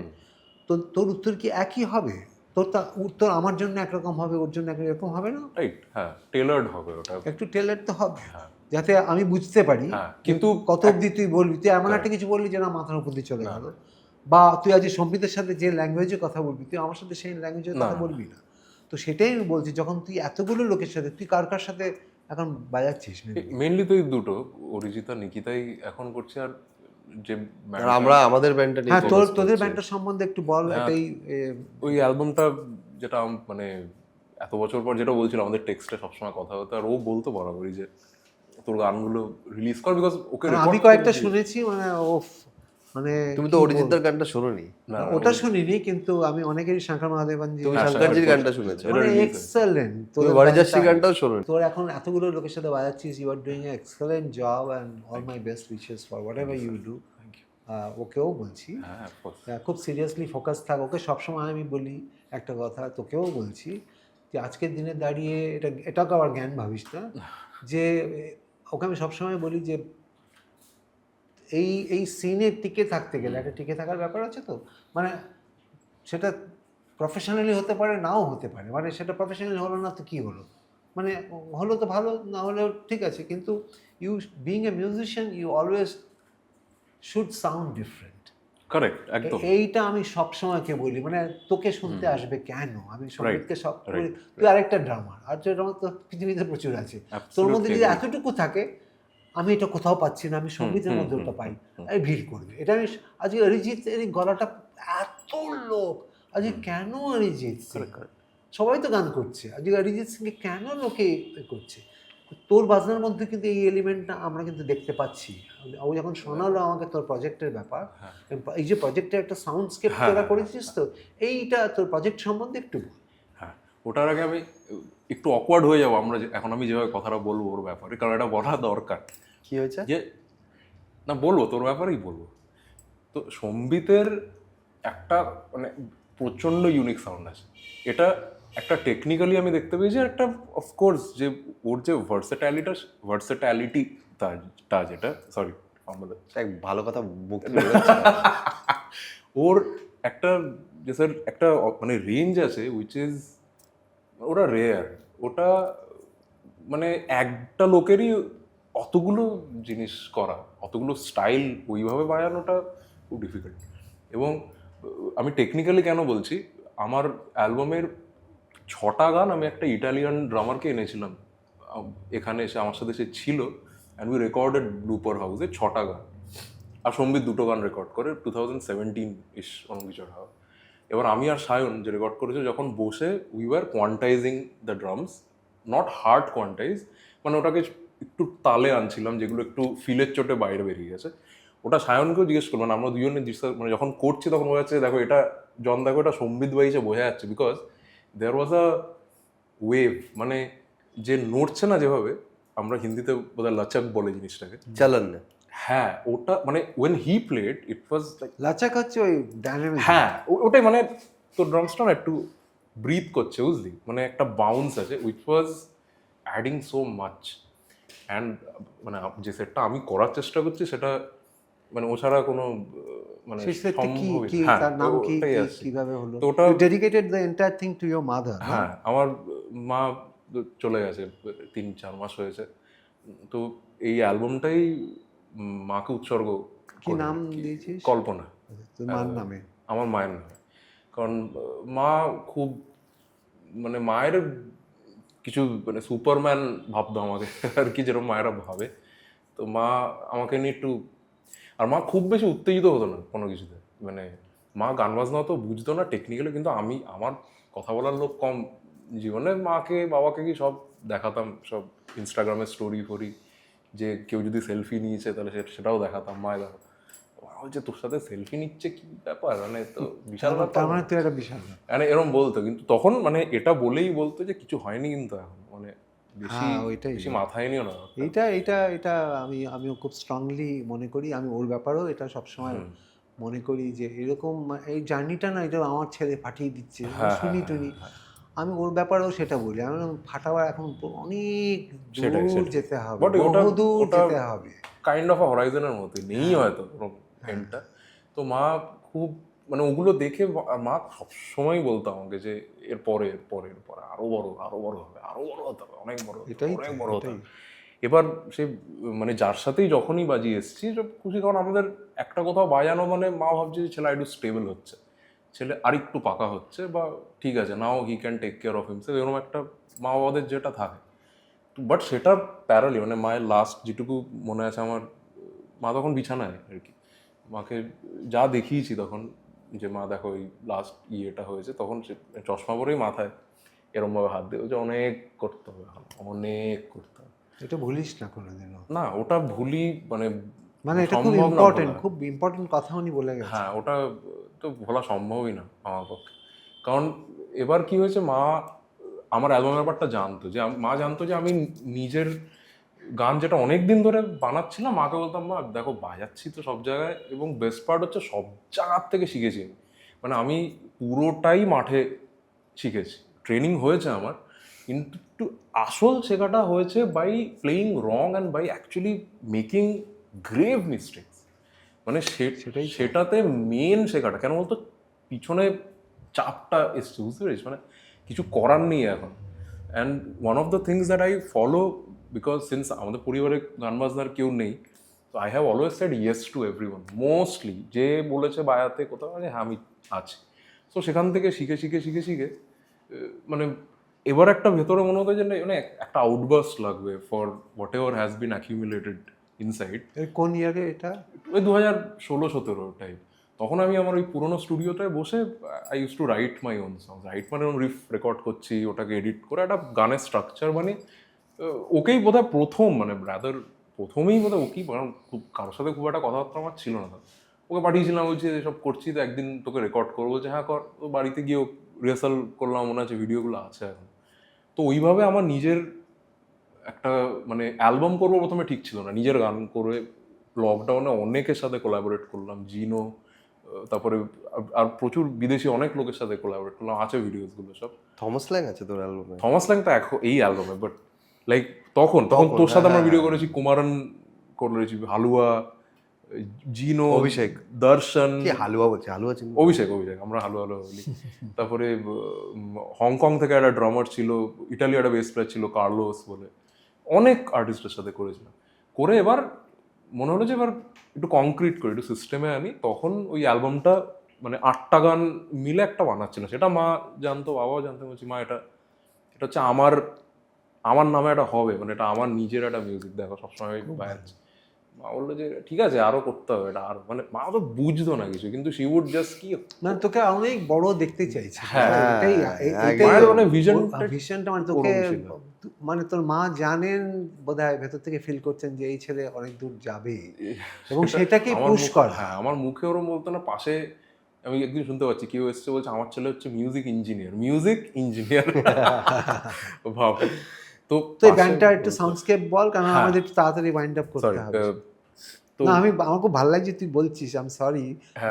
তো তোর উত্তর কি একই হবে? তোর তা উত্তর আমার জন্য একরকম হবে, ওর জন্য একরকম হবে না? রাইট, হ্যাঁ, টেলার্ড হবে ওটা। একটু টেলার তো হবে, যাতে আমি বুঝতে পারি কিন্তু কত অবধি তুই বলবি। তুই এমন একটা কিছু বললি যে না, মাথার উপর দিয়ে চলে গেল, বা তুই আজ সম্বিতের সাথে যে ল্যাঙ্গুয়েজে কথা বলবি, তুই আমার সাথে সেই ল্যাঙ্গুয়েজে কথা বলবি না। তো সেটাই আমি বলছি, যখন তুই এতগুলো লোকের সাথে, তুই কার কার সাথে এখন বাজাচ্ছিস? মেইনলি তো এই দুটো, অরিজিৎ আর নিকিতাই এখন করছে। আর যে আর আমরা আমাদের ব্যান্ডটা নিয়ে হ্যাঁ, তোদের ব্যান্ডটার সম্বন্ধে একটু বল। এটাই ওই অ্যালবামটা যেটা মানে এত বছর পর যেটা বলছিল, আমাদের টেক্সটে সবসময় কথা হতো, আর ও বলতো বরাবরই যে তোর গানগুলো রিলিজ কর, বিকজ ওকে আমি কয়েকটা শুনেছি, মানে ও মানে তুমি তো অরিজিৎদার গানটা শোনোনি? ওটা শুনিনি, কিন্তু আমি অনেকেরই শঙ্কর মহাদেবনজি, তুমি শঙ্করজির গানটা শুনেছো? মানে এক্সেলেন্ট। তুমি বারিজাসি গানটাও শোনোনি? তোর এখন এতগুলো লোকের সাথে বাজাচ্ছিস, you are doing a excellent job, and all my best wishes for whatever you do. ওকেও বলছি, খুব সিরিয়াসলি ফোকাস থাক। ওকে সবসময় আমি বলি একটা কথা, তোকেও বলছি যে আজকের দিনে দাঁড়িয়ে এটাকে আবার জ্ঞান ভাবিস না, যে ওকে আমি সবসময় বলি যে এই সিনে টিকে থাকতে গেলে একটা টিকে থাকার ব্যাপার আছে। তো মানে সেটা প্রফেশনালি হতে পারে, নাও হতে পারে, মানে সেটা প্রফেশনালি হলো না তো কী হলো, মানে হলো তো ভালো, না হলেও ঠিক আছে, কিন্তু you being a musician, you always should sound different. Correct, একদম। এইটা আমি সবসময়কে বলি, মানে তোকে শুনতে আসবে কেন? আমি সঙ্গীতকে সব বলি, তুই আরেকটা ড্রামার, আর যে ড্রামার তো পৃথিবীতে প্রচুর আছে, তোর মধ্যে যদি এতটুকু থাকে, আমি এটা কোথাও পাচ্ছি না, আমি সঙ্গীতের মধ্যে ওটা পাই, আমি ভিড় করবে। এটা আমি আজকে অরিজিতের এই গলাটা, এত লোক আজকে কেন অরিজিৎ সিং, সবাই তো গান করছে, আজকে অরিজিৎ সিংকে কেন লোকে করছে? তোর বাজনার মধ্যে কিন্তু এই এলিমেন্টটা আমরা কিন্তু দেখতে পাচ্ছি। ও যখন শোনালো আমাকে তোর প্রজেক্টের ব্যাপার, এই যে প্রজেক্টের একটা সাউন্ডস্কেপ তোরা করেছিস, তো এইটা তোর প্রজেক্ট সম্বন্ধে একটু বল। হ্যাঁ, ওটার আগে আমি একটু অকওয়ার্ড হয়ে যাবো আমরা এখন আমি যেভাবে কথাটা বলবো ওর ব্যাপারে, কারণ এটা বলা দরকার। কি হয়েছে? যে না, বলবো তোর ব্যাপারেই বলবো। তো সম্বিতের একটা মানে প্রচণ্ড ইউনিক সাউন্ড আছে। এটা একটা টেকনিক্যালি আমি দেখতে পেয়েছি, একটা অফকোর্স যে ওর যে ভার্সেটালিটিটা যেটা, সরি আমাদের এক ভালো কথা ওর একটা যে স্যার একটা মানে রেঞ্জ আছে, উইচ ইজ ওটা রেয়ার। ওটা মানে একটা লোকেরই অতগুলো জিনিস করা, অতগুলো স্টাইল ওইভাবে বানানোটা খুব ডিফিকাল্ট। এবং আমি টেকনিক্যালি কেন বলছি, আমার অ্যালবামের 6টা গান আমি একটা ইটালিয়ান ড্রামারকে এনেছিলাম এখানে এসে, আমার সাথে সে ছিল, অ্যান্ড উই রেকর্ডেড ব্লুপার হাউসে 6টা গান। আর সম্বিত 2টো গান রেকর্ড করে 2017-ish অন্য কিছু হয়। এবার আমি আর সায়ন যে রেকর্ড করেছে, যখন বসে we were quantizing the drums, not hard quantize, মানে ওটাকে একটু তালে আনছিলাম, যেগুলো একটু ফিলের চোটে বাইরে বেরিয়ে গেছে। ওটা সায়নকেও জিজ্ঞেস করবো, মানে আমরা দুজনে মানে যখন করছি তখন বোঝা যাচ্ছে, দেখো এটা জন, দেখো এটা সম্বিত বাইছে, বোঝা যাচ্ছে, because there was a wave, মানে যে নড়ছে না যেভাবে, আমরা হিন্দিতে বোধহয় লাচক বলে জিনিসটাকে, চালান না। হ্যাঁ, ওটা মানে when he played it was like লাচাক হচ্ছে ওই ডাইনামিক। হ্যাঁ, ওটাই, মানে তোর ড্রামসটা না একটু ব্রিথ করছে, বুঝলি, মানে একটা বাউন্স আছে, which was adding so much. And মানে যে সেটটা আমি করার চেষ্টা করছি সেটা মানে ও ছাড়া কোনো মানে সম্ভবই না। হ্যাঁ, তার নাম কি, ওটাই আছে। কিভাবে হলো? তো ওটা dedicated the entire thing to your mother. হ্যাঁ, আমার মা চলে গেছে 3-4 মাস হয়েছে। তো এই অ্যালবামটাই মাকে উৎসর্গ। কি নাম দিয়েছিস? কল্পনা। তোর মার নামে? আমার মায়ের নামে। কারণ মা খুব মানে মায়ের কিছু মানে সুপারম্যান ভাবতো আমাকে আর কি, যেরকম মায়েরা ভাবে। তো মা আমাকে নিয়ে একটু, আর মা খুব বেশি উত্তেজিত হতো না কোনো কিছুতে, মানে মা গান বাজনা তো বুঝতো না টেকনিক্যালি, কিন্তু আমার কথা বলার লোক কম জীবনে, মাকে বাবাকে কি সব দেখাতাম, সব ইনস্টাগ্রামে স্টোরি ফরি, যে কেউ যদি সেলফি নিয়েছে তাহলে সেটাও দেখাতাম, মায় দেখো বলছে তোর সাথে সেলফি নিচ্ছে কি ব্যাপার, মানে তো বিশাল ব্যাপার, তার মানে তো একটা বিশাল, মানে এরকম বলতো। কিন্তু তখন মানে এটা বলেই বলতো যে কিছু হয়নি, কিন্তু এখন মানে বেশি বেশি মাথায় নিও না। এইটা আমিও খুব স্ট্রংলি মনে করি। আমি ওর ব্যাপারেও এটা সবসময় মনে করি যে এরকম এই জার্নিটা না, এটা আমার ছেলে পাঠিয়ে দিচ্ছে, শুনি টুনি, আমি ওর ব্যাপারেও সেটা বলি, আমি বললাম, ফাটাবার এখন অনেক দূর যেতে হবে, বাট ওটা বহুদূর যেতে হবে। কাইন্ড অফ হরাইজনের মতো নেই হয়তো এন্ডটা। তো মা খুব মানে ওগুলো দেখে মা সবসময় বলতো আমাকে যে এর পরে আরো বড় হবে, আরো বড় হতে হবে, অনেক বড় হতে হবে, অনেক বড় হতে হবে। এবার সে মানে যার সাথেই যখনই বাজিয়ে এসেছি খুশি, কারণ আমাদের একটা কোথাও বাজানো মানে মা ভাবছে যে ছেলে একটু স্টেবল হচ্ছে, ছেলে আরেকটু পাকা হচ্ছে, বা ঠিক আছে now he can take care of himself, এরকম একটা মা বাবাদের যেটা থাকে। বাট সেটা প্যারালি মানে মায়ের লাস্ট যেটুকু মনে আছে আমার, মা তখন বিছানায় আর কি, মাকে যা দেখিয়েছি তখন যে মা দেখো এই লাস্ট ইয়েটা হয়েছে, তখন সে চশমা পরেই মাথায় এরমভাবে হাত দিয়ে যে অনেক করতে হবে, অনেক করতে হবে, এটা ভুলিস না কোনোদিনও। না ওটা ভুলি মানে এটা খুব ইম্পর্টেন্ট, খুব ইম্পর্টেন্ট কথা উনি বলে গেছেন। হ্যাঁ, ওটা তো ভোলা সম্ভবই না আমার পক্ষে। কারণ এবার কি হয়েছে, মা আমার অ্যালবামের ব্যাপারটা জানতো, যে মা জানতো যে আমি নিজের গান যেটা অনেক দিন ধরে বানাচ্ছিলাম, মাকে বলতাম মা দেখো বাজাচ্ছি তো সব জায়গায়, এবং বেস্ট পার্ট হচ্ছে সব জায়গার থেকে শিখেছি আমি, মানে আমি পুরোটাই মাঠে শিখেছি, ট্রেনিং হয়েছে আমার, কিন্তু আসল শেখাটা হয়েছে by playing wrong and by actually making grave mistakes. মানে সেটাতে মেন শেখাটা কেন বলতো, পিছনে চাপটা এসছে, বুঝতে পেরেছিস, মানে কিছু করার নেই এখন। And one of the things that I follow, because since আমাদের পরিবারে গান বাজনার কেউ নেই, তো I have always said yes to everyone, mostly যে বলেছে বায়াতে কোথাও মানে হ্যাঁ আমি আছি। সো সেখান থেকে শিখে মানে এবার একটা ভেতরে মনে হতো যে মানে একটা আউটবার্স্ট লাগবে for whatever has been accumulated inside. কোন ইয়ারে এটা? ওই 2016-17 টাইপ। তখন আমি আমার ওই পুরোনো স্টুডিওটায় বসে I use to right my own songs, right মানে রিফ রেকর্ড করছি, ওটাকে এডিট করে একটা গানের স্ট্রাকচার বানিয়ে ওকেই বোধহয় প্রথম মানে ব্রাদার প্রথমেই বোধহয় ওকেই, কারণ খুব কারোর সাথে খুব একটা কথাবার্তা আমার ছিল না, ওকে পাঠিয়েছিলাম, বলছি এসব করছি তো একদিন তোকে রেকর্ড করবো, বলছে হ্যাঁ কর। তো বাড়িতে গিয়েও রিহার্সাল করলাম, মনে আছে ভিডিওগুলো আছে এখন। তো ওইভাবে আমার নিজের একটা মানে অ্যালবাম করবো প্রথমে ঠিক ছিল না, নিজের গান করে লকডাউনে অনেকের সাথে কোলাবোরেট করলাম, জিনো, তারপরে আর প্রচুর বিদেশি অনেক লোকের সাথে কোলাবোরেট করলাম, আছে ভিডিওসগুলো সব। থমাস ল্যাং আছে তোর অ্যালবামে? থমাস ল্যাং তো এখন এই অ্যালবামে, বাট লাইক তখন তোর সাথে আমরা ভিডিও করেছি, কুমারন করেছি, হালুয়া, জিনো, অভিষেক, দর্শন, হালুয়া বলছে, হালুয়া চিনি, অভিষেক আমরা হালুয়া বলি। তারপরে হংকং থেকে একটা ড্রামার ছিল, ইটালি একটা বেস প্লেয়ার ছিল কার্লোস বলে, অনেক আর্টিস্টের সাথে করেছিলাম। করে এবার মনে হলো যে এবার একটু কংক্রিট করে একটু সিস্টেমে আনি, তখন ওই অ্যালবামটা মানে 8টা গান মিলে একটা বানাচ্ছিল, সেটা মা জানতো, বাবাও জানতো। বলছি মা এটা হচ্ছে আমার নামে একটা হবে, মানে এটা আমার নিজের একটা মিউজিক, দেখো সবসময় বাজাচ্ছি। মা বললো যে ঠিক আছে আরো করতে হবে এটা, আর মানে মা তো বুঝতো না কিছু, কিন্তু শি উড জাস্ট কি মানে তোকে অনেক বড় দেখতে চাইছে। হ্যাঁ, এটাই মানে ভিশনটা মানে তোকে, মানে তোর মা জানেন বোধহয়, ভেতর থেকে ফিল করছেন যে এই ছেলে অনেক দূর যাবে, এবং সেটাকে পুশ করা। হ্যাঁ, আমার মুখে ওরম বলতো না, পাশে আমি একদিন শুনতে পাচ্ছি কেউ এসছে বলছে আমার ছেলে হচ্ছে মিউজিক ইঞ্জিনিয়ার ভাব। তো এই ব্যান্ডটা একটু সাউন্ডস্কেপ বল, কারণ আমাদের একটু তাড়াতাড়ি ওয়াইন্ড আপ করতে হবে। না আমার খুব ভালো লাগছে তুই বলছিস, আই এম সরি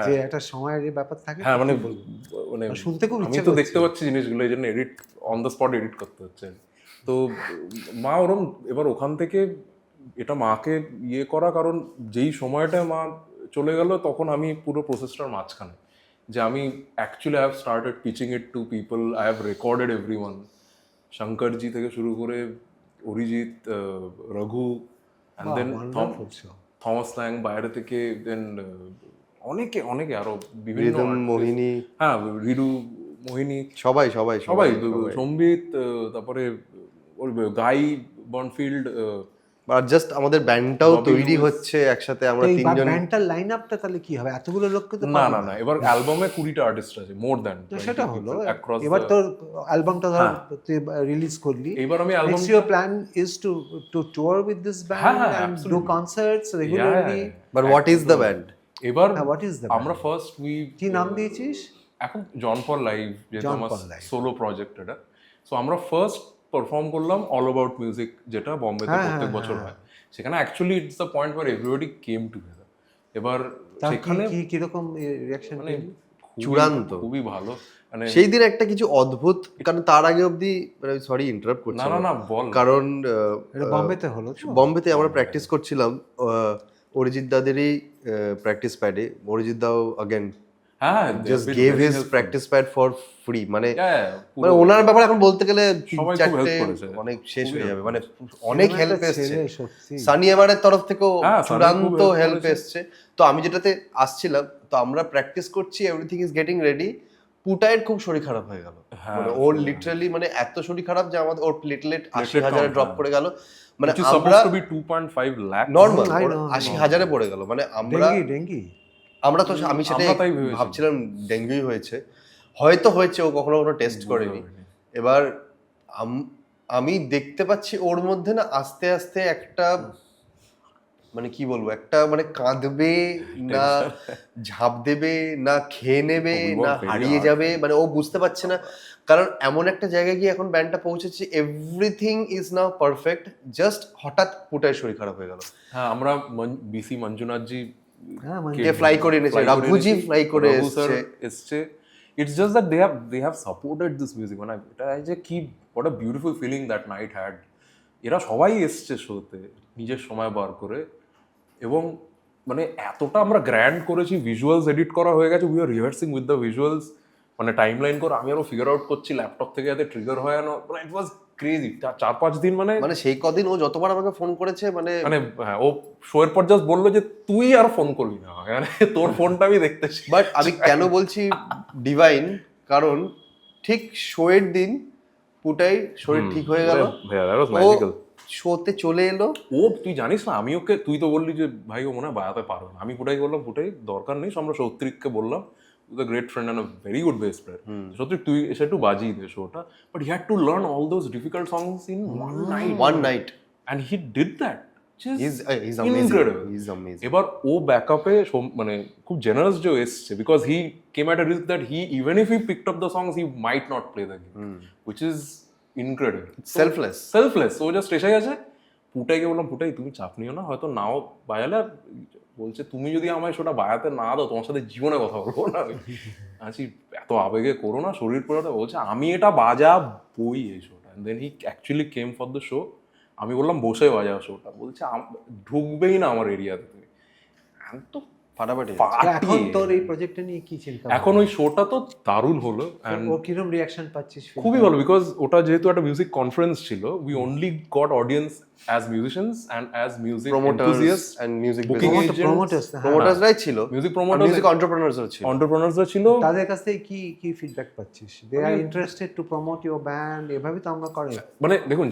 যে একটা সময়ের ব্যাপার থাকে। হ্যাঁ মানে শুনতে খুব আমি তো দেখতে পাচ্ছি জিনিসগুলো, এই জন্য edit on the spot edit করতে হচ্ছে। তো মা ওরম এবার ওখান থেকে এটা মাকে ইয়ে করা, কারণ যেই সময়টা মা চলে গেল তখন আমি পুরো প্রসেসটার মাঝখানে, যে আমি actually I have started pitching it to people, I have recorded everyone, Shankarji থেকে শুরু করে Arijit, Raghu, and then Thomas Lang বাইরে থেকে, দেন অনেকে আরো বিভিন্ন মোহিনী, হ্যাঁ রিডু, মোহিনী, সবাই সম্বিত, তারপরে ওর গাই বনফিল্ড, আর জাস্ট আমাদের ব্যান্ডটাও তৈরি হচ্ছে একসাথে, আমরা তিনজন। ব্যান্ডটার লাইনআপটা তাহলে কি হবে? এতগুলো লোককে তো না এবার অ্যালবামে 20টা আর্টিস্ট আছে, মোর দ্যান। সেটা হলো এবার তোর অ্যালবামটা ধর তুই রিলিজ করলি, এবার আমি album, next your plan is to tour with this band and do concerts regularly. But what is the band? এবার হোয়াট ইজ দ্য আমরা ফার্স্ট কি নাম দিয়েছিস এখন? জন পল লাইভ, যেটা আমার সোলো প্রজেক্ট এটা। সো আমরা ফার্স্ট পারফর্ম করলাম অল অ্যাবাউট মিউজিক, যেটা বম্বেতে প্রত্যেক বছর হয়। সেখানে actually it's the point where everybody came together. এবার তার সেখানে কি কিরকম রিয়াকশন মানে চূড়ান্ত। খুবই ভালো মানে সেই দিন একটা কিছু অদ্ভুত, কারণ তার আগে অবধি, সরি ইন্টারাপ্ট করছি, না না বল কারণ এটা বম্বেতে হলো তো? বম্বেতে আমরা প্র্যাকটিস করছিলাম অরিজিৎ দাদেরই প্র্যাকটিস প্যাডে। অরিজিৎ দাও আগেন হ্যাঁ just gave his practice pad for free, মানে পুরো মানে ওনার ব্যাপারে এখন বলতে গেলে সবাই খুব help করেছে। অনেক শেষ হয়ে যাবে, মানে এরকম অনেক একটা হেল্প এসছে। ছেলে, সত্যি। সানি এমারের তরফ থেকেও হ্যাঁ, সানি খুব চূড়ান্ত help হেল্প করেছে। এসছে। তো আমি যেটাতে আসছিলাম, তো আমরা প্র্যাকটিস করছি, এভরিথিং ইজ গেটিং রেডি, পুটাইয়ের খুব শরীর খারাপ হয়ে গেল। মানে ওর লিটারালি মানে এত শরীর খারাপ যে আমাদের ওর প্লেটলেট 80,000 ড্রপ করে গেল, মানে which is আমরা supposed to be 2.5 lakh normal I know, I 80,000-এ পড়ে গেল। মানে আমরা ডেঙ্গি আমরা তো আমি সেটাই আমরা তাই ভেবেছিলাম। ভাবছিলাম ডেঙ্গুই হয়েছে, হয়তো হয়েছে, ও কখনো টেস্ট করেনি। এবার আমি দেখতে পাচ্ছি ওর মধ্যে না আস্তে আস্তে একটা, মানে কি বলবো, একটা মানে কাঁদবে না ঝাঁপ দেবে না খেয়ে নেবে না হারিয়ে যাবে, মানে ও বুঝতে পারছে না। কারণ এমন একটা জায়গায় গিয়ে এখন ব্যান্ডটা পৌঁছেছে, everything is now perfect, just হঠাৎ পুটায় শরীর খারাপ হয়ে গেল। হ্যাঁ আমরা বিসি মঞ্জুনাথজি কে ফ্লাই করে এনেছে, রঘুজি ফ্লাই করে এসছে। It's just that they have supported this music, মানে এটা যে কি what a beautiful feeling that night had. এরা সবাই এসছে শোতে নিজের সময় বার করে, এবং মানে এতটা আমরা গ্র্যান্ড করেছি, ভিজুয়ালস এডিট করা হয়ে গেছে, we are rehearsing with the visuals, মানে টাইম লাইন করে আমি আরো ফিগার আউট করছি ল্যাপটপ থেকে যাতে ট্রিগার হয় না, মানে ইট ওয়াজ ক্রেজি। 4-5 দিন মানে সেই কদিন ও যতবার আমাকে ফোন করেছে, মানে হ্যাঁ, ও শো এর পর জাস্ট বললো যে তুই আর ফোন করবি না, মানে তোর ফোনটা আমি দেখতেছি। বাট আমি কেন বলছি ডিভাইন, কারণ ঠিক শো এর দিন পুটাই শরীর ঠিক হয়ে গেল, শোতে চলে এলো। ও তুই জানিস না, আমি ওকে, তুই তো বললি যে ভাই ও মনে হয় বাজাতে পারবে না, আমি পুটাই বললাম পুটাই দরকার নেই, আমরা সৌত্রিককে বললাম, the great friend and a very good bass player. Soutrik তুই এসে একটু বাজিয়ে দে শোটা, but he had to learn all those difficult songs in one night and he did that. He's amazing. Incredible. He's amazing. এবার ও ব্যাকআপে মানে খুব জেনারেস যে এসছে, because he came at a risk that he, even if he picked up the songs, he might not play the game, which is incredible. Selfless. ও just এসে গেছে। পুটাইকে বললাম, পুটাই তুমি চাপ নিও না, হয়তো নাও বাজালে, বলছে তুমি যদি আমায় সেটা বাজাতে না দাও তোমার সাথে জীবনে কথা বলবো না। আছি এত আবেগে করো না, শরীর পড়াতে। বলছে আমি এটা বাজাবই এই শোটা। Then he actually came for the show. আমি বললাম বসে বাজাও শোটা, বলছে ঢুকবেই না আমার এরিয়াতে তুমি। তো ফাটাফাটি। এখন তোর এই প্রজেক্টটা নিয়ে কি চিন্তা? এখন ওই শোটা তো দারুণ হলো, ও কিরকম রিঅ্যাকশন পাচ্ছিস? খুবই ভালো, বিকজ ওটা যেহেতু একটা মিউজিক কনফারেন্স ছিল, we only got audience as musicians and as music enthusiasts and music প্রমোটার্সরাই ছিল, মিউজিক প্রমোটার্স, মিউজিক এন্টারপ্রেনার্সরা ছিল। তাদের কাছ থেকে কি ফিডব্যাক পাচ্ছিস? They are interested to promote your band, এভাবে তো আমরা করি। মানে দেখুন,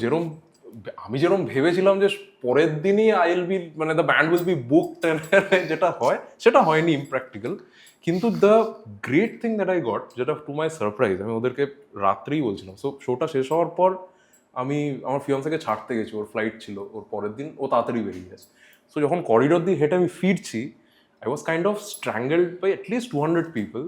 আমি যেরকম ভেবেছিলাম যে পরের দিনই মানে the band will be booked, যেটা হয় সেটা হয়নি, ইমপ্র্যাকটিক্যাল। কিন্তু the great thing that I got, যেটা টু মাই সারপ্রাইজ, আমি ওদেরকে রাত্রেই বলছিলাম। সো শোটা শেষ হওয়ার পর আমি আমার ফিয়ান্সেকে ছাড়তে গেছি, ওর ফ্লাইট ছিল, ওর পরের দিন ও তাড়াতাড়ি বেরিয়ে গেছে। সো যখন করিডোর দিয়ে হেঁটে আমি ফিরছি, I was kind of strangled by at least 200 people.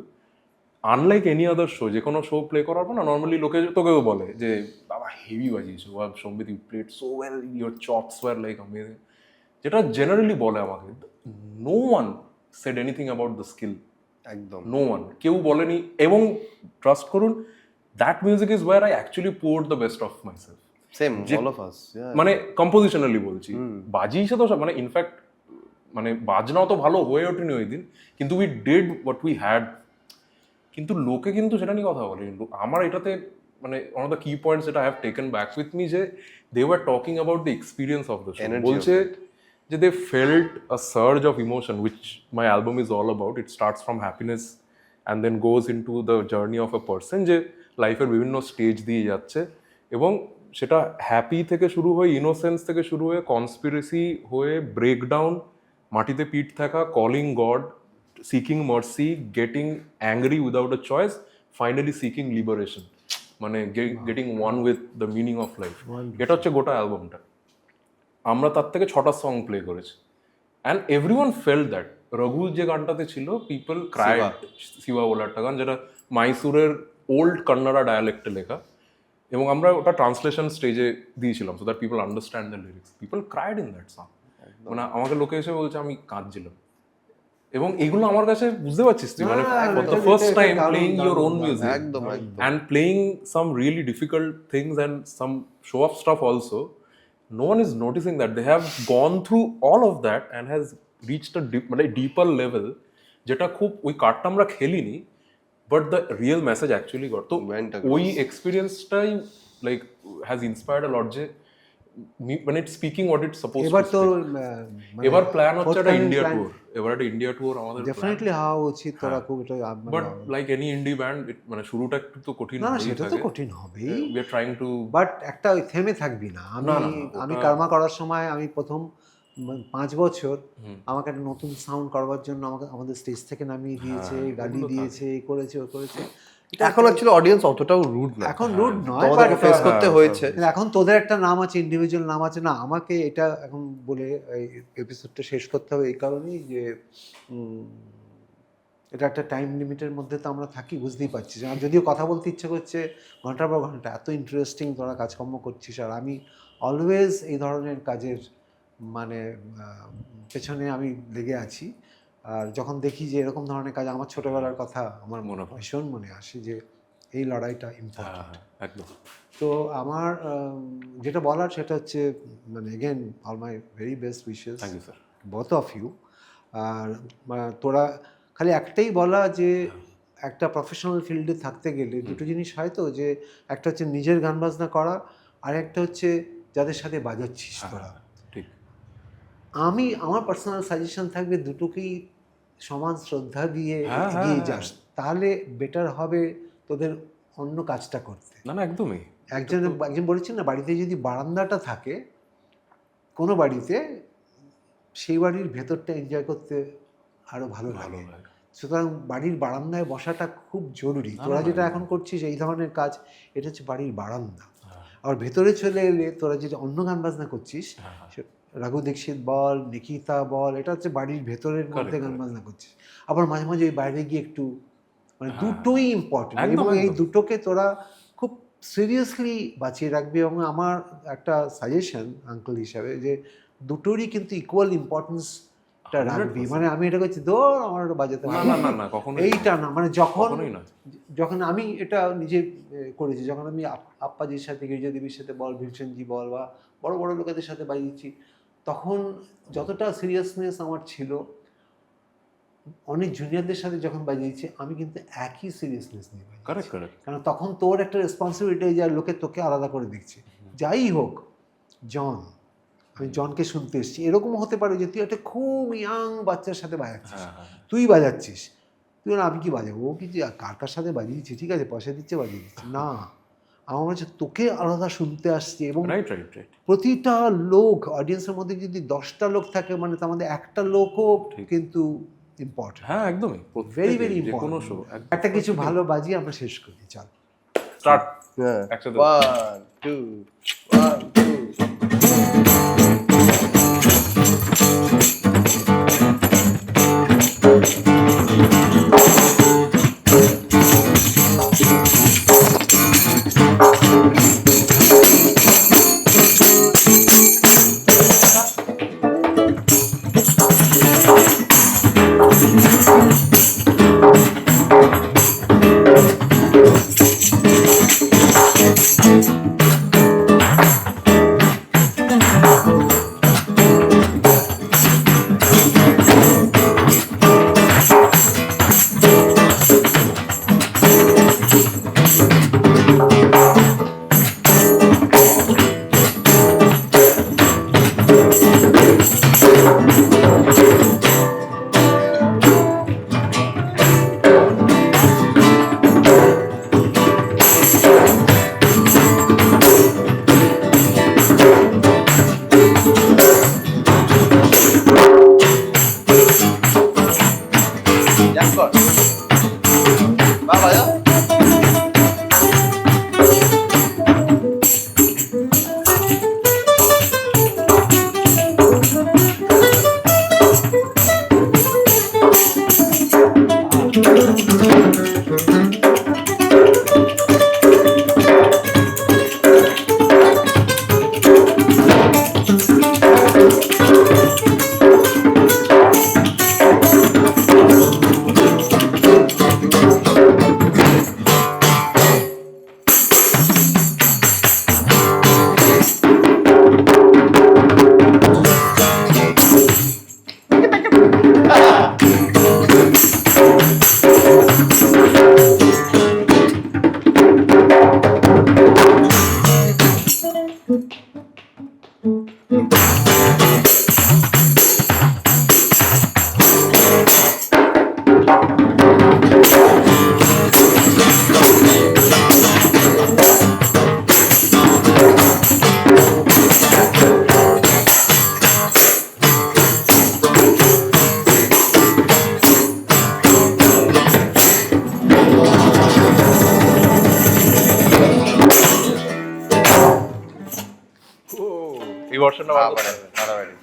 Unlike any other show, যে কোনো শো প্লে করার পর না নর্মালি লোকে তোকেও বলে যে বাবা হেভি বাজিয়েছো, বা Sambit you played so well, your chops were like amazing, যেটা জেনারেলি বলে আমাকে। No one said anything about the skill, একদম নো ওয়ান, কেউ বলেনি। এবং ট্রাস্ট করুন, that music is where I actually poured the best of myself. Same all of us, মানে compositionally বলছি, বাজিয়েছে তো মানে ইনফ্যাক্ট মানে বাজনাও তো ভালো হয়ে ওঠেনি ওই দিন, কিন্তু we did what we had. কিন্তু লোকে কিন্তু সেটা নিয়ে কথা বলে। আমার এটাতে মানে one of the key points যেটা I have taken back with me, যে they were talking about the experience of the show. বলছে যে they felt a surge of emotion, which my album is all about. It starts from happiness and then goes in to the journey of a person, যে লাইফের বিভিন্ন stage দিয়ে যাচ্ছে, এবং সেটা happy থেকে শুরু হয়ে, ইনোসেন্স থেকে শুরু হয়ে, কনস্পিরেসি হয়ে, ব্রেকডাউন, মাটিতে পিঠ থাকা, calling God, seeking mercy, getting angry without a choice, finally seeking liberation, মানে getting one with the meaning of life. এটা হচ্ছে গোটা অ্যালবামটা। আমরা তার থেকে 6টা সং প্লে করেছি, অ্যান্ড এভরিওয়ান ফেল্ট দ্যাট। রঘুল যে গানটাতে ছিল, পিপল ক্রাইড, শিবা বলে একটা গান, যেটা মাইসুরের ওল্ড কন্নড়া ডায়ালেক্টে লেখা, এবং আমরা ওটা ট্রান্সলেশন স্টেজে দিয়েছিলাম so that people understand the lyrics. People cried in that song. মানে আমাকে লোকে এসে বলছে আমি কাঁদছিলাম। এবং এগুলো আমার কাছে বুঝতে পারছিস তুই মানে হ্যাঁ, ফর দ্য এটা- ফার্স্ট এটা টাইম দারুণ, প্লেইং ইউর দারুণ, ওন দারুণ। মিউজিক একদম একদম and playing some really difficult things and some show off stuff also, no one is noticing that they have gone through all of that and has reached a মানে deeper level যেটা খুব ওই কার্ডটা আমরা খেলিনি but the real message actually got তো Went ওই across. এক্সপিরিয়েন্সটাই like has inspired a lot যে মানে it's speaking what it's suppose এবার তো এবার প্ল্যান হচ্ছে একটা ইন্ডিয়া ট্যুর এবার একটা ইন্ডিয়া ট্যুর আমাদের ডেফিনেটলি হওয়া উচিত, তোরা খুব এটা but like any indie band মানে শুরুটা একটু তো কঠিন না না হবেই সেটা তো থাকে। কঠিন হবেই, We are trying to but একটা ওই থেমে থাকবি না। আমি কার্মা করার সময় আমি প্রথম 5 বছর আমাকে একটা নতুন সাউন্ড করবার জন্য আমাকে আমাদের স্টেজ থেকে নামিয়ে দিয়েছে, গালি দিয়েছে, এই করেছে ও করেছে। এখন অ্যাকচুয়ালি অডিয়েন্স অতটাও রুড না, এখন রুড নয়, তোমাদেরকে but ফেস করতে হয়েছে। কিন্তু এখন তোদের একটা নাম আছে, ইন্ডিভিজুয়াল নাম আছে না। আমাকে এটা এখন বলে এই এপিসোডটা শেষ করতে হবে এই কারণেই যে এটা একটা টাইম লিমিটের মধ্যে তো আমরা থাকি, বুঝতেই পারছিস। আর যদিও কথা বলতে ইচ্ছে করছে ঘন্টার পর ঘন্টা, এত ইন্টারেস্টিং তোরা কাজকর্ম করছিস। আর আমি অলওয়েজ এই ধরনের কাজের মানে পেছনে আমি লেগে আছি। আর যখন দেখি যে এরকম ধরনের কাজ, আমার ছোটোবেলার কথা আমার মনে ভীষণ মনে আসে যে এই লড়াইটা ইম্পর্টেন্ট। একদম তো আমার যেটা বলার সেটা হচ্ছে মানে again all my very best wishes thank you sir both of you. আর তোরা খালি একটাই বলা যে একটা প্রফেশনাল ফিল্ডে থাকতে গেলে দুটো জিনিস হয় তো, যে একটা হচ্ছে নিজের গান বাজনা করা, আর একটা হচ্ছে যাদের সাথে বাজাচ্ছিস তোরা। ঠিক আমার পার্সোনাল সাজেশন থাকবে দুটোকেই সমান শ্রদ্ধা দিয়ে এগিয়ে যাস, তাহলে বেটার হবে তোদের অন্য কাজটা করতে। না না একদমই একজন বলেছেন না, বাড়িতে যদি বারান্দাটা থাকে কোনো বাড়িতে, সেই বাড়ির ভেতরটা এনজয় করতে আরো ভালো লাগে। সুতরাং বাড়ির বারান্দায় বসাটা খুব জরুরি। তোরা যেটা এখন করছিস এই ধরনের কাজ, এটা হচ্ছে বাড়ির বারান্দা। আর ভেতরে চলে এলে তোরা যেটা অন্য গান বাজনা করছিস, রঘু দীক্ষিত বল, নিকিতা বল, এটা হচ্ছে বাড়ির ভেতরের মধ্যে গান বাজনা করছিস। আবার মাঝে মাঝে ওই বাইরে গিয়ে একটু মানে দুটোই ইম্পর্টেন্ট, এবং এই দুটোকে তোরা খুব সিরিয়াসলি বাঁচিয়ে রাখবি। এবং আমার একটা সাজেশন আঙ্কেল হিসাবে, যে দুটোরই কিন্তু ইকুয়াল ইম্পর্টেন্সটা রাখবি। মানে আমি এটা করছি দৌড় আমার বাজাতে হবে না কখনো এইটা না, মানে যখন আমি এটা নিজে করেছি, যখন আমি আপ্পাজির সাথে, গিরিজা দেবীর সাথে বল, ভীমসেনজি বল বা বড় বড় লোকেদের সাথে বাজিয়েছি, তখন যতটা সিরিয়াসনেস আমার ছিল, অনেক জুনিয়রদের সাথে যখন বাজিয়েছি আমি কিন্তু একই সিরিয়াসনেস নিয়ে বাজিয়েছি। কারেক্ট কারণ তখন তোর একটা রেসপন্সিবিলিটি, যে লোকে তোকে আলাদা করে দেখছে। যাই হোক, আমি জনকে শুনতে এসেছি, এরকম হতে পারে যে তুই একটা খুব ইয়াং বাচ্চার সাথে বাজাচ্ছিস, তুই বাজাচ্ছিস, তুই আমি কি বাজাবো, ও কি কার সাথে বাজিয়েছি, ঠিক আছে পয়সা দিচ্ছে বাজিয়ে দিচ্ছি, না, আমার মনে হচ্ছে তোকে আলাদা শুনতে আসছে। এবং প্রতিটা লোক অডিয়েন্সের মধ্যে যদি 10টা লোক থাকে, মানে তার মধ্যে একটা লোকও কিন্তু ইম্পর্টেন্ট। হ্যাঁ একদমই, ভেরি ভেরি ইম্পর্টেন্ট। একটা কিছু ভালো বাজিয়ে আমরা শেষ করি, চল স্টার্ট। একসাথে 1 2 1 2। এই ভার্সনটা বার করতে বাবারে, হবে। বাড়াবাড়ি।